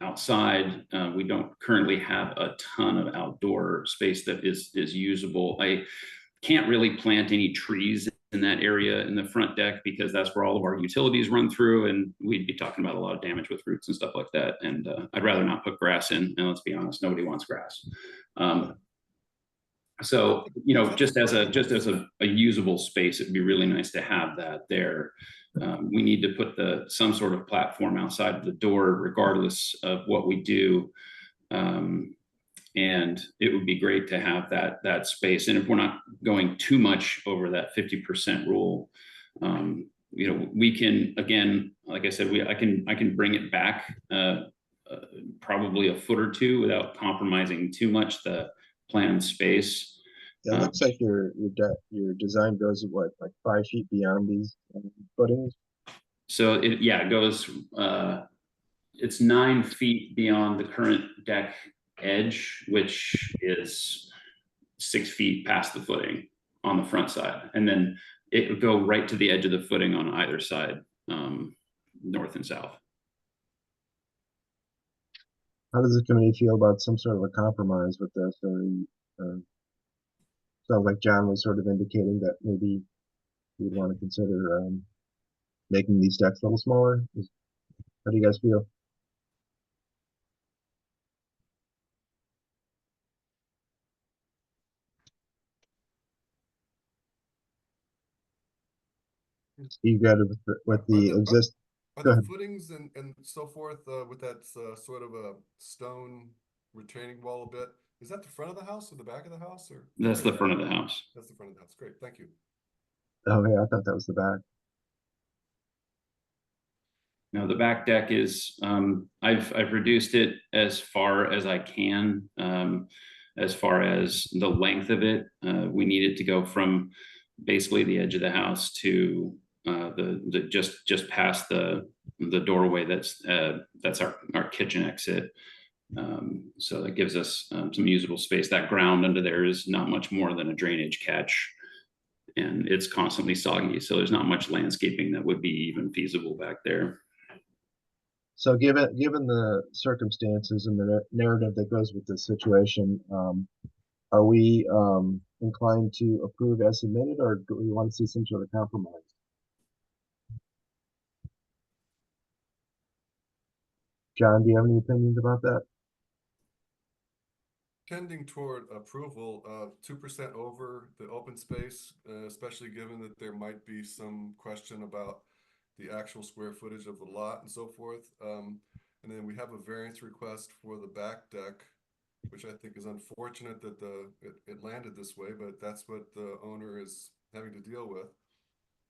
outside, we don't currently have a ton of outdoor space that is usable. I can't really plant any trees in that area in the front deck because that's where all of our utilities run through, and we'd be talking about a lot of damage with roots and stuff like that. And I'd rather not put grass in, and let's be honest, nobody wants grass. So, just as a usable space, it'd be really nice to have that there. We need to put some sort of platform outside of the door, regardless of what we do. And it would be great to have that space. And if we're not going too much over that 50% rule, we can, again, like I said, I can bring it back probably a foot or two without compromising too much the planned space. Yeah, it looks like your design goes what, like 5 feet beyond these footings. So it goes. It's 9 feet beyond the current deck edge, which is 6 feet past the footing on the front side, and then it would go right to the edge of the footing on either side, north and south. How does the committee feel about some sort of a compromise with this? Sounds like John was sort of indicating that maybe we'd want to consider making these decks a little smaller. How do you guys feel? You got it with the exist. Are the footings and so forth with that sort of a stone retaining wall a bit? Is that the front of the house or the back of the house? Or that's the front of the house. That's the front of the house. Great, thank you. Oh yeah, I thought that was the back. Now the back deck is I've reduced it as far as I can. As far as the length of it, we need it to go from basically the edge of the house to the just past the doorway. That's our kitchen exit. So that gives us some usable space. That ground under there is not much more than a drainage catch, and it's constantly soggy. So there's not much landscaping that would be even feasible back there. So given the circumstances and the narrative that goes with this situation, are we inclined to approve as submitted, or do we want to see some sort of compromise? John, do you have any opinions about that? Tending toward approval of 2% over the open space, especially given that there might be some question about the actual square footage of the lot and so forth. And then we have a variance request for the back deck, which I think is unfortunate that it landed this way, but that's what the owner is having to deal with.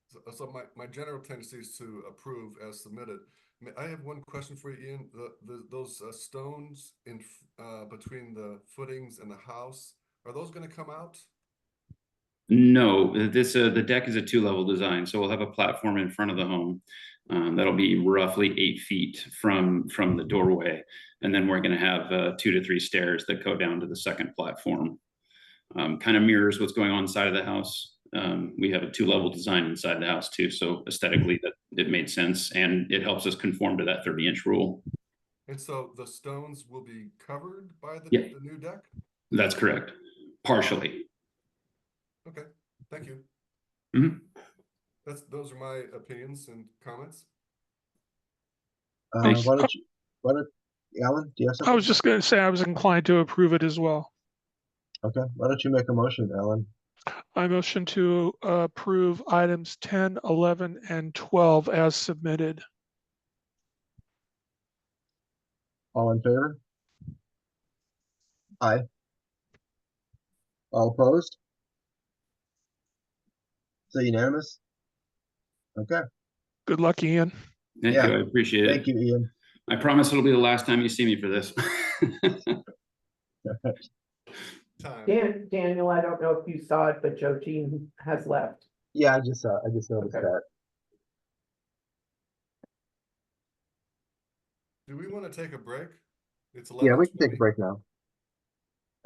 So my general tendency is to approve as submitted. I have one question for you, Ian. Those stones between the footings and the house, are those going to come out? No, the deck is a 2-level design, so we'll have a platform in front of the home. That'll be roughly 8 feet from the doorway, and then we're going to have 2 to 3 stairs that go down to the second platform. Kind of mirrors what's going on inside of the house. We have a 2-level design inside the house too, so aesthetically that it made sense, and it helps us conform to that 30-inch rule. And so the stones will be covered by the new deck? That's correct, partially. Okay, thank you. Mm-hmm. Those are my opinions and comments. Why don't you, Alan, do you have something? I was just going to say I was inclined to approve it as well. Okay, why don't you make a motion, Alan? I motion to approve items 10, 11, and 12 as submitted. All in favor? Aye. All opposed? So unanimous? Okay. Good luck, Ian. Thank you, I appreciate it. Thank you, Ian. I promise it'll be the last time you see me for this. Daniel, I don't know if you saw it, but Joe Jean has left. Yeah, I just noticed that. Do we want to take a break? It's 11:20. Yeah, we can take a break now.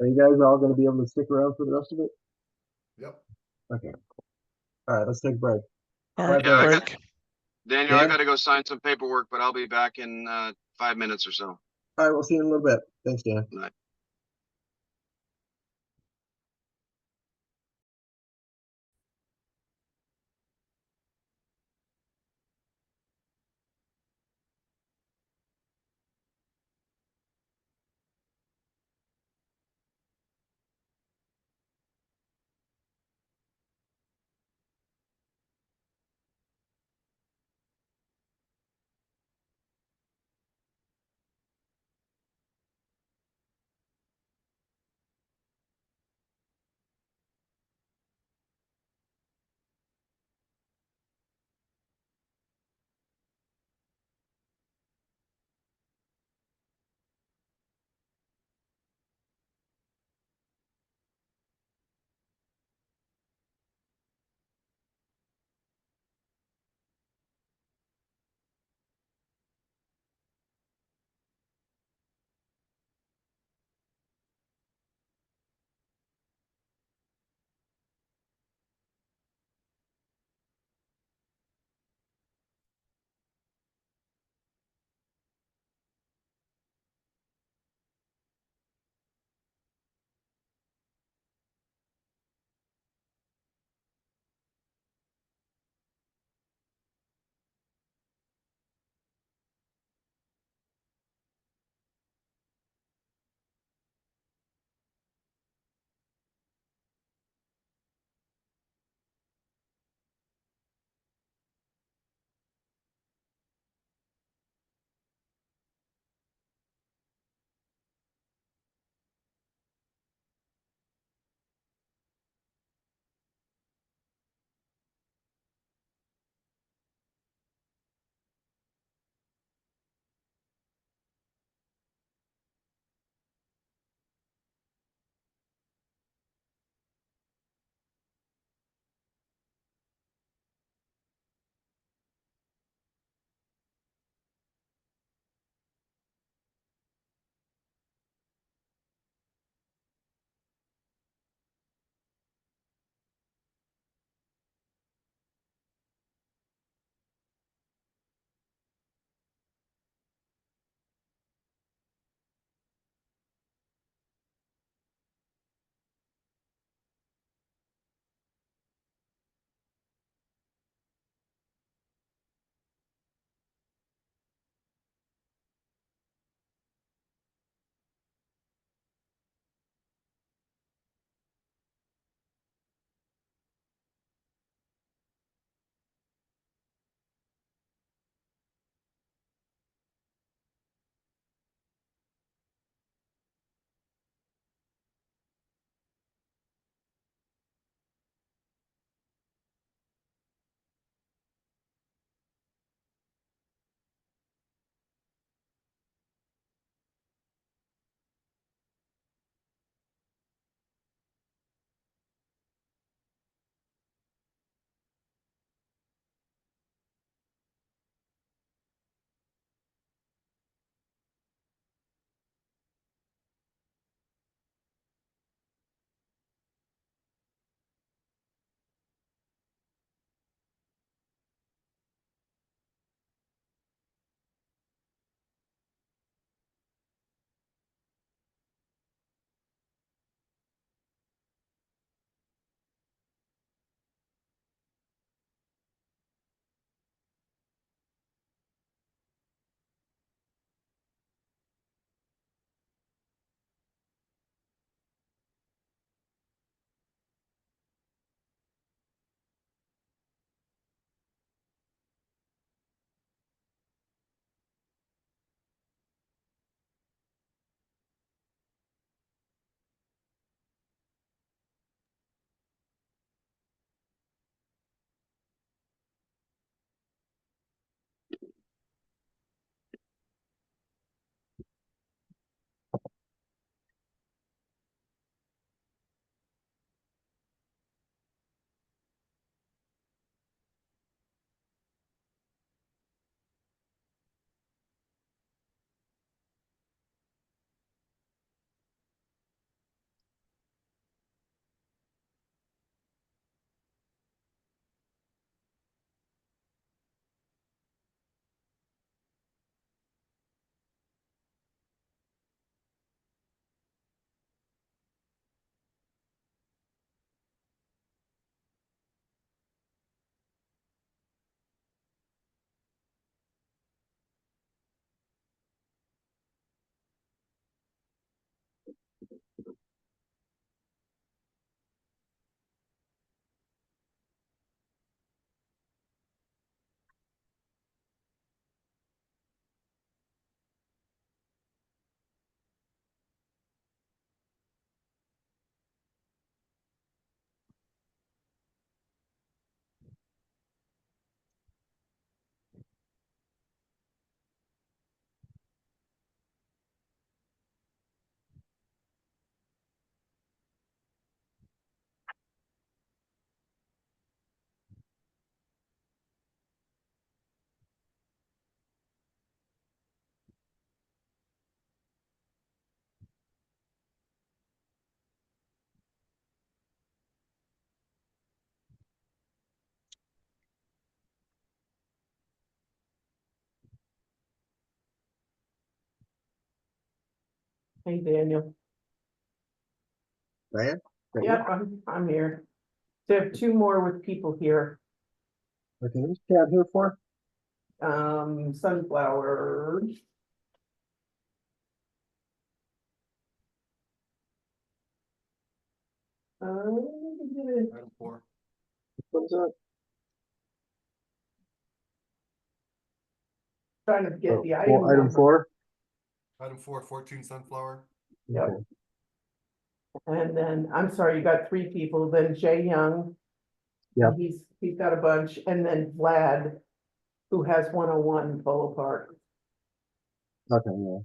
Are you guys all going to be able to stick around for the rest of it? Yep. Okay. All right, let's take a break. All right, Yeah, break. Daniel, I Dan? got to go sign some paperwork, but I'll be back in 5 minutes or so. All right, we'll see you in a little bit. Thanks, Dan. Night. Hey, Daniel. Diane? Right Yep, here? I'm here. So I have two more with people here. Okay, who's Chad here for? Sunflower. Item 4. What's that? Trying to get the Oh, item number. 4? Item 4, 14 Sunflower. Yep. Okay. And then, I'm sorry, you got three people, then Jay Young. Yep. He's got a bunch, and then Vlad, who has 101 Polo Park. Okay, yeah.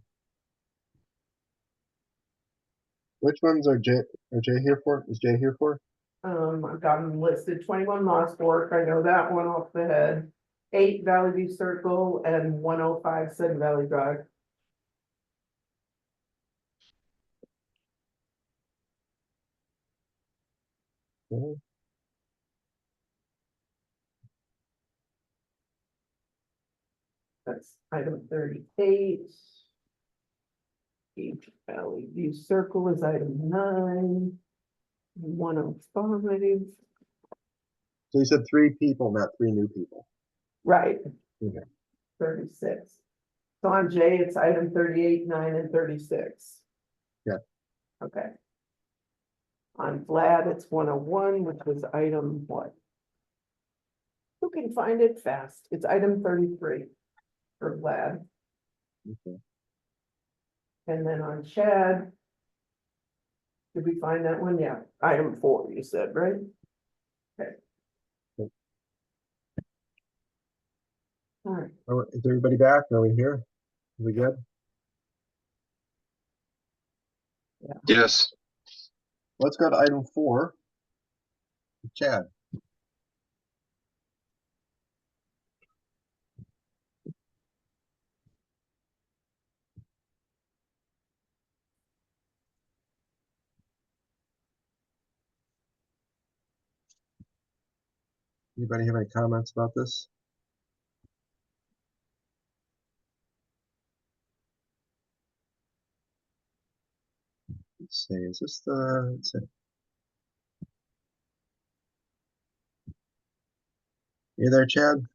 Which ones are Jay here for? Is Jay here for? I've got them listed, 21 Lost Fork, I know that one off the head. 8 Valley View Circle and 105 Sun Valley Drive. Okay. That's item 38. Each Valley View Circle is item 9. 105. So you said 3 people, not 3 new people. Right. Okay. 36. So on J, it's item 38, 9, and 36. Yeah. Okay. On Vlad, it's 101, which was item what? Who can find it fast? It's item 33 for Vlad. Okay. And then on Chad, did we find that one? Yeah, item 4, you said, right? Okay. Yep. All right. Oh, is everybody back? Are we here? Are we good? Yes. Let's go to item 4. Chad. Anybody have any comments about this? Let's see, is this the, let's see. You there, Chad?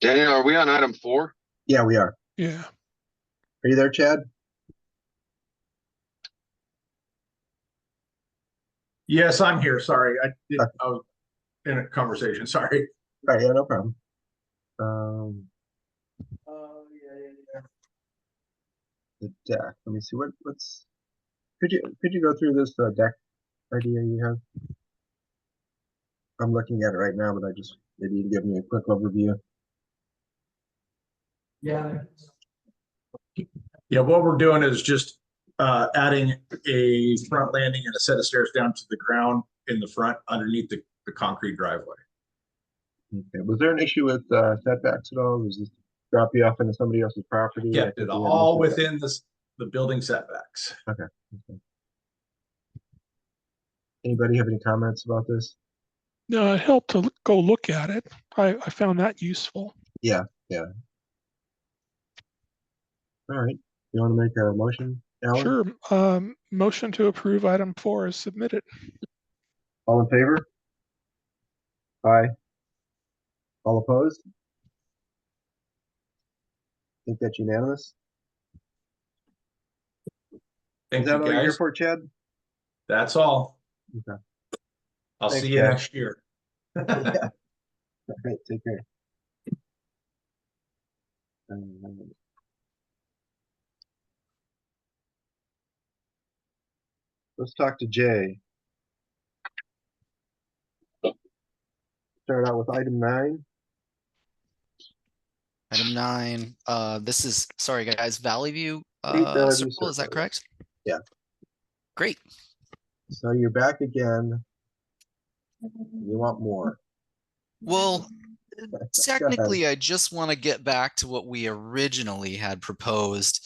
Daniel, are we on item 4? Yeah, we are. Yeah. Are you there, Chad? Yes, I'm here. Sorry, I was in a conversation. Sorry. Right, yeah, no problem. The deck. Let me see what's. Could you go through this deck idea you have? I'm looking at it right now, but maybe you can give me a quick overview. Yeah. Yeah, what we're doing is just adding a front landing and a set of stairs down to the ground in the front underneath the concrete driveway. Okay. Was there an issue with setbacks at all? Was this drop you off into somebody else's property? Yeah, it's all within the building setbacks. Okay. Anybody have any comments about this? No, it helped to go look at it. I found that useful. Yeah, yeah. All right. You want to make a motion, Alan? Sure. Motion to approve item 4 is submitted. All in favor? Aye. All opposed? Think that's unanimous? Thank Is that you, all you're here guys. for, Chad? That's all. Okay. I'll Thanks, see you Chad. next year. Yeah. All right, take care. Let's talk to Jay. Start out with item 9. Item 9, this is, sorry guys, Valley View Valley View Circle, is that Circle, correct? Yeah. Great. So you're back again. You want more. Well, Go ahead. technically, I just want to get back to what we originally had proposed.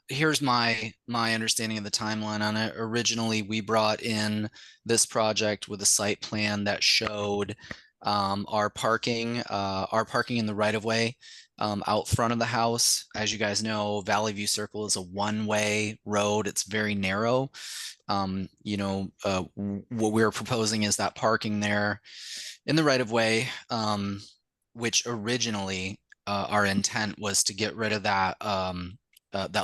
Here's my understanding of the timeline on it. Originally, we brought in this project with a site plan that showed Our parking in the right of way out front of the house. As you guys know, Valley View Circle is a one-way road. It's very narrow. What we're proposing is that parking there in the right of way, which originally our intent was to get rid of that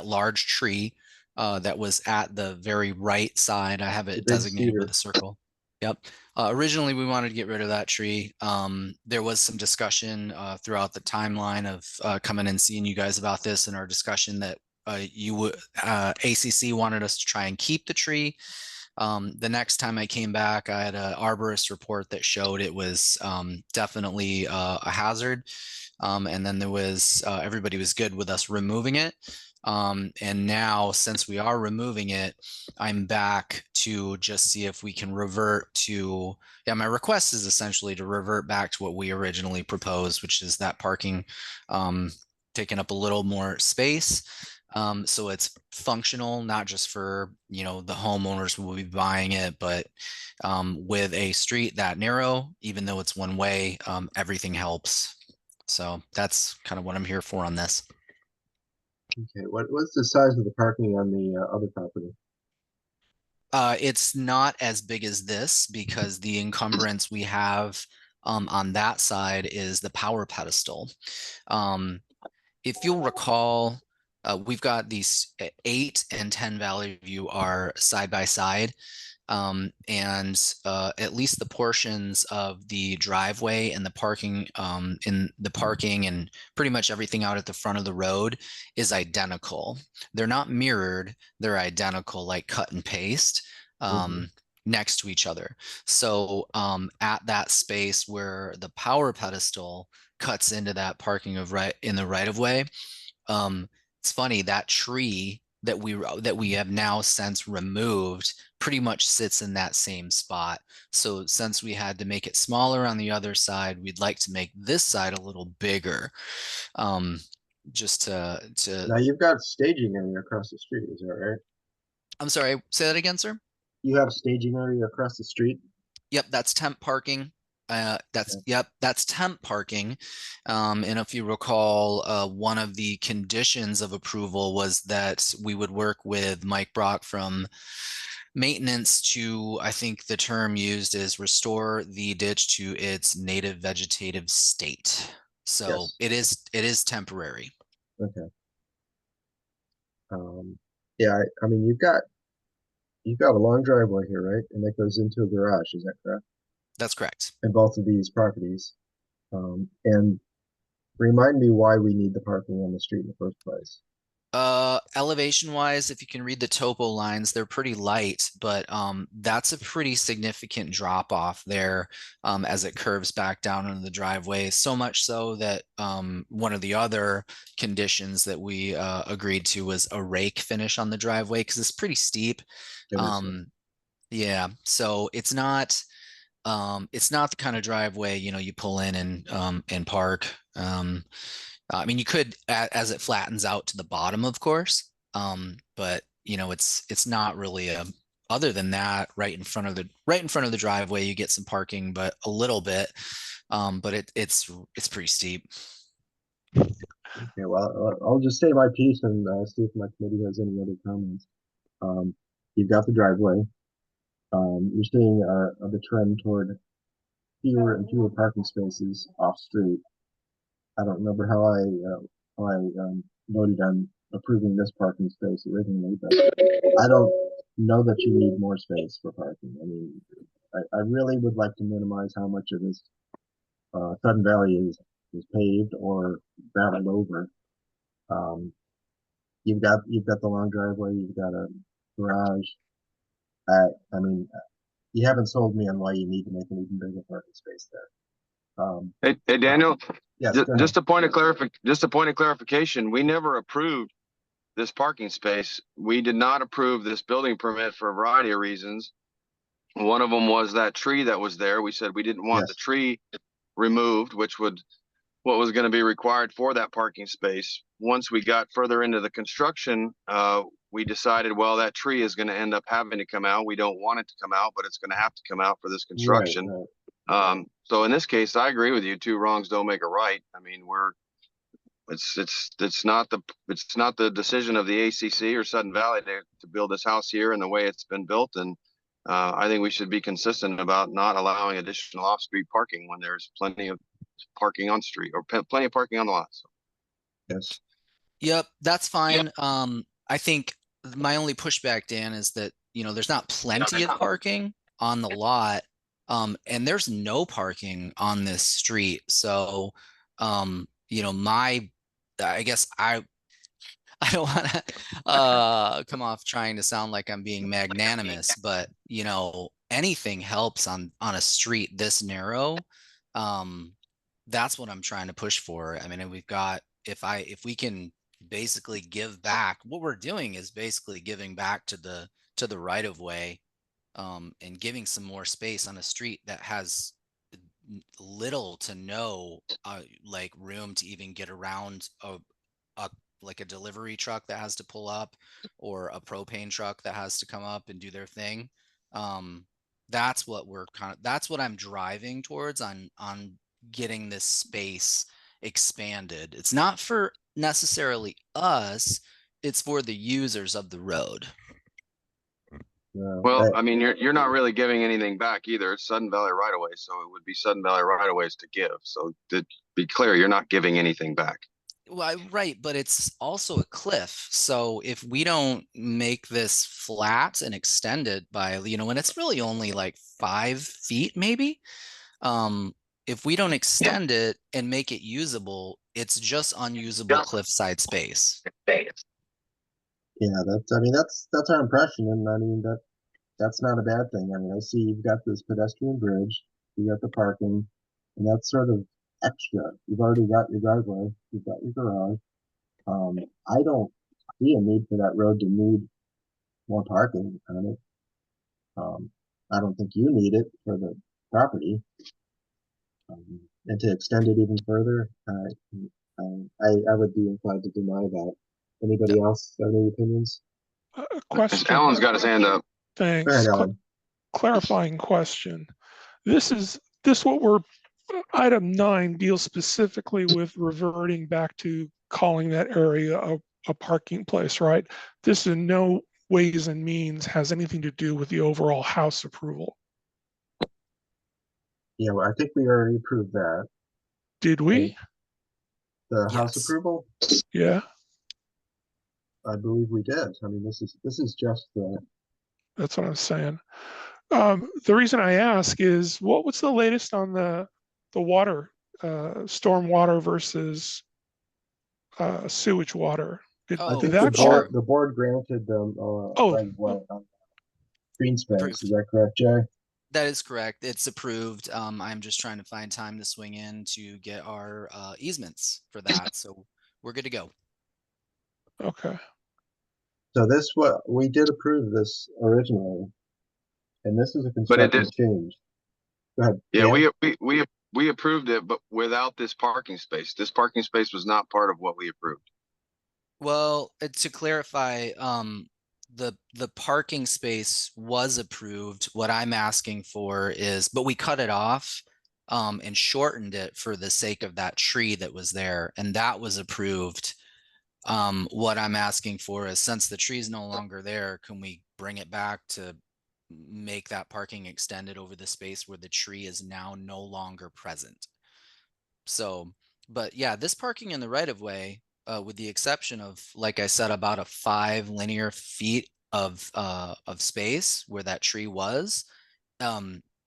large tree that was at the very right side. I have it designated with a circle. Yep. Originally, we wanted to get rid of that tree. There was some discussion throughout the timeline of coming and seeing you guys about this, and our discussion that ACC wanted us to try and keep the tree. The next time I came back, I had an arborist report that showed it was definitely a hazard. And then there was everybody was good with us removing it. And now, since we are removing it, I'm back to just see if we can revert to, my request is essentially to revert back to what we originally proposed, which is that parking taking up a little more space. So it's functional, not just for, the homeowners who will be buying it, but with a street that narrow, even though it's one way, everything helps. So that's kind of what I'm here for on this. Okay, what's the size of the parking on the other property? It's not as big as this because the encumbrance we have on that side is the power pedestal. If you'll recall, we've got these 8 and 10 Valley View are side by side. And at least the portions of the driveway and the parking and pretty much everything out at the front of the road is identical. They're not mirrored, they're identical, like cut and paste next to each other. So at that space where the power pedestal cuts into that parking in the right of way, it's funny, that tree that we have now since removed pretty much sits in that same spot. So since we had to make it smaller on the other side, we'd like to make this side a little bigger. Just to Now you've got staging area across the street, is that right? I'm sorry, say that again, sir. You have staging area across the street? Yep, that's temp parking. That's temp parking. And if you recall, one of the conditions of approval was that we would work with Mike Brock from maintenance to, I think the term used is restore the ditch to its native vegetative state. So Yes. it is temporary. Okay. Yeah, I mean, you've got a long driveway here, right? And that goes into a garage, is that correct? That's correct. In both of these properties. And remind me why we need the parking on the street in the first place. Elevation wise, if you can read the topo lines, they're pretty light, but that's a pretty significant drop off there as it curves back down into the driveway. So much so that one of the other conditions that we agreed to was a rake finish on the driveway because it's pretty steep. Yeah, so it's not the kind of driveway, you pull in and park. I mean, you could as it flattens out to the bottom, of course. But it's not really other than that, right in front of the driveway, you get some parking, but a little bit. But it's pretty steep. Okay, well, I'll just say my piece and see if my committee has any other comments. You've got the driveway. You're seeing the trend toward fewer and fewer parking spaces off street. I don't remember how I voted on approving this parking space originally, but I don't know that you need more space for parking. I mean, I really would like to minimize how much of this Sudden Valley is paved or gravelled over. You've got the long driveway. You've got a garage. I mean, you haven't sold me on why you need to make an even bigger parking space there. Hey Daniel, yes, just a point of clarification. We never approved this parking space. We did not approve this building permit for a variety of reasons. One of them was that tree that was there. We said we didn't want the tree removed, which what was going to be required for that parking space. Once we got further into the construction, we decided, well, that tree is going to end up having to come out. We don't want it to come out, but it's going to have to come out for this construction. So in this case, I agree with you. Two wrongs don't make a right. I mean, it's not the decision of the ACC or Sudden Valley to build this house here and the way it's been built. And I think we should be consistent about not allowing additional off-street parking when there's plenty of parking on street or plenty of parking on the lot. So. Yes. Yep, that's fine. I think my only pushback, Dan, is that, there's not plenty of parking on the lot. And there's no parking on this street. So, I guess I don't want to come off trying to sound like I'm being magnanimous, but anything helps on a street this narrow. That's what I'm trying to push for. I mean, we've got, if we can basically give back, what we're doing is basically giving back to the right of way, and giving some more space on a street that has little to no like room to even get around like a delivery truck that has to pull up, or a propane truck that has to come up and do their thing. That's what that's what I'm driving towards on getting this space expanded. It's not for necessarily us, it's for the users of the road. Well, I mean, you're not really giving anything back either. It's Sudden Valley right away, so it would be Sudden Valley right of ways to give. So to be clear, you're not giving anything back. Well, right, but it's also a cliff. So if we don't make this flat and extend it by, when it's really only like 5 feet, maybe, if we don't extend it and make it usable, it's just unusable cliffside space. Yeah, that's our impression, and I mean that's not a bad thing. I mean, I see you've got this pedestrian bridge, you got the parking, and that's sort of extra. You've already got your driveway, you've got your garage. I don't see a need for that road to need more parking on it. I don't think you need it for the property. And to extend it even further, I would be inclined to deny that. Anybody else have any opinions? A question. Alan's got his hand up. Thanks. Go ahead, Alan. Clarifying question. Item 9 deals specifically with reverting back to calling that area a parking place, right? This in no ways and means has anything to do with the overall house approval. Yeah, well, I think we already approved that. Did we? The house approval? Yeah. I believe we did. I mean, this is just the. That's what I'm saying. The reason I ask is, what's the latest on the water, storm water versus sewage water? Did the board granted them green space. Is that correct, Jay? That is correct. It's approved. I'm just trying to find time to swing in to get our easements for that. So we're good to go. Okay. So we did approve this originally, and this is a construction change. Go ahead. Yeah, we approved it, but without this parking space. This parking space was not part of what we approved. Well, to clarify, the parking space was approved. What I'm asking for is, but we cut it off and shortened it for the sake of that tree that was there, and that was approved. What I'm asking for is, since the tree is no longer there, can we bring it back to make that parking extended over the space where the tree is now no longer present? So, but yeah, this parking in the right of way, with the exception of, like I said, about a 5 linear feet of space where that tree was,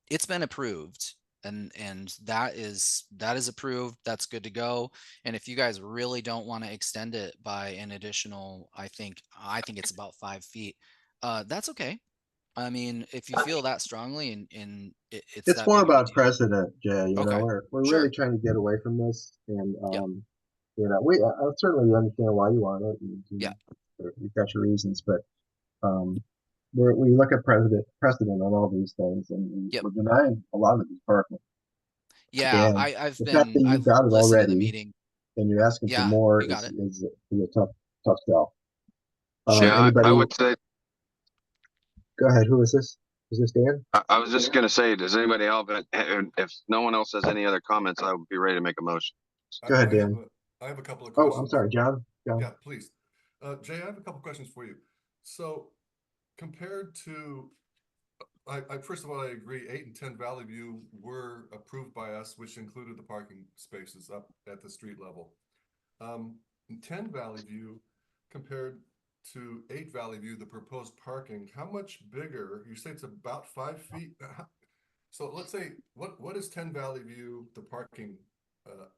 it's been approved. And that is approved. That's good to go. And if you guys really don't want to extend it by an additional, I think it's about 5 feet. That's okay. I mean, if you feel that strongly, and it's more about precedent, Jay. You know, we're really trying to get away from this, and I certainly understand why you want it. And you've got your reasons, but we look at precedent on all these things, and we're denying a lot of these parking. Yeah, and I've fact that you've got it listened to already, the meeting. and you're asking for more is a tough sell. I would say. Go ahead. Who is this? Is this Dan? I was just gonna say, does anybody else, if no one else has any other comments, I would be ready to make a motion. Go ahead, Dan. I have a couple of Oh, questions. I'm sorry, John. Yeah, please. Jay, I have a couple questions for you. So compared to, first of all, I agree, 8 and 10 Valley View were approved by us, which included the parking spaces up at the street level. 10 Valley View compared to 8 Valley View, the proposed parking, how much bigger? You say it's about 5 feet. So let's say, what is 10 Valley View, the parking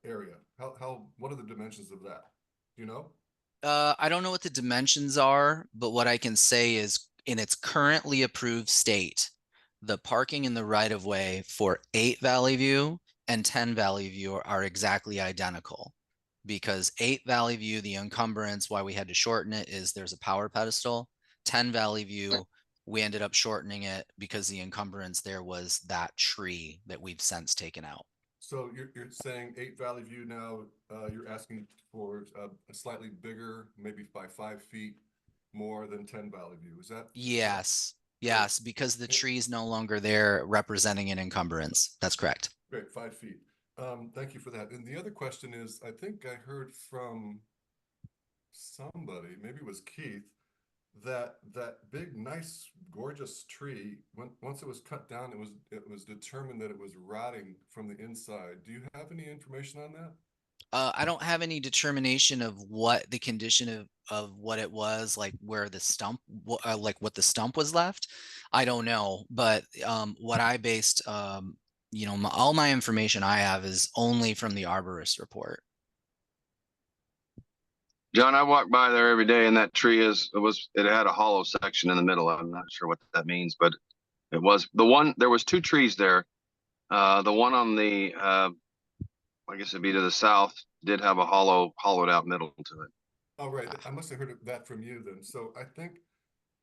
area? What are the dimensions of that? Do you know? I don't know what the dimensions are, but what I can say is in its currently approved state, the parking in the right of way for 8 Valley View and 10 Valley View are exactly identical. Because 8 Valley View, the encumbrance, why we had to shorten it is there's a power pedestal. 10 Valley View, we ended up shortening it because the encumbrance there was that tree that we've since taken out. So you're saying 8 Valley View now, you're asking for a slightly bigger, maybe by 5 feet more than 10 Valley View, is that? Yes, yes, because the tree is no longer there representing an encumbrance. That's correct. Great, 5 feet. Thank you for that. And the other question is, I think I heard from somebody, maybe it was Keith, that big, nice, gorgeous tree, once it was cut down, it was determined that it was rotting from the inside. Do you have any information on that? I don't have any determination of what the condition of what it was, like where the stump, like what the stump was left. I don't know, but what I based, you know, all my information I have is only from the arborist report. John, I walk by there every day and that tree it had a hollow section in the middle. I'm not sure what that means, but it was there was 2 trees there. The one on the, I guess it'd be to the south, did have a hollowed out middle to it. Oh, right. I must have heard that from you then. So I think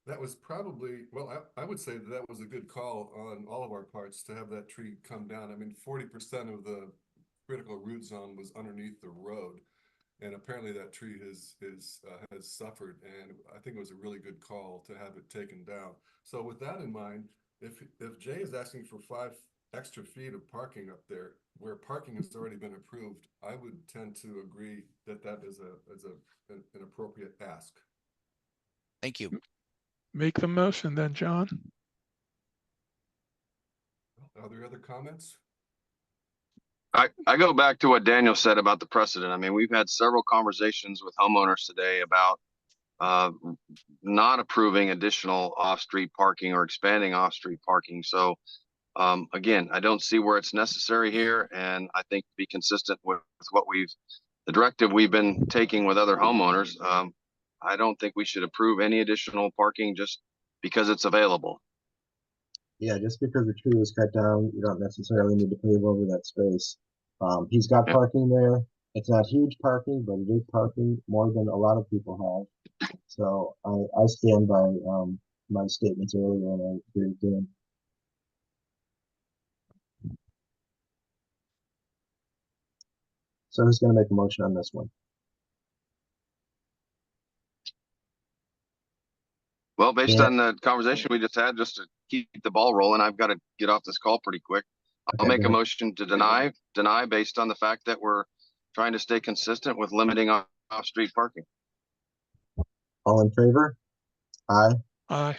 that was probably, well, I would say that was a good call on all of our parts to have that tree come down. I mean, 40% of the critical root zone was underneath the road. And apparently that tree has suffered, and I think it was a really good call to have it taken down. So with that in mind, if Jay is asking for 5 extra feet of parking up there, where parking has already been approved, I would tend to agree that that is an appropriate ask. Thank you. Make the motion then, John. Are there other comments? I go back to what Daniel said about the precedent. I mean, we've had several conversations with homeowners today about not approving additional off-street parking or expanding off-street parking. So again, I don't see where it's necessary here. And I think to be consistent with what the directive we've been taking with other homeowners, I don't think we should approve any additional parking just because it's available. Yeah, just because the tree was cut down, you don't necessarily need to pave over that space. He's got parking there. It's not huge parking, but it is parking, more than a lot of people have. So I stand by my statements earlier, and I agree with Dan. So who's going to make a motion on this one? Well, based on the conversation we just had, just to keep the ball rolling, I've got to get off this call pretty quick. I'll make a motion to deny based on the fact that we're trying to stay consistent with limiting off-street parking. All in favor? Aye. Aye.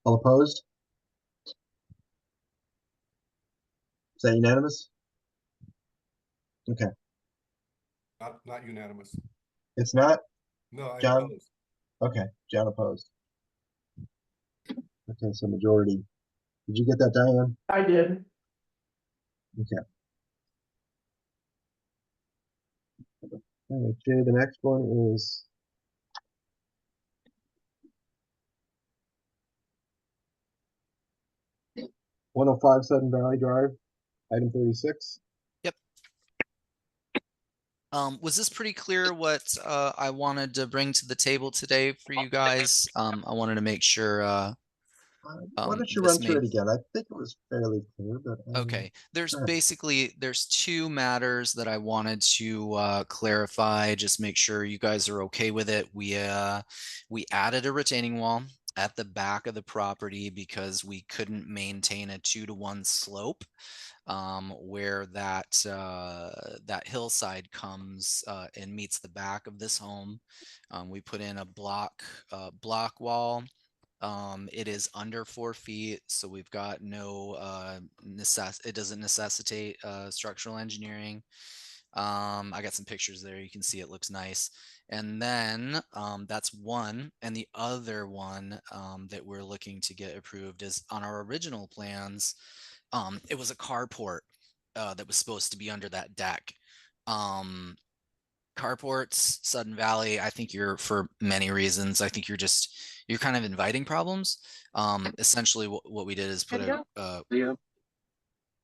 All opposed? Is that unanimous? Okay. Not unanimous. It's not? No, I John? oppose. Okay, John opposed. Okay, so majority. Did you get that, Diane? I did. Okay. Okay, the next one is 105 Sudden Valley Drive, item 36. Yep. Was this pretty clear what I wanted to bring to the table today for you guys? I wanted to make sure why don't you run through it again? I think it was fairly clear, but okay. There's 2 matters that I wanted to clarify, just make sure you guys are okay with it. We added a retaining wall at the back of the property because we couldn't maintain a 2-to-1 slope where that that hillside comes and meets the back of this home. We put in a block wall. It is under 4 feet, so we've got no it doesn't necessitate structural engineering. I got some pictures there. You can see it looks nice. And then that's one. And the other one that we're looking to get approved is on our original plans. It was a carport that was supposed to be under that deck. Carports, Sudden Valley, I think you're, for many reasons, I think you're kind of inviting problems. Essentially what we did is put Yeah.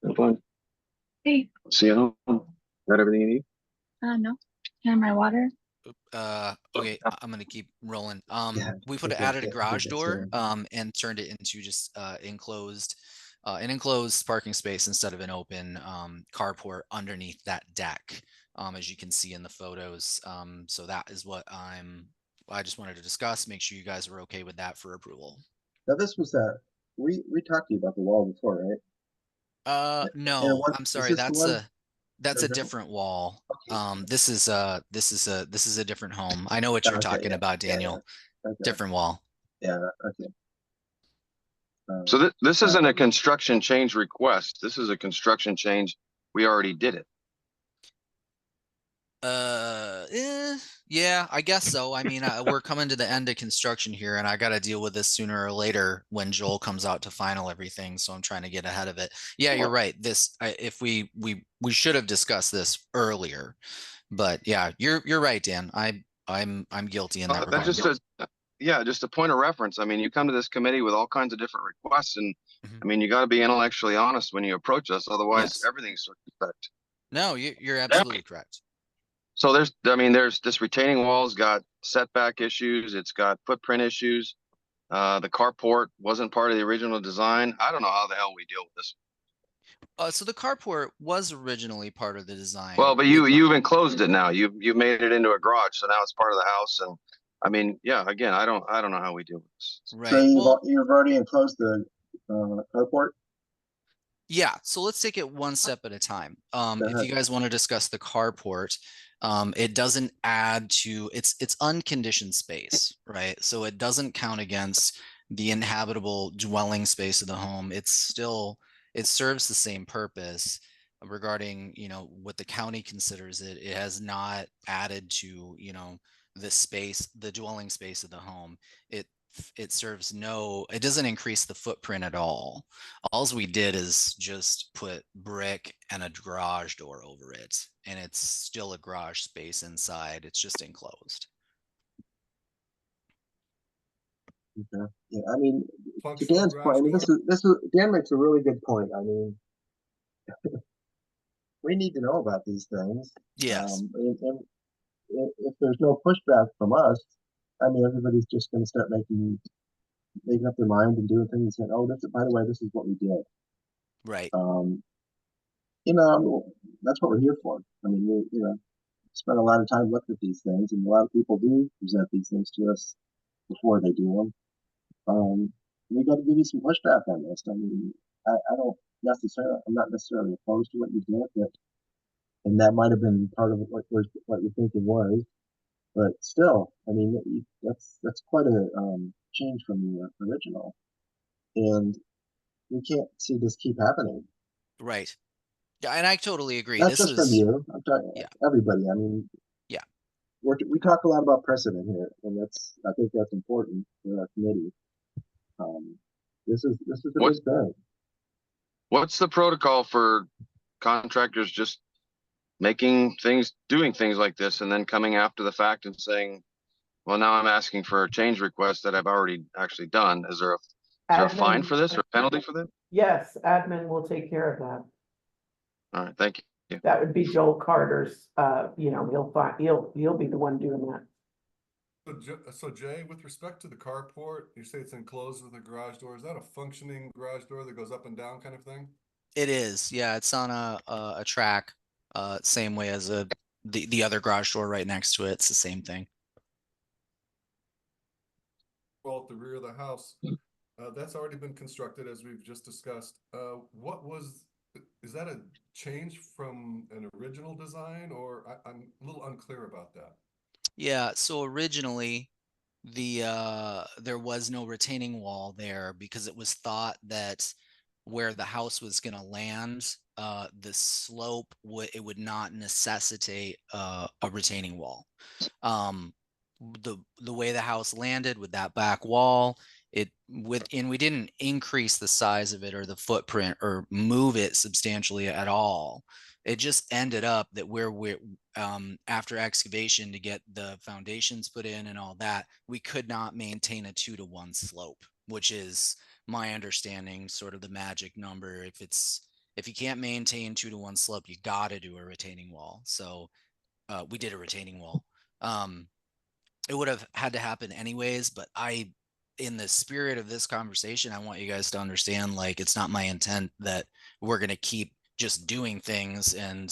No fun. Hey. See you home. Got everything you need? No. Can my water? Okay, I'm gonna keep rolling. We I added a think garage that's door and turned it into just enclosed an enclosed parking space instead of an open carport underneath that deck, as you can see in the photos. So that is what I just wanted to discuss, make sure you guys were okay with that for approval. Now this was that, we talked to you about the wall before, right? No, what- I'm is sorry, this the one? that's a different? different wall. This is a different home. I know what you're Okay, talking yeah, about, Daniel. Okay. Different wall. Yeah, okay. So this isn't a construction change request. This is a construction change. We already did it. Yeah, I guess so. I mean, we're coming to the end of construction here, and I got to deal with this sooner or later when Joel comes out to final everything. So I'm trying to get ahead of it. Yeah, you're right. If we should have discussed this earlier, but yeah, you're right, Dan. I'm guilty in that regard. That's just just a point of reference. I mean, you come to this committee with all kinds of different requests, and I mean, you got to be intellectually honest when you approach us. Otherwise, everything's circumspect. No, you're absolutely correct. So there's this retaining wall's got setback issues. It's got footprint issues. The carport wasn't part of the original design. I don't know how the hell we deal with this. So the carport was originally part of the design. Well, but you've enclosed it now. You've made it into a garage, so now it's part of the house. And I mean, yeah, again, I don't know how we deal with this. Right. So you've already enclosed the carport? Yeah, so let's take it one step at a time. If you guys want to discuss the carport, it doesn't add to it's unconditioned space, right? So it doesn't count against the inhabitable dwelling space of the home. It serves the same purpose regarding, what the county considers it. It has not added to, the dwelling space of the home. It doesn't increase the footprint at all. Alls we did is just put brick and a garage door over it, and it's still a garage space inside. It's just enclosed. Okay. Yeah, I mean, to Dan's point, I mean, Dan makes a really good point. I mean, we need to know about these things. Yes. And if there's no pushback from us, I mean, everybody's just going to start making up their mind and doing things and saying, oh, by the way, this is what we did. Right. That's what we're here for. I mean, we spend a lot of time looking at these things, and a lot of people do present these things to us before they do them. We got to give you some pushback on this. I mean, I'm not necessarily opposed to what you did, and that might have been part of what your thinking was, but still, I mean, that's quite a change from the original, and we can't see this keep happening. Right. Yeah, and I totally agree. Not just from you. I'm talking everybody. I mean, yeah, we talk a lot about precedent here, and I think that's important for our committee. This is a big thing. What's the protocol for contractors just doing things like this and then coming after the fact and saying, well, now I'm asking for a change request that I've already actually done? Is there a fine for this or a penalty for that? Yes, admin will take care of that. All right, thank you. That would be Joel Carter's, he'll be the one doing that. So Jay, with respect to the carport, you say it's enclosed with a garage door. Is that a functioning garage door that goes up and down kind of thing? it is. Yeah, it's on a track, same way as the other garage door right next to it. It's the same thing. wall at the rear of the house, that's already been constructed, as we've just discussed. Is that a change from an original design, or I'm a little unclear about that? Yeah, so originally there was no retaining wall there because it was thought that where the house was going to land, the slope would not necessitate a retaining wall. The way the house landed with that back wall, we didn't increase the size of it or the footprint or move it substantially at all. It just ended up that where we're after excavation to get the foundations put in and all that, we could not maintain a 2-to-1 slope, which is my understanding, sort of the magic number. If you can't maintain 2-to-1 slope, you got to do a retaining wall. So we did a retaining wall. It would have had to happen anyways, but in the spirit of this conversation, I want you guys to understand, like, it's not my intent that we're going to keep just doing things and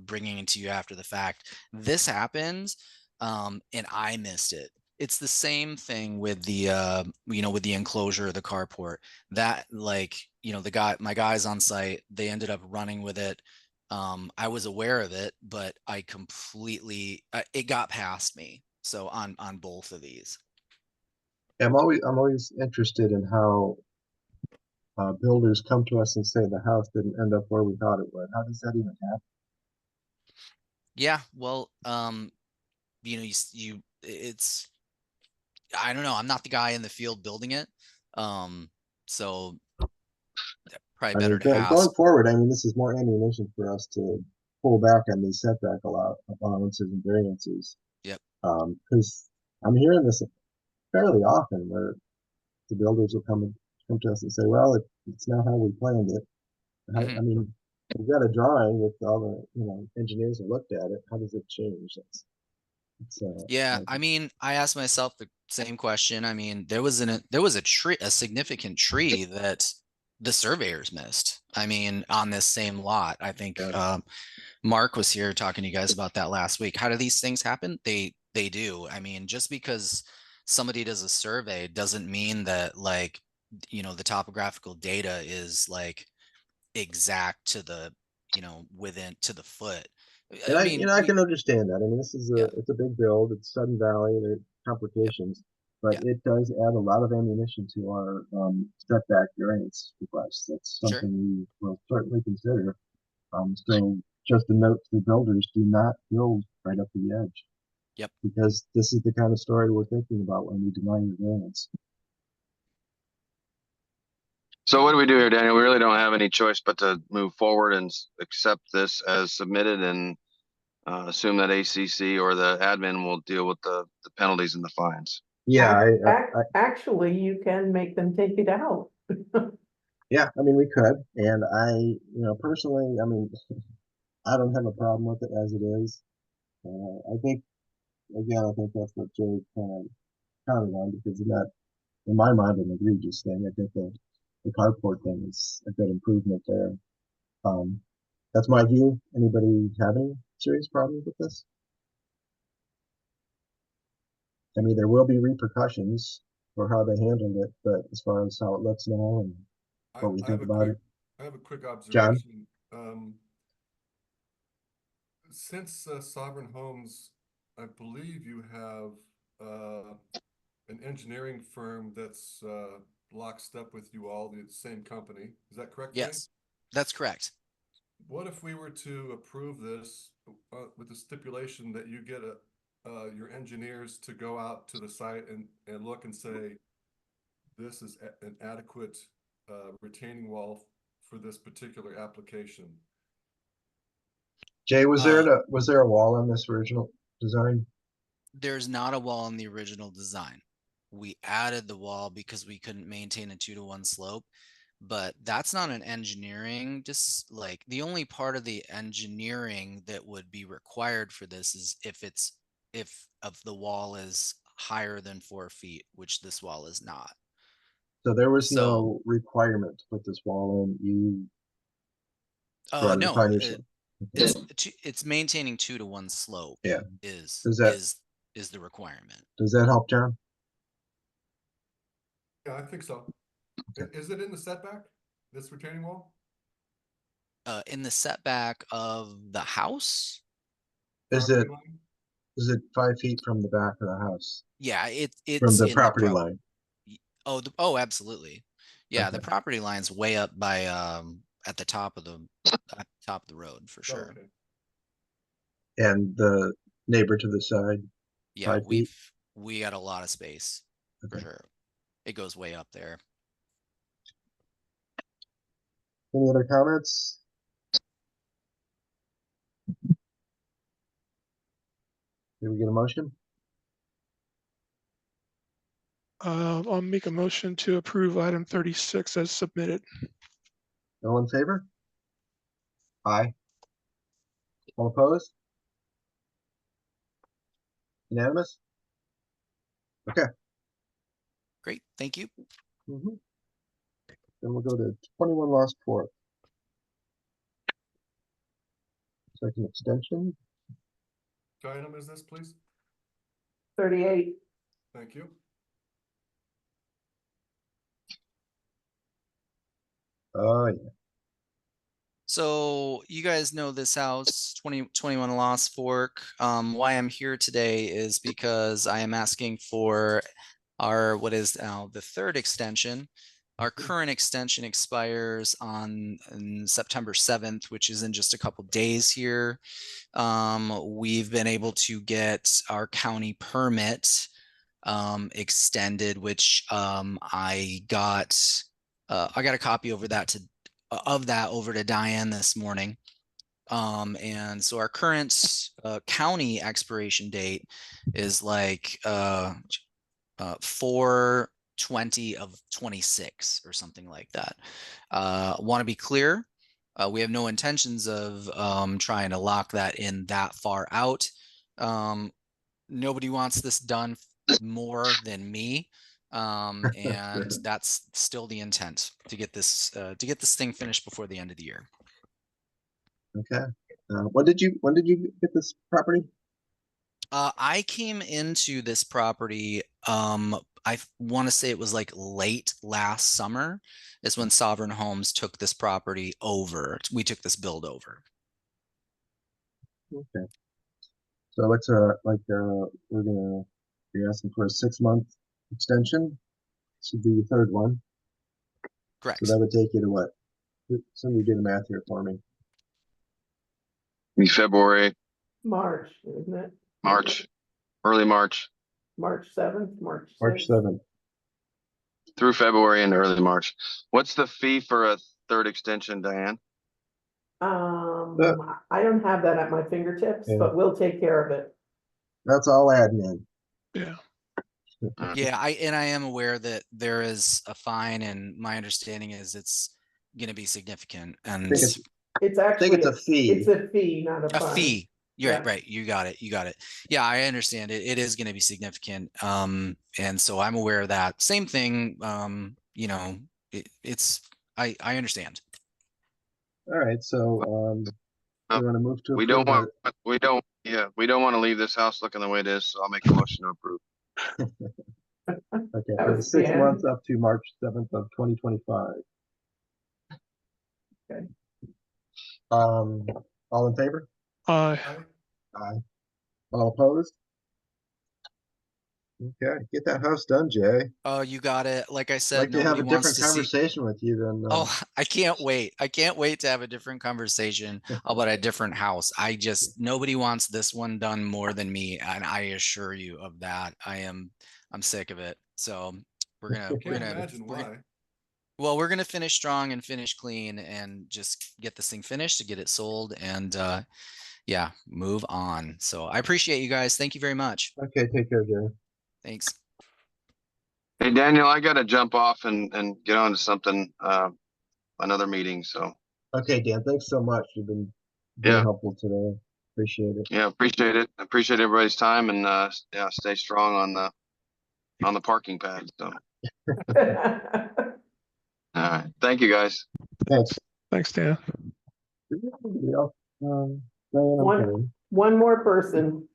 bringing it to you after the fact. This happened, and I missed it. It's the same thing with the with the enclosure of the carport. That, like, my guys on site, they ended up running with it. I was aware of it, but I completely it got past me. So on both of these. I'm always interested in how builders come to us and say the house didn't end up where we thought it would. How does that even happen? Yeah, well, it's, I don't know. I'm not the guy in the field building it. So probably better to ask. Going forward, I mean, this is more ammunition for us to pull back on these setback allowances and variances. Yep. Because I'm hearing this fairly often where the builders will come to us and say, well, it's not how we planned it. I mean, we've got a drawing with all the engineers who looked at it. How does it change? Yeah, I mean, I asked myself the same question. I mean, there was a significant tree that the surveyors missed. I mean, on this same lot. I think Mark was here talking to you guys about that last week. How do these things happen? They do. I mean, just because somebody does a survey doesn't mean that, like, the topographical data is like exact to the within to the foot. And I can understand that. I mean, this is it's a big build. It's Sudden Valley. There are complications, but it does add a lot of ammunition to our setback variance requests. That's something we will certainly consider. So just a note to the builders: do not build right up to the edge. Yep. Because this is the kind of story we're thinking about when we deny your variance. So what do we do here, Daniel? We really don't have any choice but to move forward and accept this as submitted and assume that ACC or the admin will deal with the penalties and the fines. Yeah, actually, you can make them take it out. Yeah, I mean, we could, and personally, I mean, I don't have a problem with it as it is. I think that's what Jay kind of counted on, because in my mind, an egregious thing. I think the carport thing is a good improvement there. That's my view. Anybody have any serious problems with this? I mean, there will be repercussions for how they handled it, but as far as how it looks now and what we think about it. I have a quick observation. John? Since Sovereign Homes, I believe you have an engineering firm that's lockstep with you all, the same company. Is that correct? Yes, that's correct. What if we were to approve this with the stipulation that you get your engineers to go out to the site and look and say, this is an adequate retaining wall for this particular application? Jay, was there a wall on this original design? There's not a wall in the original design. We added the wall because we couldn't maintain a 2-to-1 slope, but that's not an engineering, just like the only part of the engineering that would be required for this is if the wall is higher than 4 feet, which this wall is not. So there was no requirement to put this wall in. No, it's maintaining 2-to-1 slope. Yeah, is the requirement. Does that help, John? Yeah, I think so. Is it in the setback, this retaining wall? In the setback of the house? Is it, Property line? is it 5 feet from the back of the house? Yeah, it's From the in property pro- line? Oh, absolutely. Yeah, the Okay. property line's way up by at the top of the road for sure. Okay. And the neighbor to the side? Yeah, 5 feet? we got a lot of space for Okay. sure. It goes way up there. Any other comments? Did we get a motion? I'll make a motion to approve item 36 as submitted. All in favor? Aye. All opposed? Unanimous? Okay. Great, thank you. Then we'll go to 21 Lost Fork. Second extension. What item is this, please? 38. Thank you. Oh, yeah. So you guys know this house, 21 Lost Fork. Why I'm here today is because I am asking for our, what is now the third extension. Our current extension expires on September 7th, which is in just a couple days here. We've been able to get our county permit extended, which I got a copy over that over to Diane this morning. And so our current county expiration date is like 4/20 of 26 or something like that. Want to be clear, we have no intentions of trying to lock that in that far out. Nobody wants this done more than me. And that's still the intent to get this thing finished before the end of the year. Okay. When did you get this property? I came into this property, I want to say it was like late last summer is when Sovereign Homes took this property over. We took this build over. Okay. So it's we're asking for a 6-month extension. This would be the third one. Correct. So that would take you to what? Somebody do the math here for me. February, March, isn't it? March, early March March 7th, March 6th. March 7th. through February and early March. What's the fee for a third extension, Diane? I don't have that at my fingertips, Yeah. but we'll take care of it. That's all admin. Yeah. Yeah, I am aware that there is a fine, and my understanding is it's going to be significant. And It's actually it's a fee. It's a fee, not a a fine. fee. You're Yeah. right. You got it. Yeah, I understand it. It is going to be significant. And so I'm aware of that. Same thing. You know, I understand. All right. So we want to move to We approve don't want to leave this house looking the way it is, so I'll make a motion to approve. Okay, for the 6 months up to March 7th of 2025. Okay. All in favor? Aye. Aye. All opposed? Okay, get that house done, Jay. Oh, you got it. Like I I'd said, like to have nobody a wants different to see. conversation with you than. Oh, I can't wait. I can't wait to have a different conversation about a different house. Nobody wants this one done more than me. And I assure you of that. I'm sick of it. So we're gonna finish strong and finish clean and just get this thing finished to get it sold and yeah, move on. So I appreciate you guys. Thank you very much. Okay, take care, Jay. Thanks. Hey, Daniel, I got to jump off and get on to something, another meeting. So. Okay, Dan, thanks so much. You've been very helpful today. Appreciate it. Yeah, appreciate it. Appreciate everybody's time and stay strong on the parking pad. So. All right. Thank you, guys. Thanks. Thanks, Dan. One more person,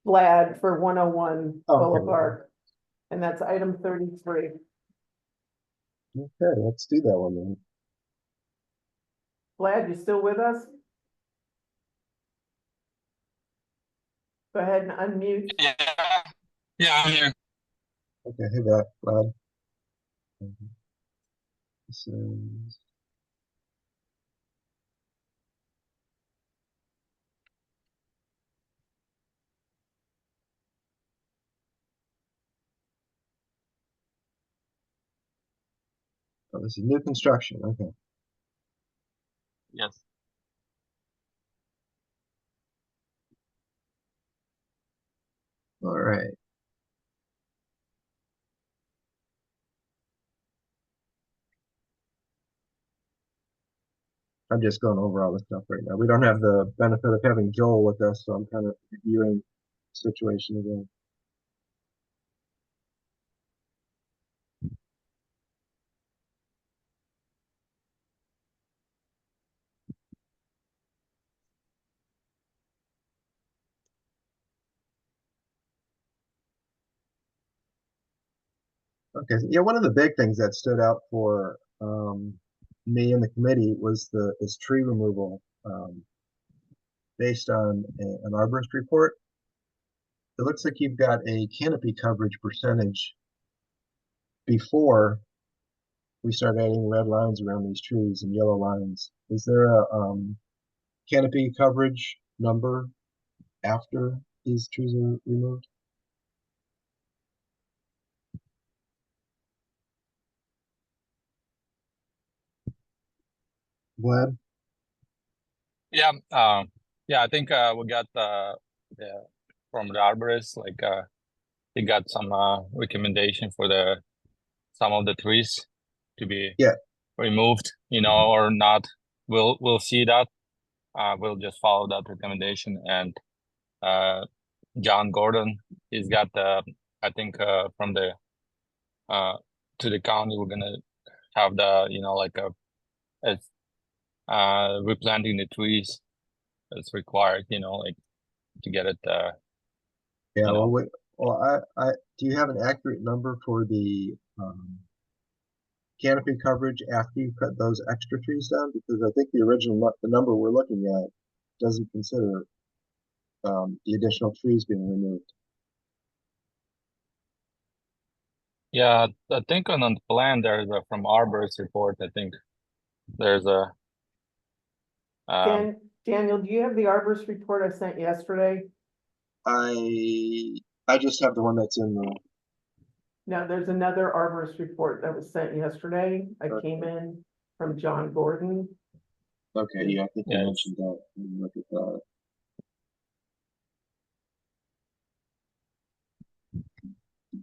Vlad for 101 Okay. Boulevard. And that's item 33. Okay, let's do that one then. Vlad, you still with us? Go ahead and unmute. Yeah, I'm here. Okay, hey back, Vlad. This is... Oh, this is new construction, okay. Yes. All right. I'm just going over all this stuff right now. We don't have the benefit of having Joel with us, so I'm kind of reviewing the situation again. Okay, yeah, one of the big things that stood out for me and the committee was this tree removal based on an arborist report. It looks like you've got a canopy coverage percentage before we start adding red lines around these trees and yellow lines. Is there a canopy coverage number after these trees are removed? Vlad? Yeah, I think we got from the arborist, like he got some recommendation for some of the trees to be removed, or not. We'll see that. We'll just follow that recommendation. And John Gordon, he's got I think from the to the county, we're gonna have it's replanting the trees that's required, like to get it Yeah, I do you have an accurate number for the canopy coverage after you cut those extra trees down? Because I think the number we're looking at doesn't consider the additional trees being removed. Yeah, I think on the plan there's from arborist report, I think there's a Daniel, do you have the arborist report I sent yesterday? I just have the one that's in the... No, there's another arborist report that was sent yesterday. I came in from John Gordon. Okay, yeah, I think you mentioned that. Let me look at that.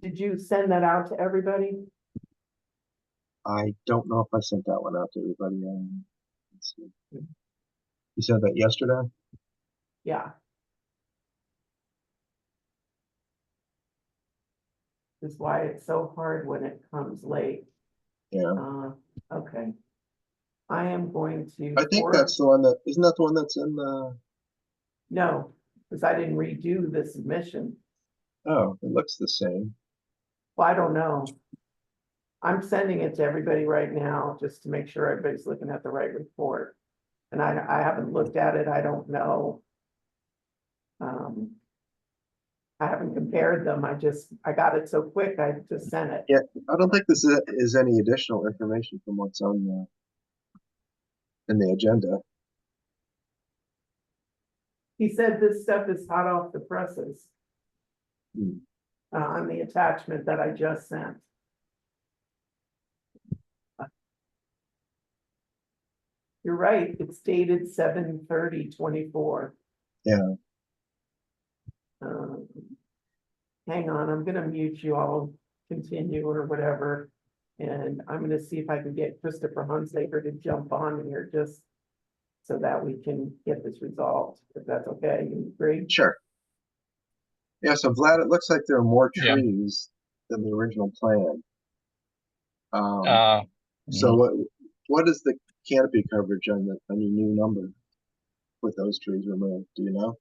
Did you send that out to everybody? I don't know if I sent that one out to everybody. Let's see. You sent that yesterday? Yeah. This is why it's so hard when it comes late. Yeah. Okay. I am going to. I think that's the one isn't that the one that's in the... No, because I didn't redo the submission. Oh, it looks the same. Well, I don't know. I'm sending it to everybody right now, just to make sure everybody's looking at the right report. And I haven't looked at it, I don't know. I haven't compared them, I got it so quick, I just sent it. Yeah, I don't think this is any additional information from what's on in the agenda. He said this stuff is hot off the presses. On the attachment that I just sent. You're right, it's dated 7/30/24. Yeah. Hang on, I'm gonna mute you all, continue or whatever. And I'm gonna see if I can get Christopher Hunsaker to jump on here just so that we can get this resolved, if that's okay. You agree? Sure. Yeah, so Vlad, it looks like there are more trees than the original plan. So what is the canopy coverage on your new number with those trees removed? Do you know?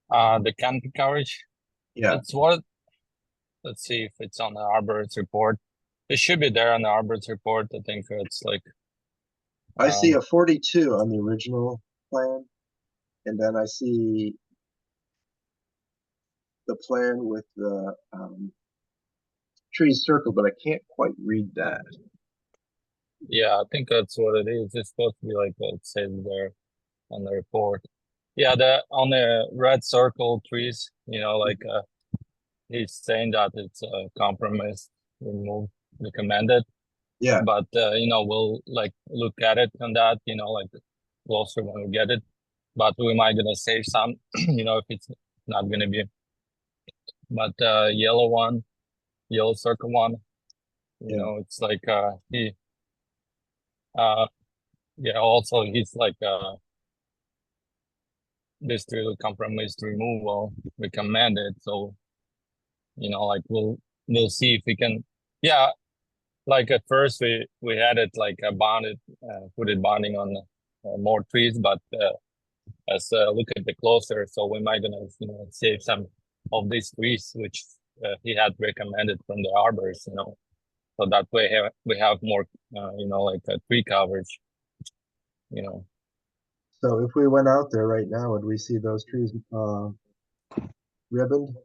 The canopy coverage. Yeah. Let's see if it's on the arborist report. It should be there on the arborist report. I think it's like. I see a 42 on the original plan, and then I see the plan with the trees circled, but I can't quite read that. Yeah, I think that's what it is. It's supposed to be like it says there on the report. Yeah, on the red circle trees, like he's saying that it's a compromise remove recommended. Yeah. But we'll like look at it on that, like closer when we get it. But we might gonna save some, if it's not gonna be. But yellow circle one, it's like also he's like this to compromise removal recommended. So like we'll see if we can. Yeah, like at first we had it like bonded, put it bonding on more trees, but as look at the closer, so we might gonna save some of these trees which he had recommended from the arbors, so that way we have more like tree coverage, So if we went out there right now, would we see those trees ribboned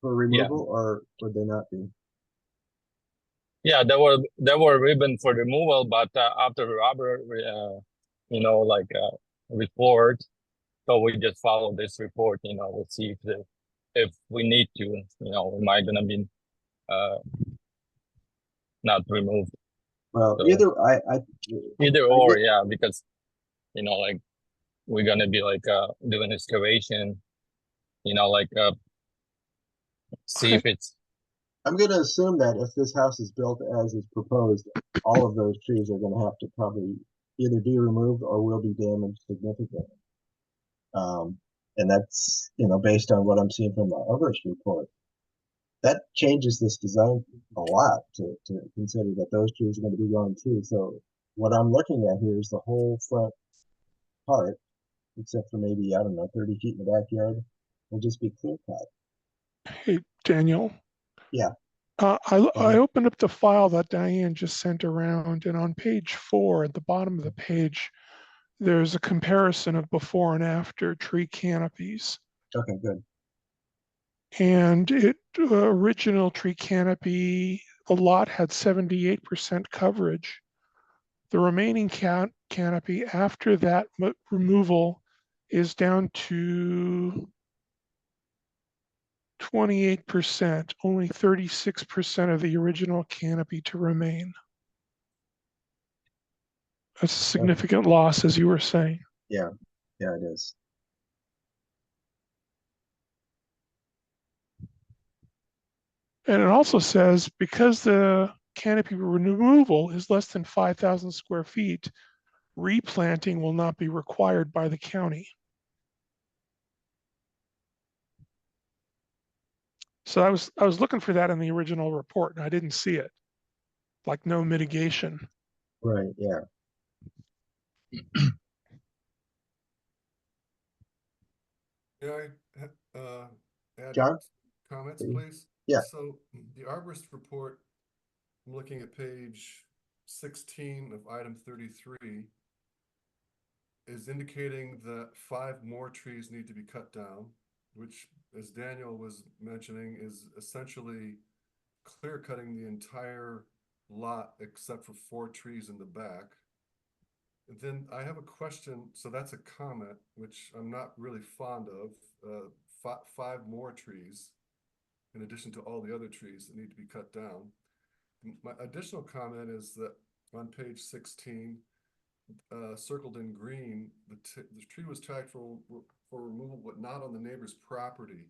for removal, or would they not be? Yeah, there were ribbon for removal, but after the rubber report, so we just follow this report, we'll see if we need to, we might gonna be not removed. Well, So, either or, yeah, because like we're gonna be like doing excavation, see if it's. I'm going to assume that if this house is built as is proposed, all of those trees are going to have to probably either be removed or will be damaged significantly. And that's, based on what I'm seeing from the arborist report. That changes this design a lot to consider that those trees are going to be gone too. So what I'm looking at here is the whole front part, except for maybe, I don't know, 30 feet in the backyard, will just be clear cut. Hey, Daniel. Yeah. I opened up the file that Diane just sent around, and on page 4, at the bottom of the page, there's a comparison of before and after tree canopies. Okay, good. And original tree canopy, the lot had 78% coverage. The remaining canopy after that removal is down to 28%, only 36% of the original canopy to remain. That's a significant loss, as you were saying. Yeah, it is. And it also says because the canopy removal is less than 5,000 square feet, replanting will not be required by the county. So I was looking for that in the original report, and I didn't see it. Like no mitigation. Right, yeah. Yeah, add John? comments, please? Yeah. So the arborist report, I'm looking at page 16 of item 33, is indicating that 5 more trees need to be cut down, which, as Daniel was mentioning, is essentially clear cutting the entire lot except for 4 trees in the back. And then I have a question. So that's a comment, which I'm not really fond of. 5 more trees in addition to all the other trees that need to be cut down. My additional comment is that on page 16, circled in green, the tree was tagged for removal, but not on the neighbor's property.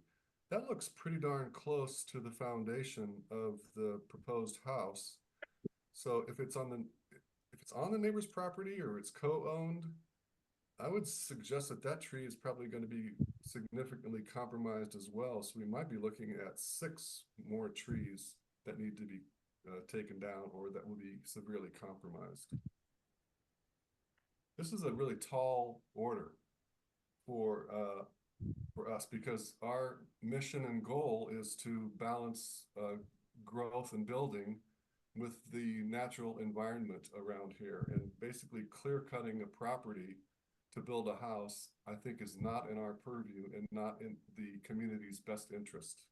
That looks pretty darn close to the foundation of the proposed house. So if it's on the neighbor's property or it's co-owned, I would suggest that tree is probably going to be significantly compromised as well. So we might be looking at 6 more trees that need to be taken down or that will be severely compromised. This is a really tall order for us because our mission and goal is to balance growth and building with the natural environment around here, and basically clear cutting a property to build a house, I think is not in our purview and not in the community's best interest.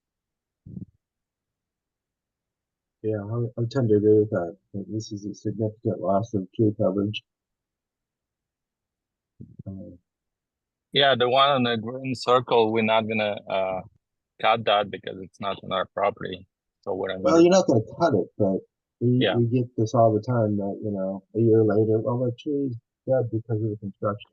Yeah, I tend to agree with that. This is a significant loss of tree coverage. Yeah, the one on the green circle, we're not gonna cut that because it's not on our property. So what I Well, mean, you're not going to cut it, but yeah, we get this all the time that, you know, a year later, well, the tree's dead because of the construction.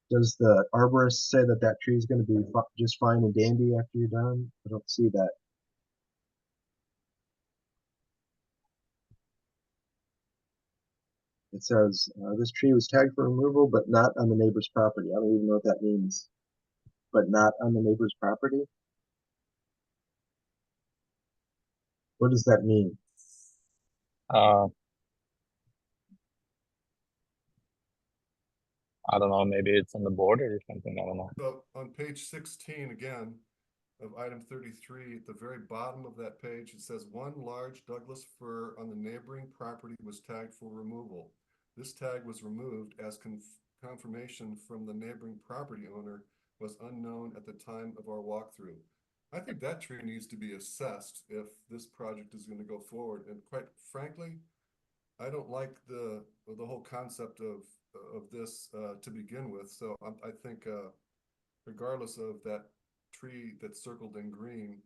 Does the arborist say that that tree is going to be just fine and dandy after you're done? I don't see that. It says this tree was tagged for removal, but not on the neighbor's property. I don't even know what that means. But not on the neighbor's property? What does that mean? I don't know, maybe it's on the border or something, I don't know. So on page 16 again of item 33, at the very bottom of that page, it says one large Douglas fir on the neighboring property was tagged for removal. This tag was removed as confirmation from the neighboring property owner was unknown at the time of our walkthrough. I think that tree needs to be assessed if this project is going to go forward. And quite frankly, I don't like the whole concept of this to begin with. So I think regardless of that tree that's circled in green,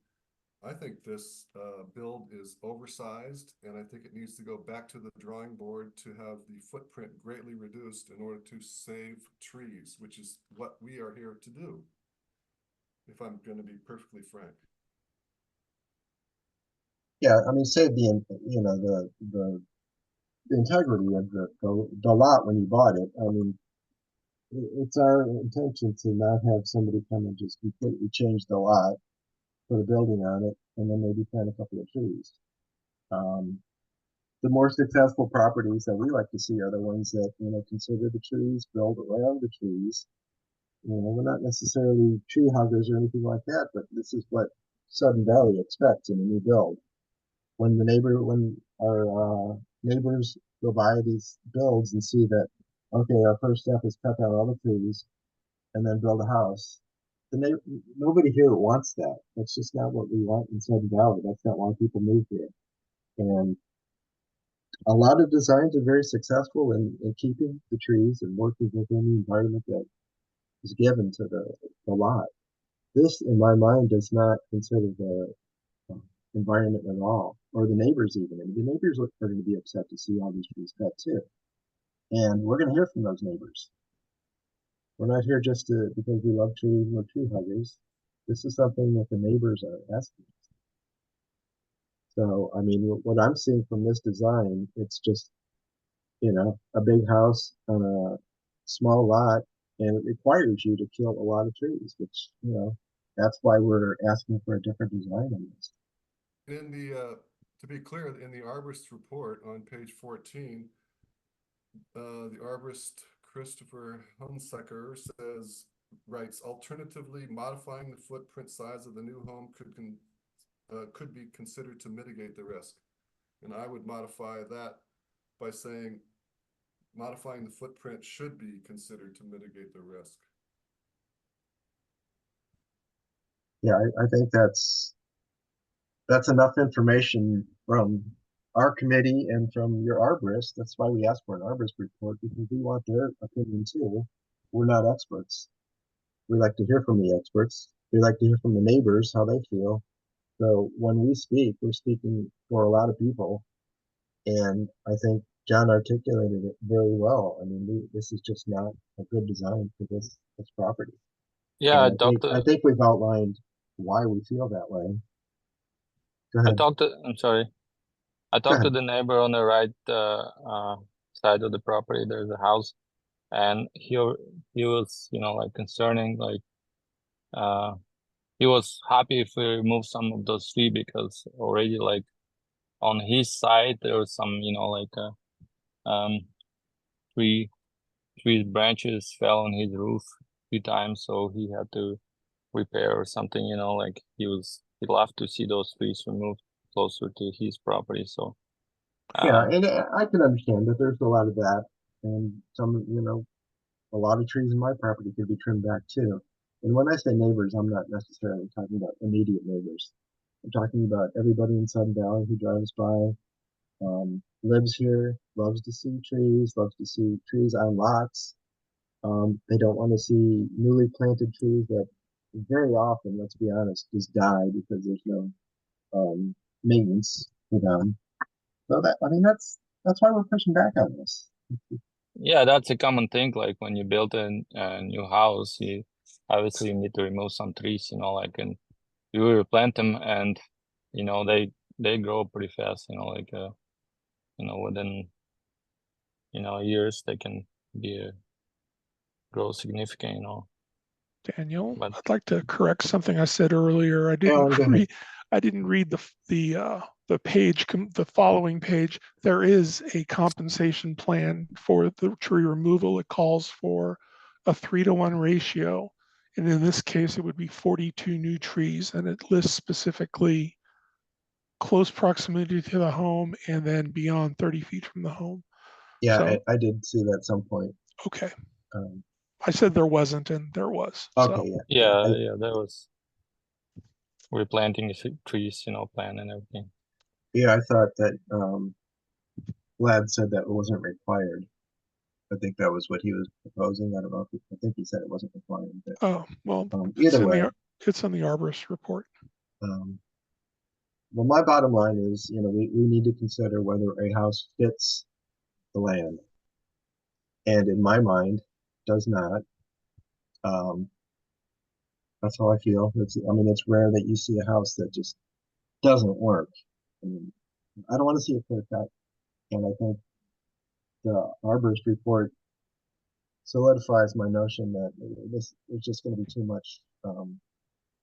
I think this build is oversized, and I think it needs to go back to the drawing board to have the footprint greatly reduced in order to save trees, which is what we are here to do, if I'm going to be perfectly frank. Yeah, I mean, save the, you know, the integrity of the lot when you bought it. I mean, it's our intention to not have somebody come and just completely change the lot, put a building on it, and then maybe plant a couple of trees. The more successful properties that we like to see are the ones that, you know, consider the trees, build around the trees. You know, we're not necessarily tree huggers or anything like that, but this is what Sudden Valley expects in a new build. When our neighbors go by these builds and see that, okay, our first step is cut down all the trees and then build a house, nobody here wants that. That's just not what we want in Sudden Valley. That's not why people move here. And a lot of designs are very successful in keeping the trees and working within the environment that is given to the lot. This, in my mind, does not consider the environment at all, or the neighbors even. And the neighbors are going to be upset to see all these trees cut too. And we're going to hear from those neighbors. We're not here just because we love trees and we're tree huggers. This is something that the neighbors are asking. So, I mean, what I'm seeing from this design, it's just, you know, a big house on a small lot, and it requires you to kill a lot of trees, which, you know, that's why we're asking for a different design on this. In the, to be clear, in the arborist report on page 14, the arborist Christopher Hunsaker writes, alternatively, modifying the footprint size of the new home could be considered to mitigate the risk. And I would modify that by saying modifying the footprint should be considered to mitigate the risk. Yeah, I think that's enough information from our committee and from your arborist. That's why we asked for an arborist report, because we want their opinion too. We're not experts. We like to hear from the experts. We like to hear from the neighbors, how they feel. So when we speak, we're speaking for a lot of people. And I think John articulated it very well. I mean, this is just not a good design for this property. Yeah, I think we've outlined why we feel that way. Go ahead. I'm sorry. I talked to the neighbor on the right side of the property. There's a house, and he was, you know, like concerning, like he was happy if we remove some of those trees, because already like on his side there was some, you know, like tree branches fell on his roof a few times, so he had to repair or something, you know, like he'd love to see those trees removed. closer to his property, so. Yeah, and I can understand that there's a lot of that, and some, a lot of trees in my property could be trimmed back too. And when I say neighbors, I'm not necessarily talking about immediate neighbors. I'm talking about everybody in Sun Valley who drives by, lives here, loves to see trees, loves to see trees on lots. They don't want to see newly planted trees that very often, let's be honest, just die because there's no maintenance for them. So that's why we're pushing back on this. Yeah, that's a common thing. Like when you build a new house, you obviously need to remove some trees, like, and you replant them, and they grow pretty fast. Within years they can grow significant. Daniel, But I'd like to correct something I said earlier. I didn't read the page, the following page. There is a compensation plan for the tree removal. It calls for a 3-to-1 ratio. And in this case, it would be 42 new trees, and it lists specifically close proximity to the home and then beyond 30 feet from the home. Yeah, So, I did see that at some point. okay. I said there wasn't, and there was. Okay, so. Yeah, there was replanting the trees, plan and everything. Yeah, I thought that Vlad said that it wasn't required. I think that was what he was proposing. I don't know I think he said it wasn't required. But, oh, well, either way, it's on the arborist report. Well, my bottom line is, we need to consider whether a house fits the land. And in my mind, does not. That's how I feel. It's rare that you see a house that just doesn't work. I don't want to see a clear cut. And I think the arborist report solidifies my notion that this is just going to be too much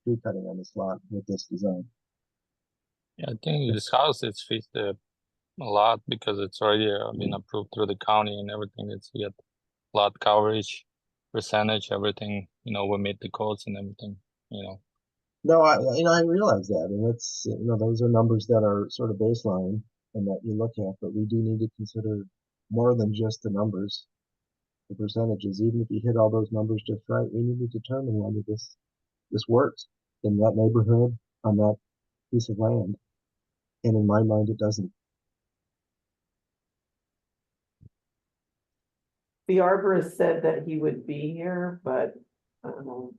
tree cutting on this lot with this design. Yeah, I think this house is fit a lot because it's already been approved through the county and everything. It's got lot coverage, percentage, everything. We meet the codes and everything. No, I realize that, and it's those are numbers that are sort of baseline and that you look at, but we do need to consider more than just the numbers, the percentages. Even if you hit all those numbers just right, we need to determine whether this works in that neighborhood on that piece of land. And in my mind, it doesn't. The arborist said that he would be here, but I don't know.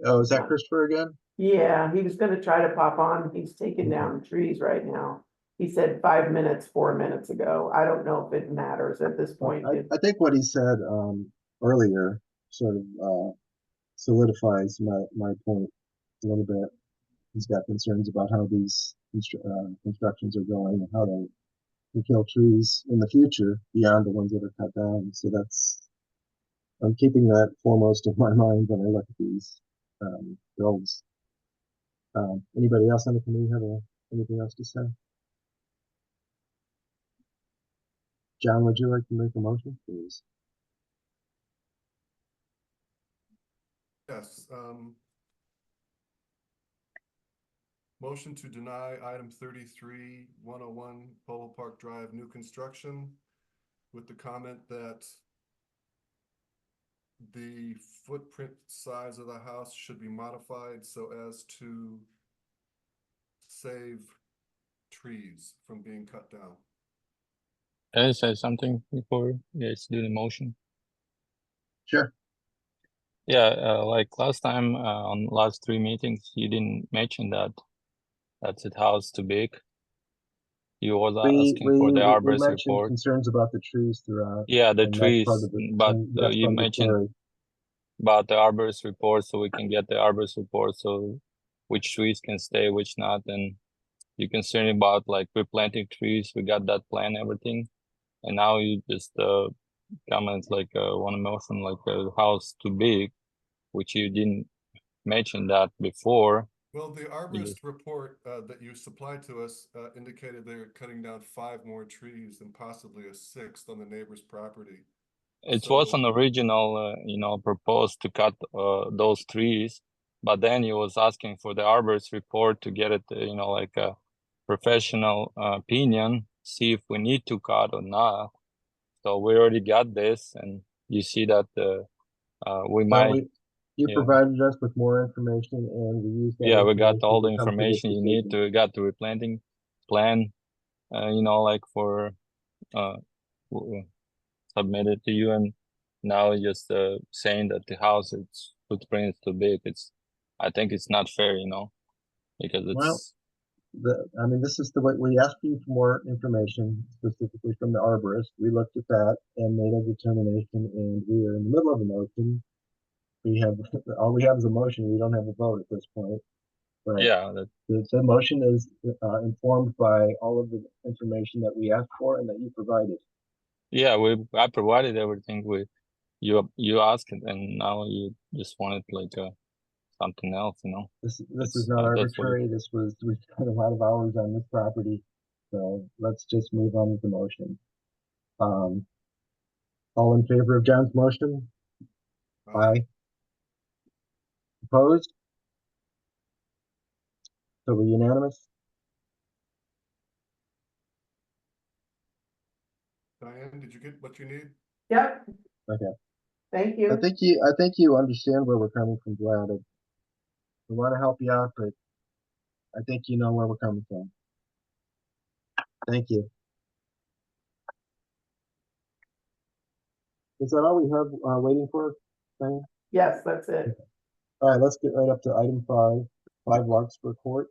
Oh, is that Christopher again? Yeah, he was gonna try to pop on. He's taking down trees right now. He said 5 minutes, 4 minutes ago. I don't know if it matters at this point. I think what he said earlier sort of solidifies my point a little bit. He's got concerns about how these constructions are going and how they can kill trees in the future beyond the ones that are cut down. So I'm keeping that foremost of my mind when I look at these builds. Anybody else on the committee have anything else to say? John, would you like to make a motion, please? Yes. Motion to deny item 33, 101 Polo Park Drive, new construction, with the comment that the footprint size of the house should be modified so as to save trees from being cut down. Can I say something before you guys do the motion? Sure. Yeah, like last time on last 3 meetings, you didn't mention that's the house too big. You was asking for the arborist report. Concerns about the trees throughout. Yeah, the trees, but you mentioned about the arborist report, so we can get the arborist report, so which trees can stay, which not, and you're concerned about like replanting trees. We got that plan, everything, and now you just comments like one motion like a house too big, which you didn't mention that before. Well, the arborist report that you supplied to us indicated they're cutting down 5 more trees and possibly a 6th on the neighbor's property. It was an original, proposed to cut those trees, but then he was asking for the arborist report to get it, professional opinion, see if we need to cut or not. So we already got this, and you see that we might. You Yeah. provided us with more information, and we used that. Yeah, we got all the to come to this information you need decision. to. We got the replanting plan, you know, like for submitted to you, and now just saying that the house its footprint is too big. I think it's not fair, you know, because it's. Well, I mean, this is the way we asked you for more information, specifically from the arborist. We looked at that and made a determination, and we are in the middle of a motion. We have all we have is a motion. We don't have a vote at this point. But yeah, the motion is informed by all of the information that we asked for and that you provided. Yeah, I provided everything you asked, and now you just wanted like something else, you know. This is not arbitrary. We spent a lot of hours on this property, so let's just move on with the motion. All in favor of John's motion? Aye. Opposed? So we're unanimous. Diane, did you get what you need? Yep, Okay. thank you. I think you understand where we're coming from, Vlad. We want to help you out, but I think you know where we're coming from. Thank you. Is that all we have waiting for, Diane? Yes, that's it. All right, let's get right up to item 5 Larkspur Court.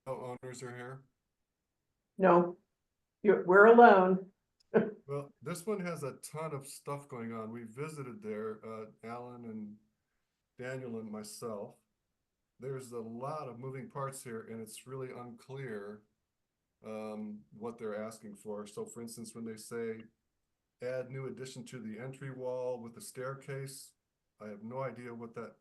No owners are here. No, we're alone. Well, this one has a ton of stuff going on. We visited there, Alan and Daniel and myself. There's a lot of moving parts here, and it's really unclear what they're asking for. So for instance, when they say add new addition to the entry wall with a staircase, I have no idea what that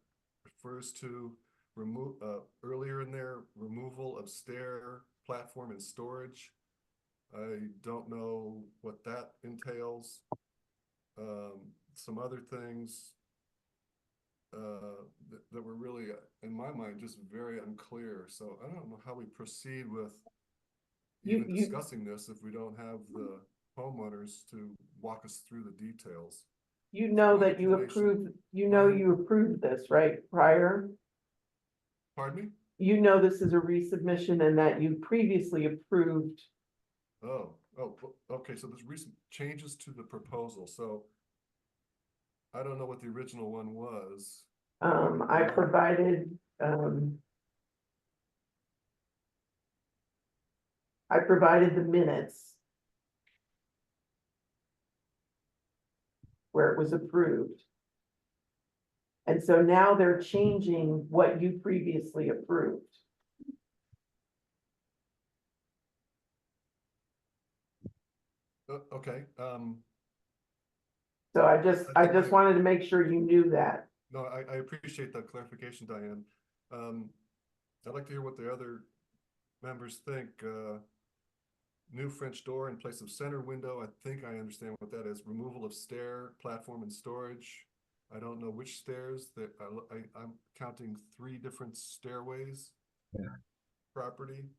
refers to. Remove earlier in there, removal of stair, platform, and storage. I don't know what that entails. Some other things that were really, in my mind, just very unclear. So I don't know how we proceed with even discussing this if we don't have the homeowners to walk us through the details. You know that you approved, you approved this, right, prior? Pardon me? You know this is a resubmission and that you previously approved. Oh, okay, so there's recent changes to the proposal, so I don't know what the original one was. I provided the minutes where it was approved. And so now they're changing what you previously approved. Okay. So I just wanted to make sure you knew that. No, I appreciate that clarification, Diane. I'd like to hear what the other members think. New French door in place of center window. I think I understand what that is. Removal of stair, platform, and storage. I don't know which stairs. That I'm counting 3 different stairways. Yeah. Property.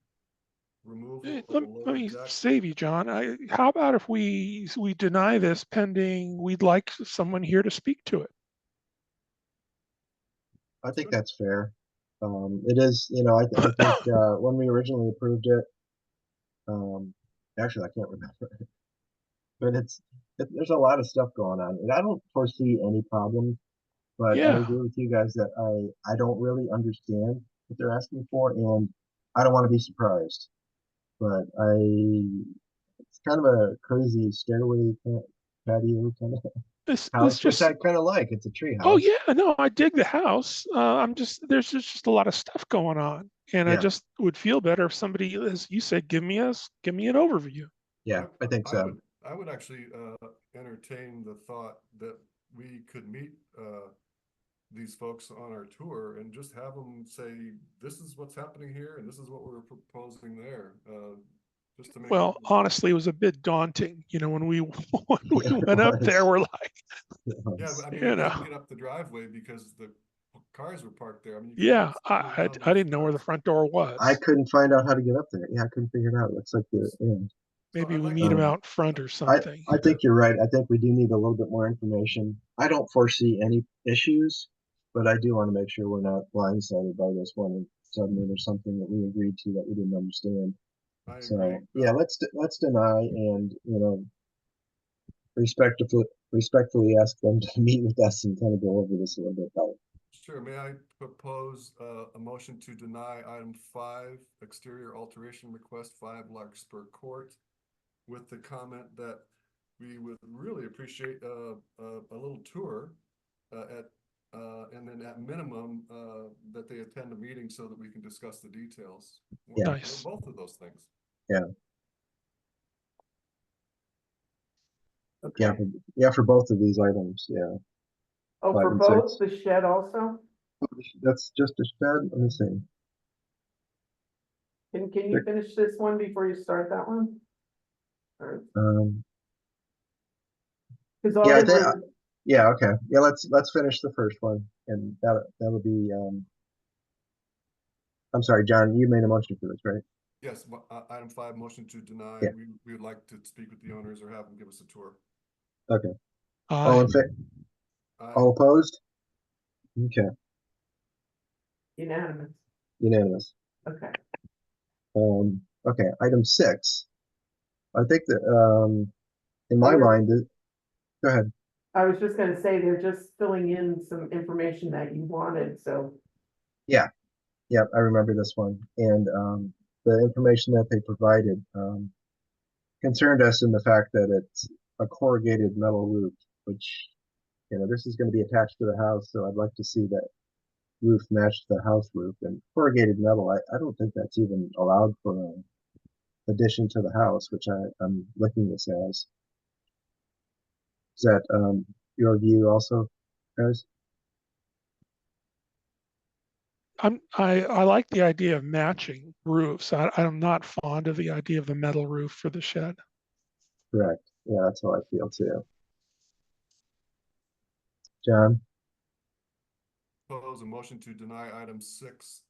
Removal. Let me save you, John. How about if we deny this pending, we'd like someone here to speak to it? I think that's fair. It is, you know, I think when we originally approved it, actually I can't remember, but there's a lot of stuff going on, and I don't foresee any problems. But I agree with you guys that I don't really understand what they're asking for, and I don't want to be surprised. But it's kind of a crazy stairway patio kind of house, which I kind of like. It's a tree house. Oh yeah, no, I dig the house. There's just a lot of stuff going on, and I just would feel better if somebody, as you said, give me an overview. Yeah, I think so. I would actually entertain the thought that we could meet these folks on our tour and just have them say, this is what's happening here and this is what we're proposing there. Just to make. Well, honestly, it was a bit daunting, when we when we went up there, we're like, Yeah, but I mean, you you know, couldn't get up the driveway because the cars were parked there. I mean, you yeah, couldn't go I down I those didn't know where the steps. front door was. I couldn't find out how to get up there. Yeah, I couldn't figure it out. It looks like the end. Maybe I'd we like meet him to- out front or I something. think you're right. I think we do need a little bit more information. I don't foresee any issues, but I do want to make sure we're not blindsided by this one and suddenly there's something that we agreed to that we didn't understand. I So agree. yeah, let's deny and respectfully ask them to meet with us and kind of go over this a little bit better. Sure. May I propose a motion to deny item 5, exterior alteration request 5 Larkspur Court, with the comment that we would really appreciate a little tour and then at minimum that they attend a meeting so that we can discuss the details. Yeah. Nice. Both of those things. Yeah. Okay. Yeah, for both of these items. Yeah. Oh, 5 for and both, 6. the shed also? That's just a shed. Let me see. Can you finish this one before you start that one? Because all Yeah, they were, yeah, okay. Yeah, let's finish the first one, and that'll be. I'm sorry, John. You made a motion for this, right? Yes, item 5, motion to deny. Yeah. We would like to speak with the owners or have them give us a tour. Okay. Aye. All in favor? All opposed? Okay, unanimous. unanimous. Okay. Okay, item 6. I think that in my mind, go ahead. I was just gonna say, they're just filling in some information that you wanted, so. Yeah, I remember this one, and the information that they provided concerned us in the fact that it's a corrugated metal roof, which this is going to be attached to the house, so I'd like to see that roof match the house roof. And corrugated metal, I don't think that's even allowed for an addition to the house, which I'm looking this as. Is that your view also, guys? I like the idea of matching roofs. I'm not fond of the idea of the metal roof for the shed. Correct. Yeah, that's how I feel too. John? Propose a motion to deny item 6,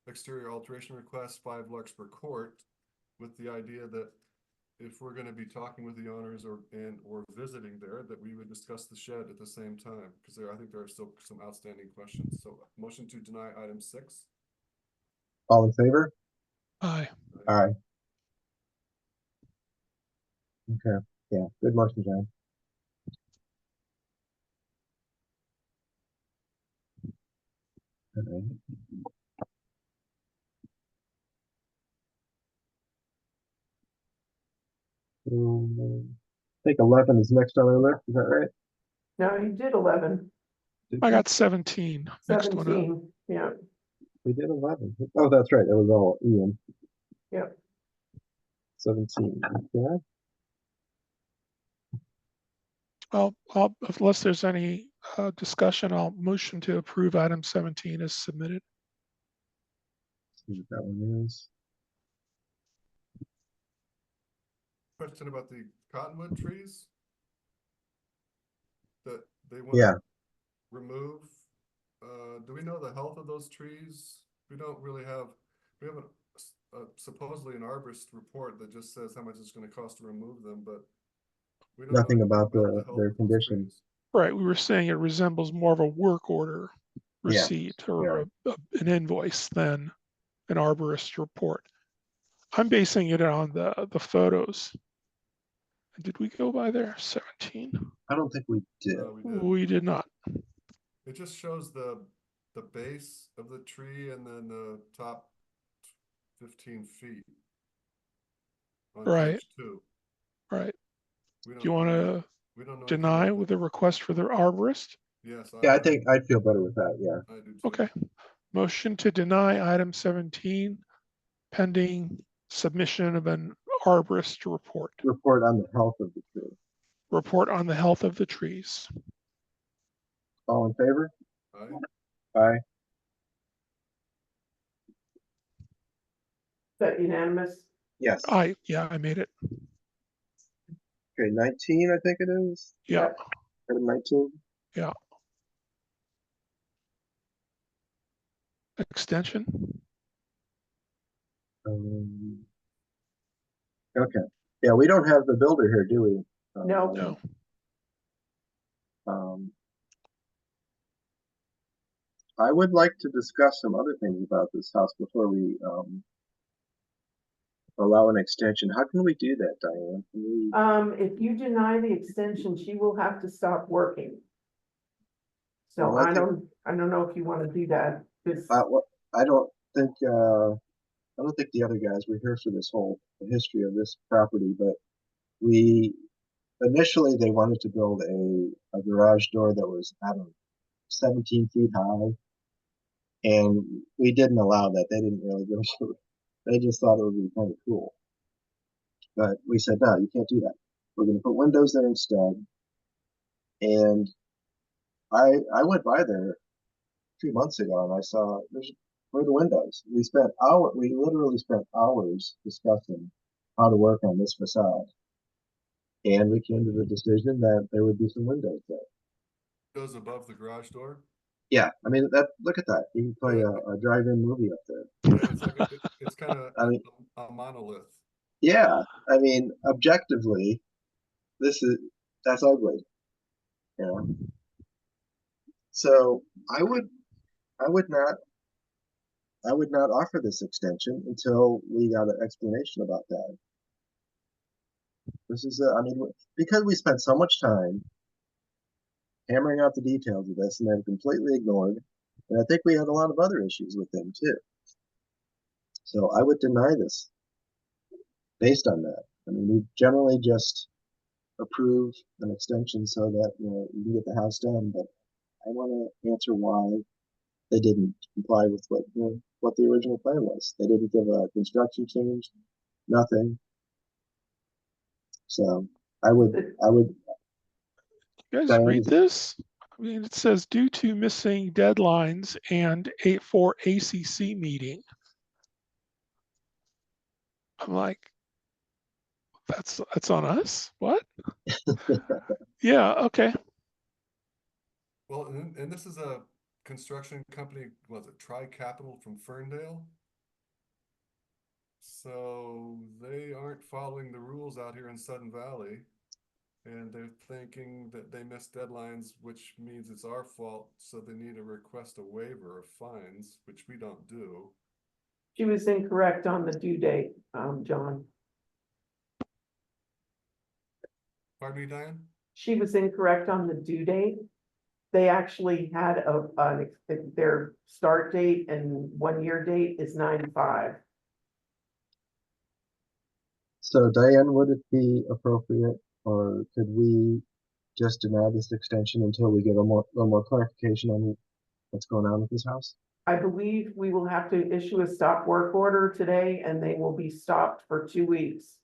exterior alteration request 5 Larkspur Court, with the idea that if we're going to be talking with the owners or visiting there, that we would discuss the shed at the same time, because I think there are still some outstanding questions. So motion to deny item 6. All in favor? Aye. Aye. Okay. Yeah, good motion, John. All right. I think 11 is next on our list. Is that right? No, you did 11, I got 17. Next one up. 17, yeah, We did 11. Oh, that's right. That was all Ian. yep. 17. Okay. Unless there's any discussion, I'll motion to approve item 17 as submitted. See what that one is. Question about the cottonwood trees that they want Yeah. to remove. Do we know the health of those trees? We don't really have, we have supposedly an arborist report that just says how much it's going to cost to remove them, but we don't Nothing know about the health their of those condition. trees. Right, we were saying it resembles more of a work order receipt or an invoice than an arborist report. I'm basing it on the photos. Did we go by there? 17? I don't think we did. We did not. It just shows the base of the tree and then the top 15 feet. On Right. page 2. Right. We Do you want to we don't know anything deny about with a request for the arborist? Yes. Yeah, I think I'd feel better with that. Yeah. I do too. Okay. Motion to deny item 17 pending submission of an arborist report. Report on the health of the tree. Report on the health of the trees. All in favor? Aye. Aye. Is that unanimous? Yes. Yeah, I made it. Okay, 19, I think it is. Yeah, Item 19. yeah. Extension. Okay. Yeah, we don't have the builder here, do we? No. No. I would like to discuss some other things about this house before we allow an extension. How can we do that, Diane? Can we... If you deny the extension, she will have to stop working. So Well, I I don't know if you want to do that. I don't think the other guys were here for this whole history of this property, but initially they wanted to build a garage door that was, I don't know, 17 feet high. And we didn't allow that. They didn't really go for it. They just thought it would be kind of cool. But we said, no, you can't do that. We're going to put windows there instead. And I went by there 2 months ago and I saw where the windows. We literally spent hours discussing how to work on this facade. And we came to the decision that there would be some windows there. Goes above the garage door? Yeah, I mean look at that. You can play a drive-in movie up there. Yeah, it's like it's kind of I mean, a monolith. yeah, I mean, objectively, that's ugly. You know. So I would not offer this extension until we got an explanation about that. This is I mean, because we spent so much time hammering out the details of this and then completely ignored, and I think we had a lot of other issues with them too. So I would deny this based on that. I mean, we generally just approve an extension so that you can get the house done, but I want to answer why they didn't comply with what the original plan was. They didn't give a construction change, nothing. So I would. You guys read this? I mean, it says due to missing deadlines and for ACC meeting. I'm like, that's on us? What? Yeah, okay. Well, and this is a construction company, was it Tri-Capital from Ferndale? So they aren't following the rules out here in Sudden Valley. And they're thinking that they missed deadlines, which means it's our fault. So they need to request a waiver of fines, which we don't do. She was incorrect on the due date, John. Pardon me, Diane? She was incorrect on the due date. They actually had their start date and 1 year date is 9/5. So Diane, would it be appropriate, or could we just deny this extension until we get a little more clarification on what's going on with this house? I believe we will have to issue a stop work order today, and they will be stopped for 2 weeks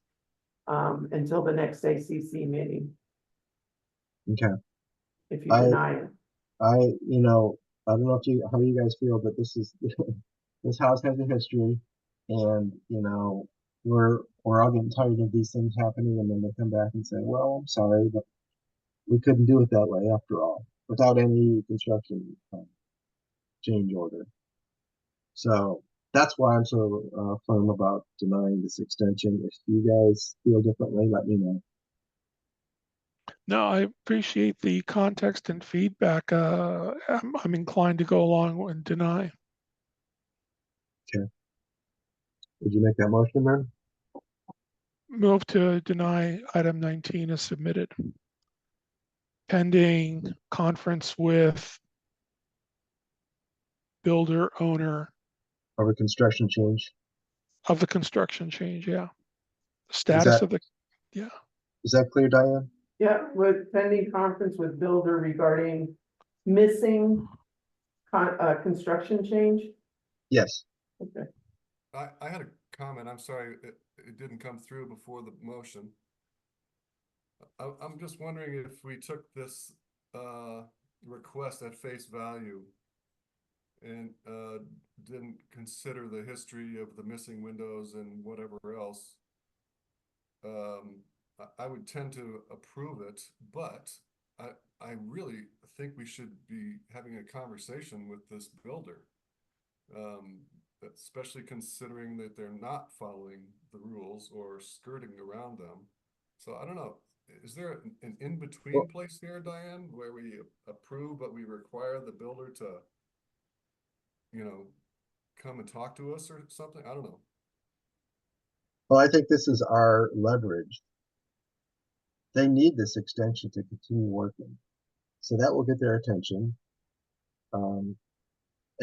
until the next ACC meeting. Okay. If you deny it. I don't know how you guys feel, but this house has a history, and we're all getting tired of these things happening, and then they come back and say, well, I'm sorry, but we couldn't do it that way after all, without any construction change order. So that's why I'm so firm about denying this extension. If you guys feel differently, let me know. No, I appreciate the context and feedback. I'm inclined to go along and deny. Okay. Would you make that motion then? Move to deny item 19 as submitted. Pending conference with builder owner. Of a construction change? Of the construction change, yeah. The status of the, yeah. Is that clear, Diane? Yeah, with pending conference with builder regarding missing construction change. Yes. Okay. I had a comment. I'm sorry, it didn't come through before the motion. I'm just wondering if we took this request at face value, and didn't consider the history of the missing windows and whatever else, I would tend to approve it, but I really think we should be having a conversation with this builder. Especially considering that they're not following the rules or skirting around them. So I don't know, is there an in-between place here, Diane, where we approve, but we require the builder to, you know, come and talk to us or something? I don't know. Well, I think this is our leverage. They need this extension to continue working. So that will get their attention.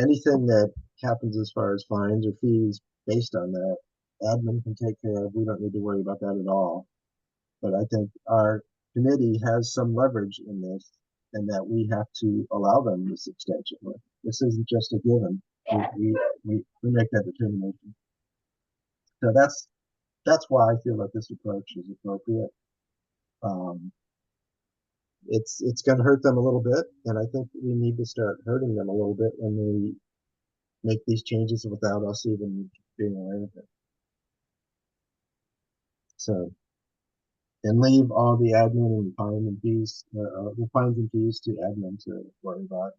Anything that happens as far as fines or fees based on that, admin can take care of. We don't need to worry about that at all. But I think our committee has some leverage in this, and that we have to allow them this extension. This isn't just a given. We make that determination. So that's why I feel that this approach is appropriate. It's going to hurt them a little bit, and I think we need to start hurting them a little bit when we make these changes without us even being aware of it. So, and leave all the admin and fine and fees, the fines and fees to admin to worry about.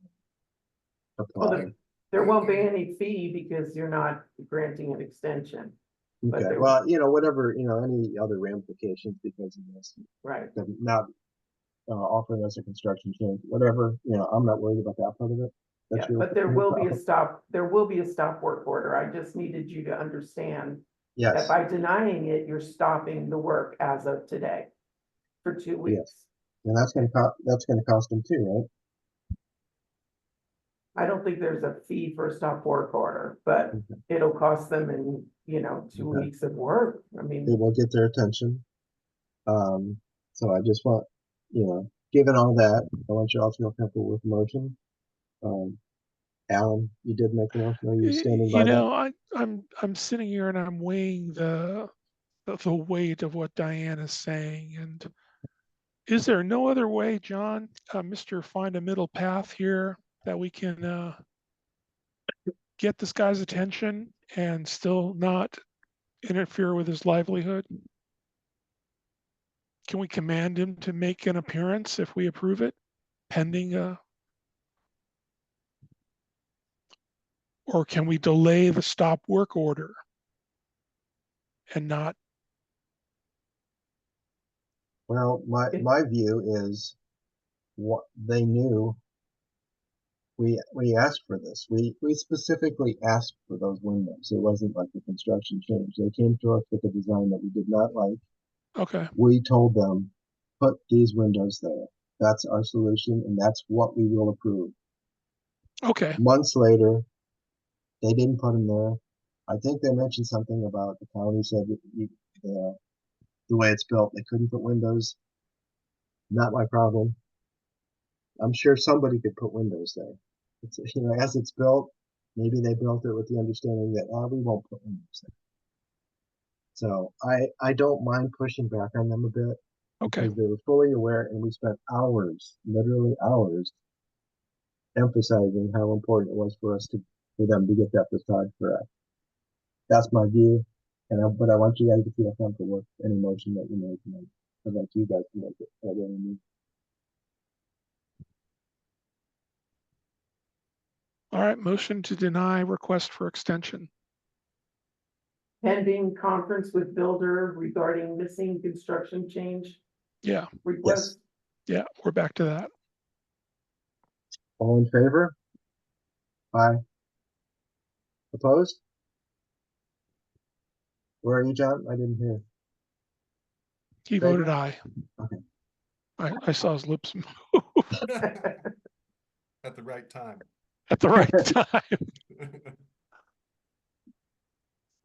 Well, Apply. there won't be any fee because you're not granting an extension. But Okay, there- well, whatever, any other ramifications because of this. Right. Them not offering us a construction change, whatever, I'm not worried about that part of it. Yeah, but there will be a stop work order. I just needed you to understand that Yes, by denying it, you're stopping the work as of today for 2 weeks. yes. And that's gonna cost them too, right? I don't think there's a fee for a stop work order, but it'll cost them in, 2 Okay. weeks of work. I It mean, will get their attention. So I just want, given all that, I want you all to feel comfortable with the motion. Alan, you did make the motion. Are you standing by that? I'm sitting here and I'm weighing the weight of what Diane is saying. And is there no other way, John, Mr. Find a Middle Path here that we can get this guy's attention and still not interfere with his livelihood? Can we command him to make an appearance if we approve it, pending or can we delay the stop work order and not? Well, my view is what they knew. We asked for this. We specifically asked for those windows. It wasn't like a construction change. They came to us with a design that we did not like. Okay. We told them, put these windows there. That's our solution, and that's what we will approve. Okay. Months later, they didn't put them there. I think they mentioned something about the county said that the way it's built, they couldn't put windows. Not my problem. I'm sure somebody could put windows there. It's, as it's built, maybe they built it with the understanding that we won't put windows there. So I don't mind pushing back on them a bit. Okay. Because they were fully aware, and we spent hours, literally hours, emphasizing how important it was for them to get that facade correct. That's my view, but I want you guys to feel comfortable with any motion that you make, and I'd like you guys to make it. I really need. All right, motion to deny request for extension. pending conference with builder regarding missing construction change Yeah. request. Yeah, we're back to that. All in favor? Aye. Opposed? Where are you, John? I didn't hear. He Favor? voted aye. Okay. I saw his lips move At the right time. at the right time.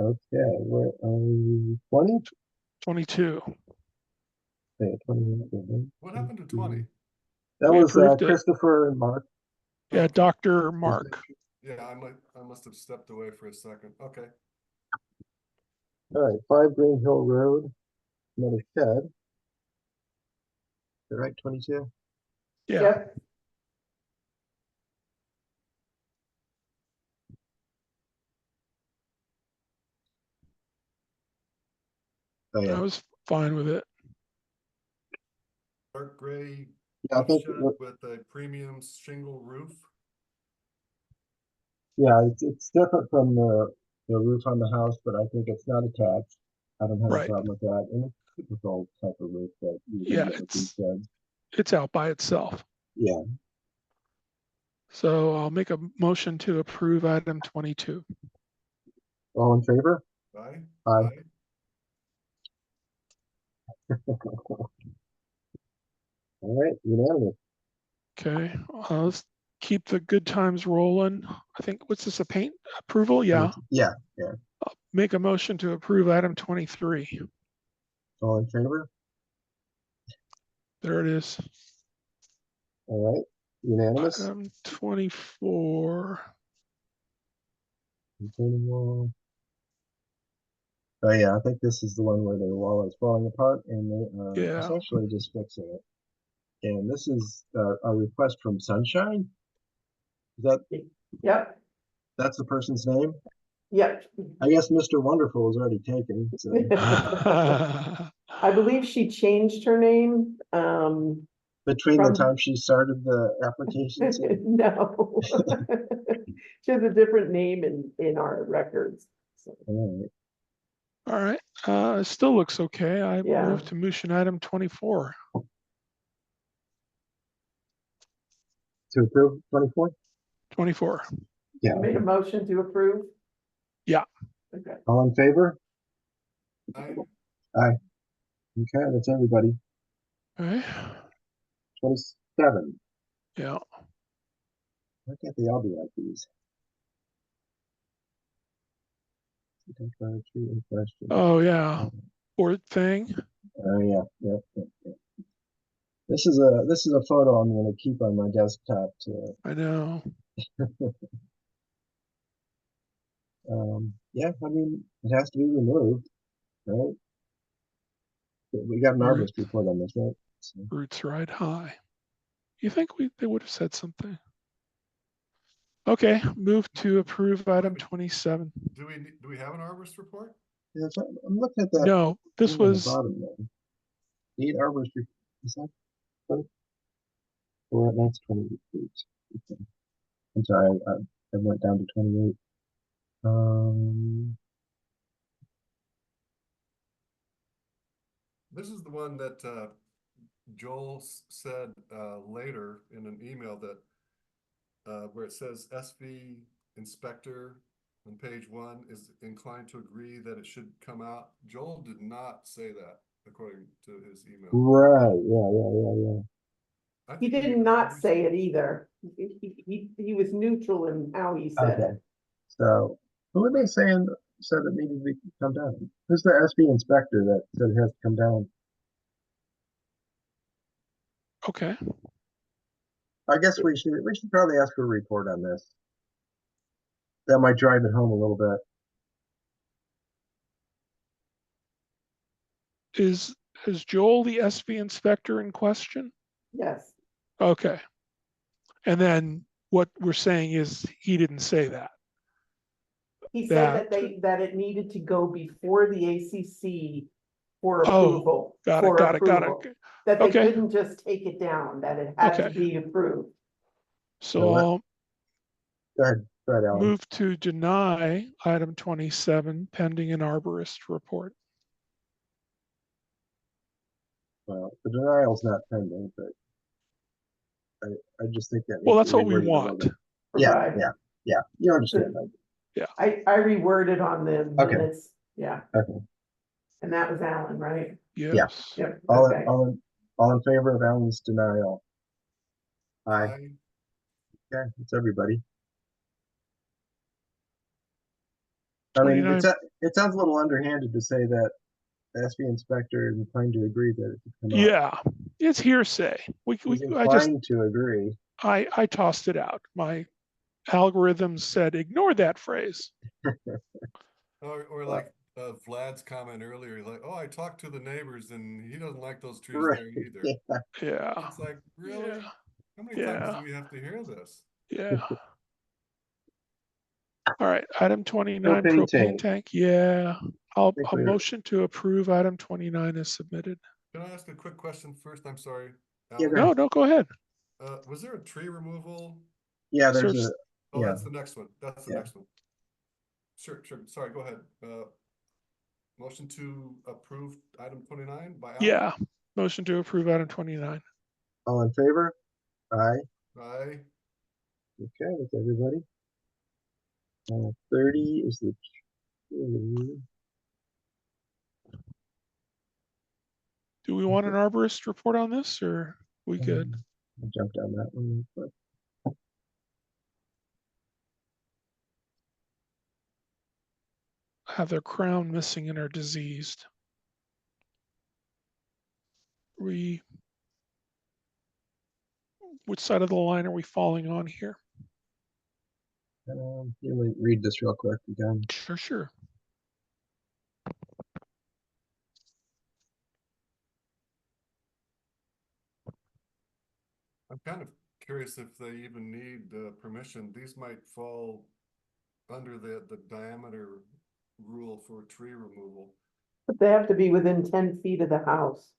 Okay, where are we? 20? 22. Okay, 20. What happened to 20? That We was approved it. Christopher and Mark. Yeah, Dr. Mark. Yeah, I must have stepped away for a second. Okay. All right, 5 Green Hill Road, another shed. Is right, 22? Yeah. Yep. Oh, I yeah. was fine with it. Dark gray Yeah, I roof think, shed with a premium shingle roof. yeah, it's different from the roof on the house, but I think it's not attached. I don't have a Right. problem with that. And it's a typical type of roof that you Yeah, get with these sheds. it's out by itself. Yeah. So I'll make a motion to approve item 22. All in favor? Aye. Aye. All right, unanimous. Okay, let's keep the good times rolling. I think, what's this, a paint approval? Yeah. Yeah. I'll make a motion to approve item 23. All in favor? There it is. All right, unanimous. Item 24. Retaining wall. Oh yeah, I think this is the one where the wall is falling apart and they are Yeah. essentially just fixing it. And this is a request from Sunshine. Is that? Yep. That's the person's name? Yep. I guess Mr. Wonderful is already taken. So. I believe she changed her name. Between the time she started the application? No. She has a different name in our records. So. All right. It still looks okay. I Yeah. move to motion item 24. To approve 24? 24. Yeah. You made a motion to approve? Yeah. Okay. All in favor? Aye. Aye. Okay, that's everybody. Okay. 27. Yeah. Why can't they all be like these? Oh yeah. Board thing. Oh yeah. This is a photo I'm going to keep on my desktop too. I know. Yeah, I mean, it has to be removed, right? We got an arborist report on this, right? So. Roots ride high. You think they would have said something? Okay, move to approve item 27. Do we have an arborist report? Yeah, so I'm looking at that. No, this was. Bottom there. Need arborist report. Is that 20? Or that's 28 feet. Okay. I'm sorry, I went down to 28. This is the one that Joel said later in an email that where it says SV inspector on page 1 is inclined to agree that it should come out. Joel did not say that according to his email. Right. Yeah. He did not say it either. He was neutral in how he said it. So who were they saying said it needed to come down? Who's the SB inspector that said it has to come down? Okay. I guess we should probably ask for a report on this. That might drive it home a little bit. Is Joel the SV inspector in question? Yes. Okay. And then what we're saying is he didn't say that. He said that it needed to go before the ACC for approval. Got it. That they couldn't just take it down, that it had to be approved. So I'll go ahead, Alan. move to deny item 27 pending an arborist report. Well, the denial's not pending, but I just think that. Well, that's what we want. Yeah. You understand that. Yeah. I reworded on the minutes. Yeah. Okay. And that was Alan, right? Yes. Yeah. Yep. All in favor of Alan's denial? Aye. Okay, it's everybody. I mean, it sounds a little underhanded to say that the SV inspector is inclined to agree that it could come out. Yeah, it's hearsay. He's inclined to agree. I tossed it out. My algorithm said ignore that phrase. Or like Vlad's comment earlier, like, oh, I talked to the neighbors and he doesn't like those trees there either. Yeah. It's like, really? How many times do we have to hear this? Yeah. All right, item 29, Propane propane tank. tank. Yeah, I'll think a we're- motion to approve item 29 is submitted. Can I ask a quick question first? I'm sorry. Yeah, Alan? go ahead. No, go ahead. Was there a tree removal? Yeah, there's There's- a, Oh, yeah, that's the next one. That's the Yeah. next one. Sure. Sorry, go ahead. Motion to approve item 29 by Alan? Yeah, motion to approve item 29. all in favor? Aye. Aye. Okay, with everybody. 30 is the. Do we want an arborist report on this, or we good? I jumped on that one. But Have their crown missing and are diseased. Which side of the line are we falling on here? let me read this real quick again. Sure. I'm kind of curious if they even need permission. These might fall under the diameter rule for tree removal. But they have to be within 10 feet of the house.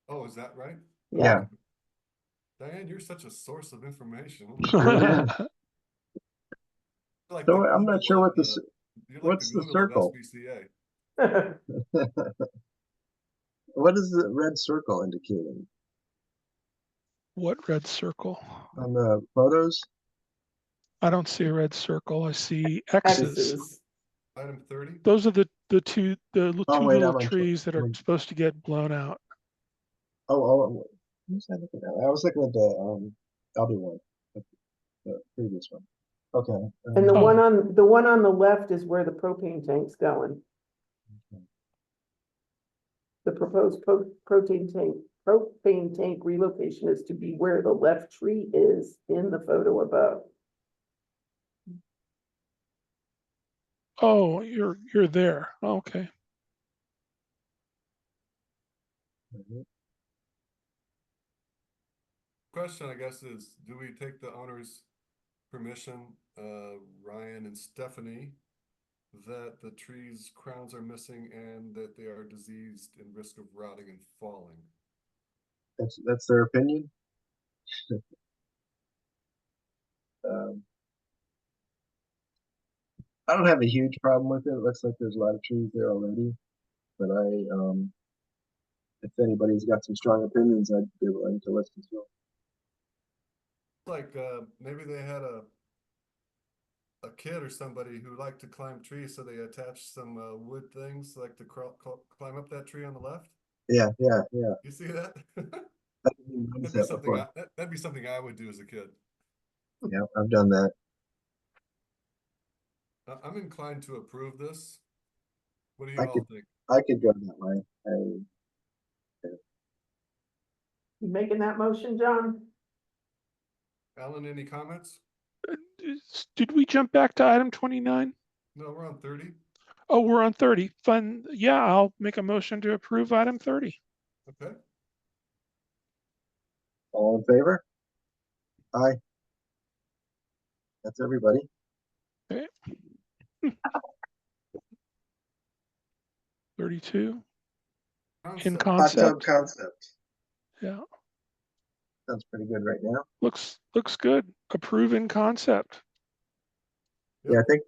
Oh, is that right? Yeah. Diane, you're such a source of information. Like So the I'm not Google sure of what this. you're like What's the Google of circle? SPCA. What is the red circle indicating What red circle? on the photos? I don't see a red circle. I see X's. Item 30. Those are the two Oh, wait, little I'm on trees that are supposed to get blown out. Oh, who's that looking at? I was looking at the other one, the previous one. Okay. And the Oh. one on the left is where the propane tank's going. The proposed propane tank relocation is to be where the left tree is in the photo above. Oh, you're there. Okay. Question, I guess, is do we take the owner's permission, Ryan and Stephanie, that the trees' crowns are missing and that they are diseased and risk of rotting and falling? That's their opinion. I don't have a huge problem with it. It looks like there's a lot of trees there already, but if anybody's got some strong opinions, I'd be willing to listen to them. Like maybe they had a kid or somebody who liked to climb trees, so they attached some wood things like to climb up that tree on the left. Yeah. You see that? That'd be something I would do as a kid. Yeah, I've done that. I'm inclined to approve this. What do you all think? I could go that way. You making that motion, John? Alan, any comments? Did we jump back to item 29? No, we're on 30. Oh, we're on 30. Fun. Yeah, I'll make a motion to approve item 30. Okay. All in favor? Aye. That's everybody. Okay. 32. In Hot tub concept. concept. Yeah. Sounds pretty good right now. Looks good. Approve in concept. Yeah, I think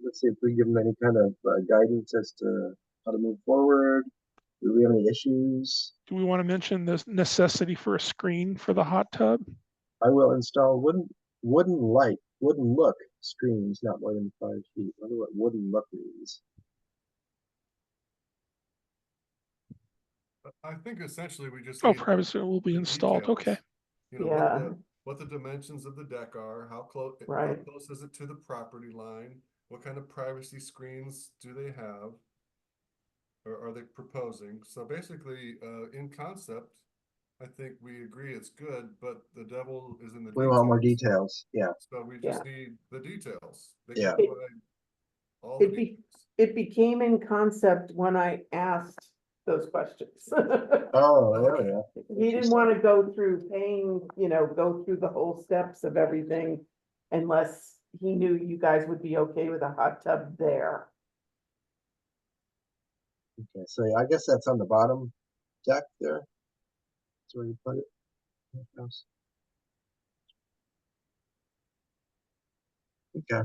let's see if we give them any kind of guidance as to how to move forward. Do we have any issues? Do we want to mention the necessity for a screen for the hot tub? I will install wooden look screens not more than 5 feet. I wonder what wooden look means. I think essentially we just Oh, need privacy will be the installed. details. Okay. You know, Yeah. what the dimensions of the deck are, how close is it to the property line? What kind of privacy screens do they have? Or are they proposing? So basically, in concept, I think we agree it's good, but the devil is in the We details. want more details. Yeah. So we just need the details. They Yeah. can provide all the details. It became in concept when I asked those questions. Oh, yeah. He didn't want to go through the whole steps of everything unless he knew you guys would be okay with a hot tub there. Okay, so I guess that's on the bottom deck there. That's where you put it. House. Okay.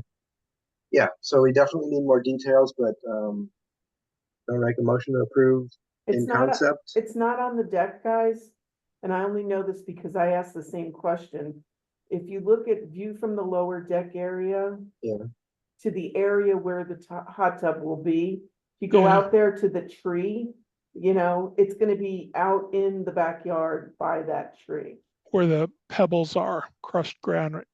Yeah, so we definitely need more details, but gonna make a motion to approve It's in not, concept. it's not on the deck, guys, and I only know this because I asked the same question. If you look at view from the lower deck area Yeah. to the area where the hot tub will be, if you go Yeah. out there to the tree, you know, it's gonna be out in the backyard by that tree. Where the pebbles are, crushed granite,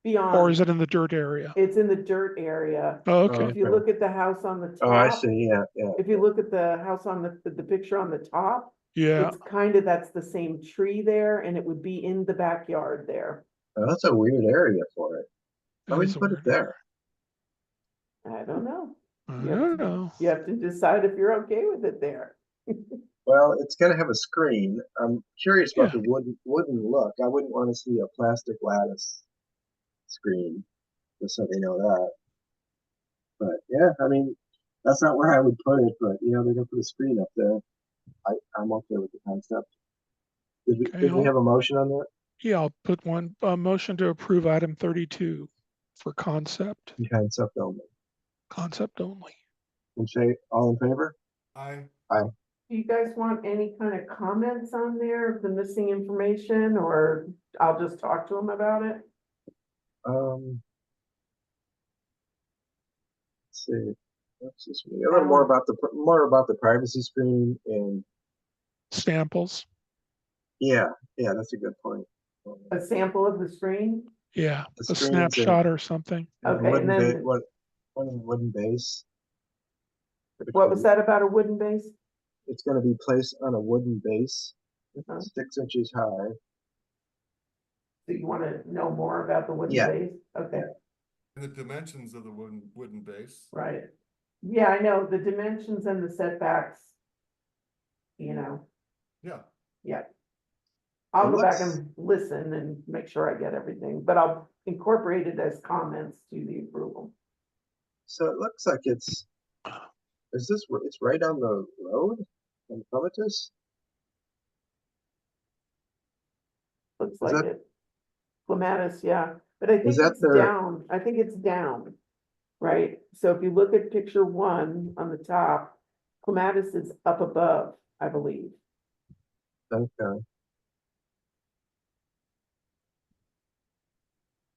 or Beyond, is it in the dirt area? it's in the dirt area. Oh, Oh, okay. If you look at the house on the top. Oh, I see. Yeah, yeah. If you look at the house on the picture on the top, Yeah. it's kind of, that's the same tree there, and it would be in the backyard there. Oh, that's a weird area for it. Why That would is you a put it weird there? I don't know. I You have don't to- know. You have to decide if you're okay with it there. Well, it's gonna have a screen. I'm curious about Yeah. the wooden look. I wouldn't want to see a plastic lattice screen, just so they know that. But yeah, I mean, that's not where I would put it, but you know, they're gonna put a screen up there. I'm okay with the concept. Okay, Did we have a motion on that? Yeah, I'll put a motion to approve item 32 for concept, In concept only. concept only. And say all in favor? Aye. Aye. Do you guys want any kind of comments on there, the missing information, or I'll just talk to them about it? Let's see. What's this one? A little more about the privacy screen and Samples. yeah, that's a good point. A sample of the screen? Yeah, The a screens snapshot or something. and Okay, and then- one wooden base. What was that about a wooden base? It's going to be placed on a wooden base, Uh-huh. 6 inches high. So you want to know more about the wooden Yeah. base? Okay, And the dimensions of the wooden base. right. Yeah, I know, the dimensions and the setbacks, you know, Yeah. yeah. I'll It go back looks- and listen and make sure I get everything, but I'll incorporate it as comments to the approval. So it looks like it's right on the road in Clematis? Looks Is like that- it. Clematis, yeah, but I think that it's their- down, I think it's down, right? So if you look at picture 1 on the top, Clematis is up above, I believe. Okay.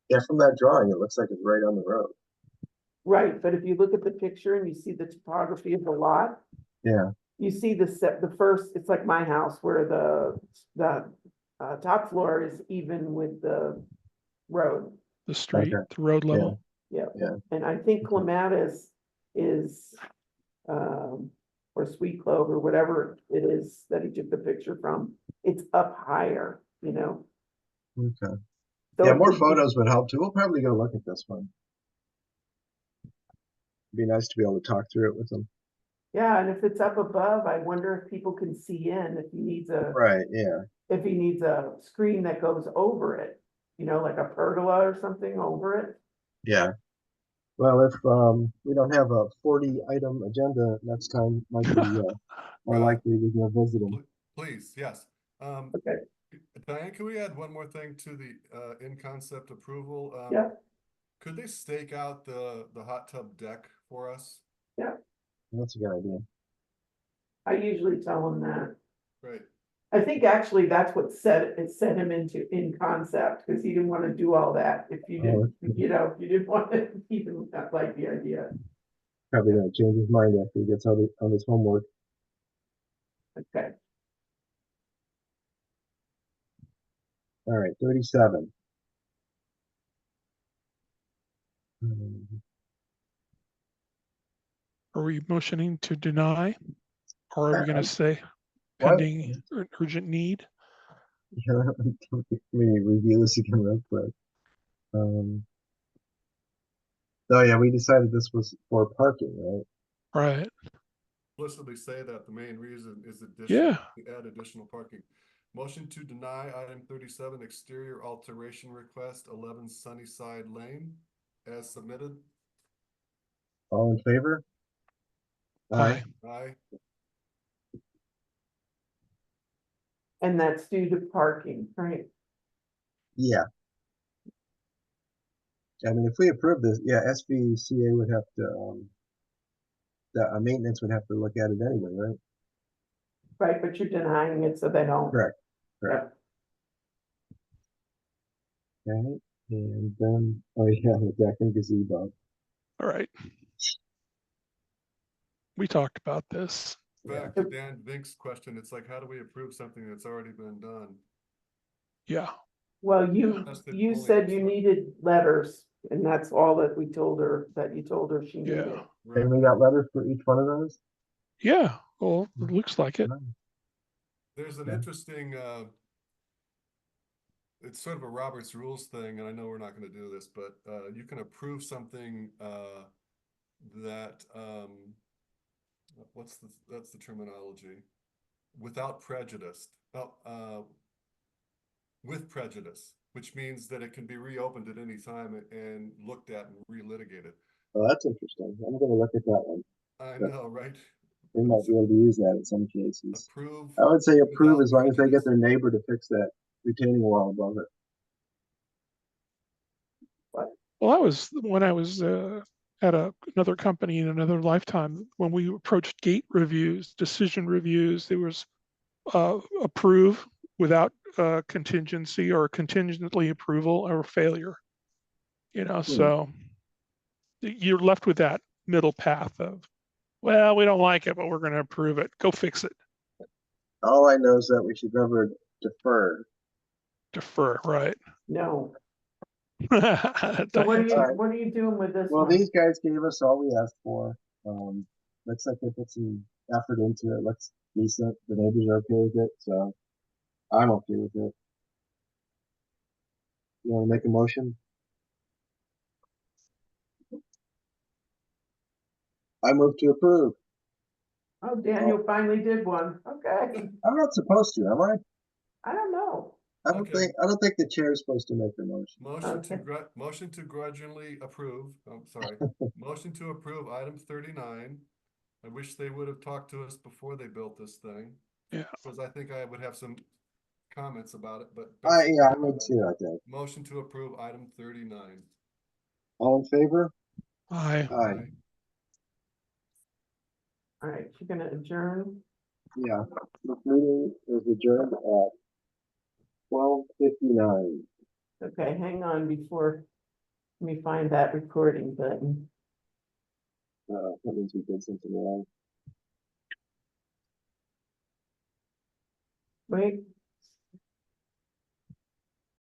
Yeah, from that drawing, it looks like it's right on the road. Right, but if you look at the picture and you see the topography of the lot, Yeah. you see the first, it's like my house where the top floor is even with the road. The street, Okay. the road level. Yeah, Yeah. and I think Clematis is, or Sweet Clover, whatever it is that he took the picture from, it's up higher, you know? Okay. So Yeah, it more could be- photos would help too. We'll probably go look at this one. It'd be nice to be able to talk through it with them. Yeah, and if it's up above, I wonder if people can see in, if he needs Right, yeah. if he needs a screen that goes over it, you know, like a pergola or something over it. Yeah. Well, if we don't have a 40 item agenda next time, might be more likely we can visit them. Please, yes. Okay. Diane, can we add one more thing to the in-concept approval? Yeah. Could they stake out the hot tub deck for us? Yeah, That's a good idea. I usually tell him that. Great. I think actually that's what set him into in concept, because he didn't want to do all that if you didn't, you know, you didn't want to even like the idea. Probably gonna change his mind after he gets on his homework. Okay, All right, 37. Are we motioning to deny? Or are we gonna say What? pending urgent need? Let me review this again real quick. Oh yeah, we decided this was for parking, right? Right. Explicitly say that the main reason is Yeah. add additional parking. Motion to deny item 37, exterior alteration request, 11 Sunnyside Lane, as submitted. All in favor? Aye. Aye. And that's due to parking, right? Yeah. I mean, if we approve this, yeah, SVCA would have to, the maintenance would have to look at it anyway, right? Right, but you're denying it so they don't. Correct, correct. Yep. Okay, and then, oh yeah, the deck and gazebo. All right. We talked about this. Back to Dan Vink's question, it's like, how do we approve something that's already been done? Yeah. Well, you Just that you only said you looks like- needed letters, and that's all that we told her, that you told her she needed. Yeah. And we got letters for each one of those? Yeah. Well, it looks like it. There's an Okay. interesting, it's sort of a Robert's Rules thing, and I know we're not gonna do this, but, you can approve something, that, that's the terminology, without prejudice. With prejudice, which means that it can be reopened at any time and looked at and relitigated. Oh, that's interesting. I'm gonna look at that one. I know, right? We might be able to use that in some cases. Approve. I would say approve without as long as they get prejudice. their neighbor to fix that retaining wall above it. Well, that was when I was at another company in another lifetime. When we approached gate reviews, decision reviews, there was approve without contingency or contingently approval or failure. So you're left with that middle path of, well, we don't like it, but we're going to approve it. Go fix it. All I know is that we should never defer. Defer, right? No. So So what are you doing with this Well, one? these guys gave us all we asked for. Looks like they put some effort into it. Looks decent. The neighbors are okay with it, so I'm okay with it. You want to make a motion? I move to approve. Oh, Daniel finally did one. Okay. I'm not supposed to, am I? I don't know. I don't think the chair is supposed to make the motion. Motion to grudgingly approve, sorry, motion to approve item 39. I wish they would have talked to us before they built this thing. Yeah. Because I think I would have some comments about it, but. Yeah, I would too, I think. Motion to approve item 39. All in favor? Aye. Aye. All right, you're gonna adjourn. Yeah, this meeting is adjourned at 12:59. Okay, hang on before let me find that recording button. That means we did something wrong. Wait.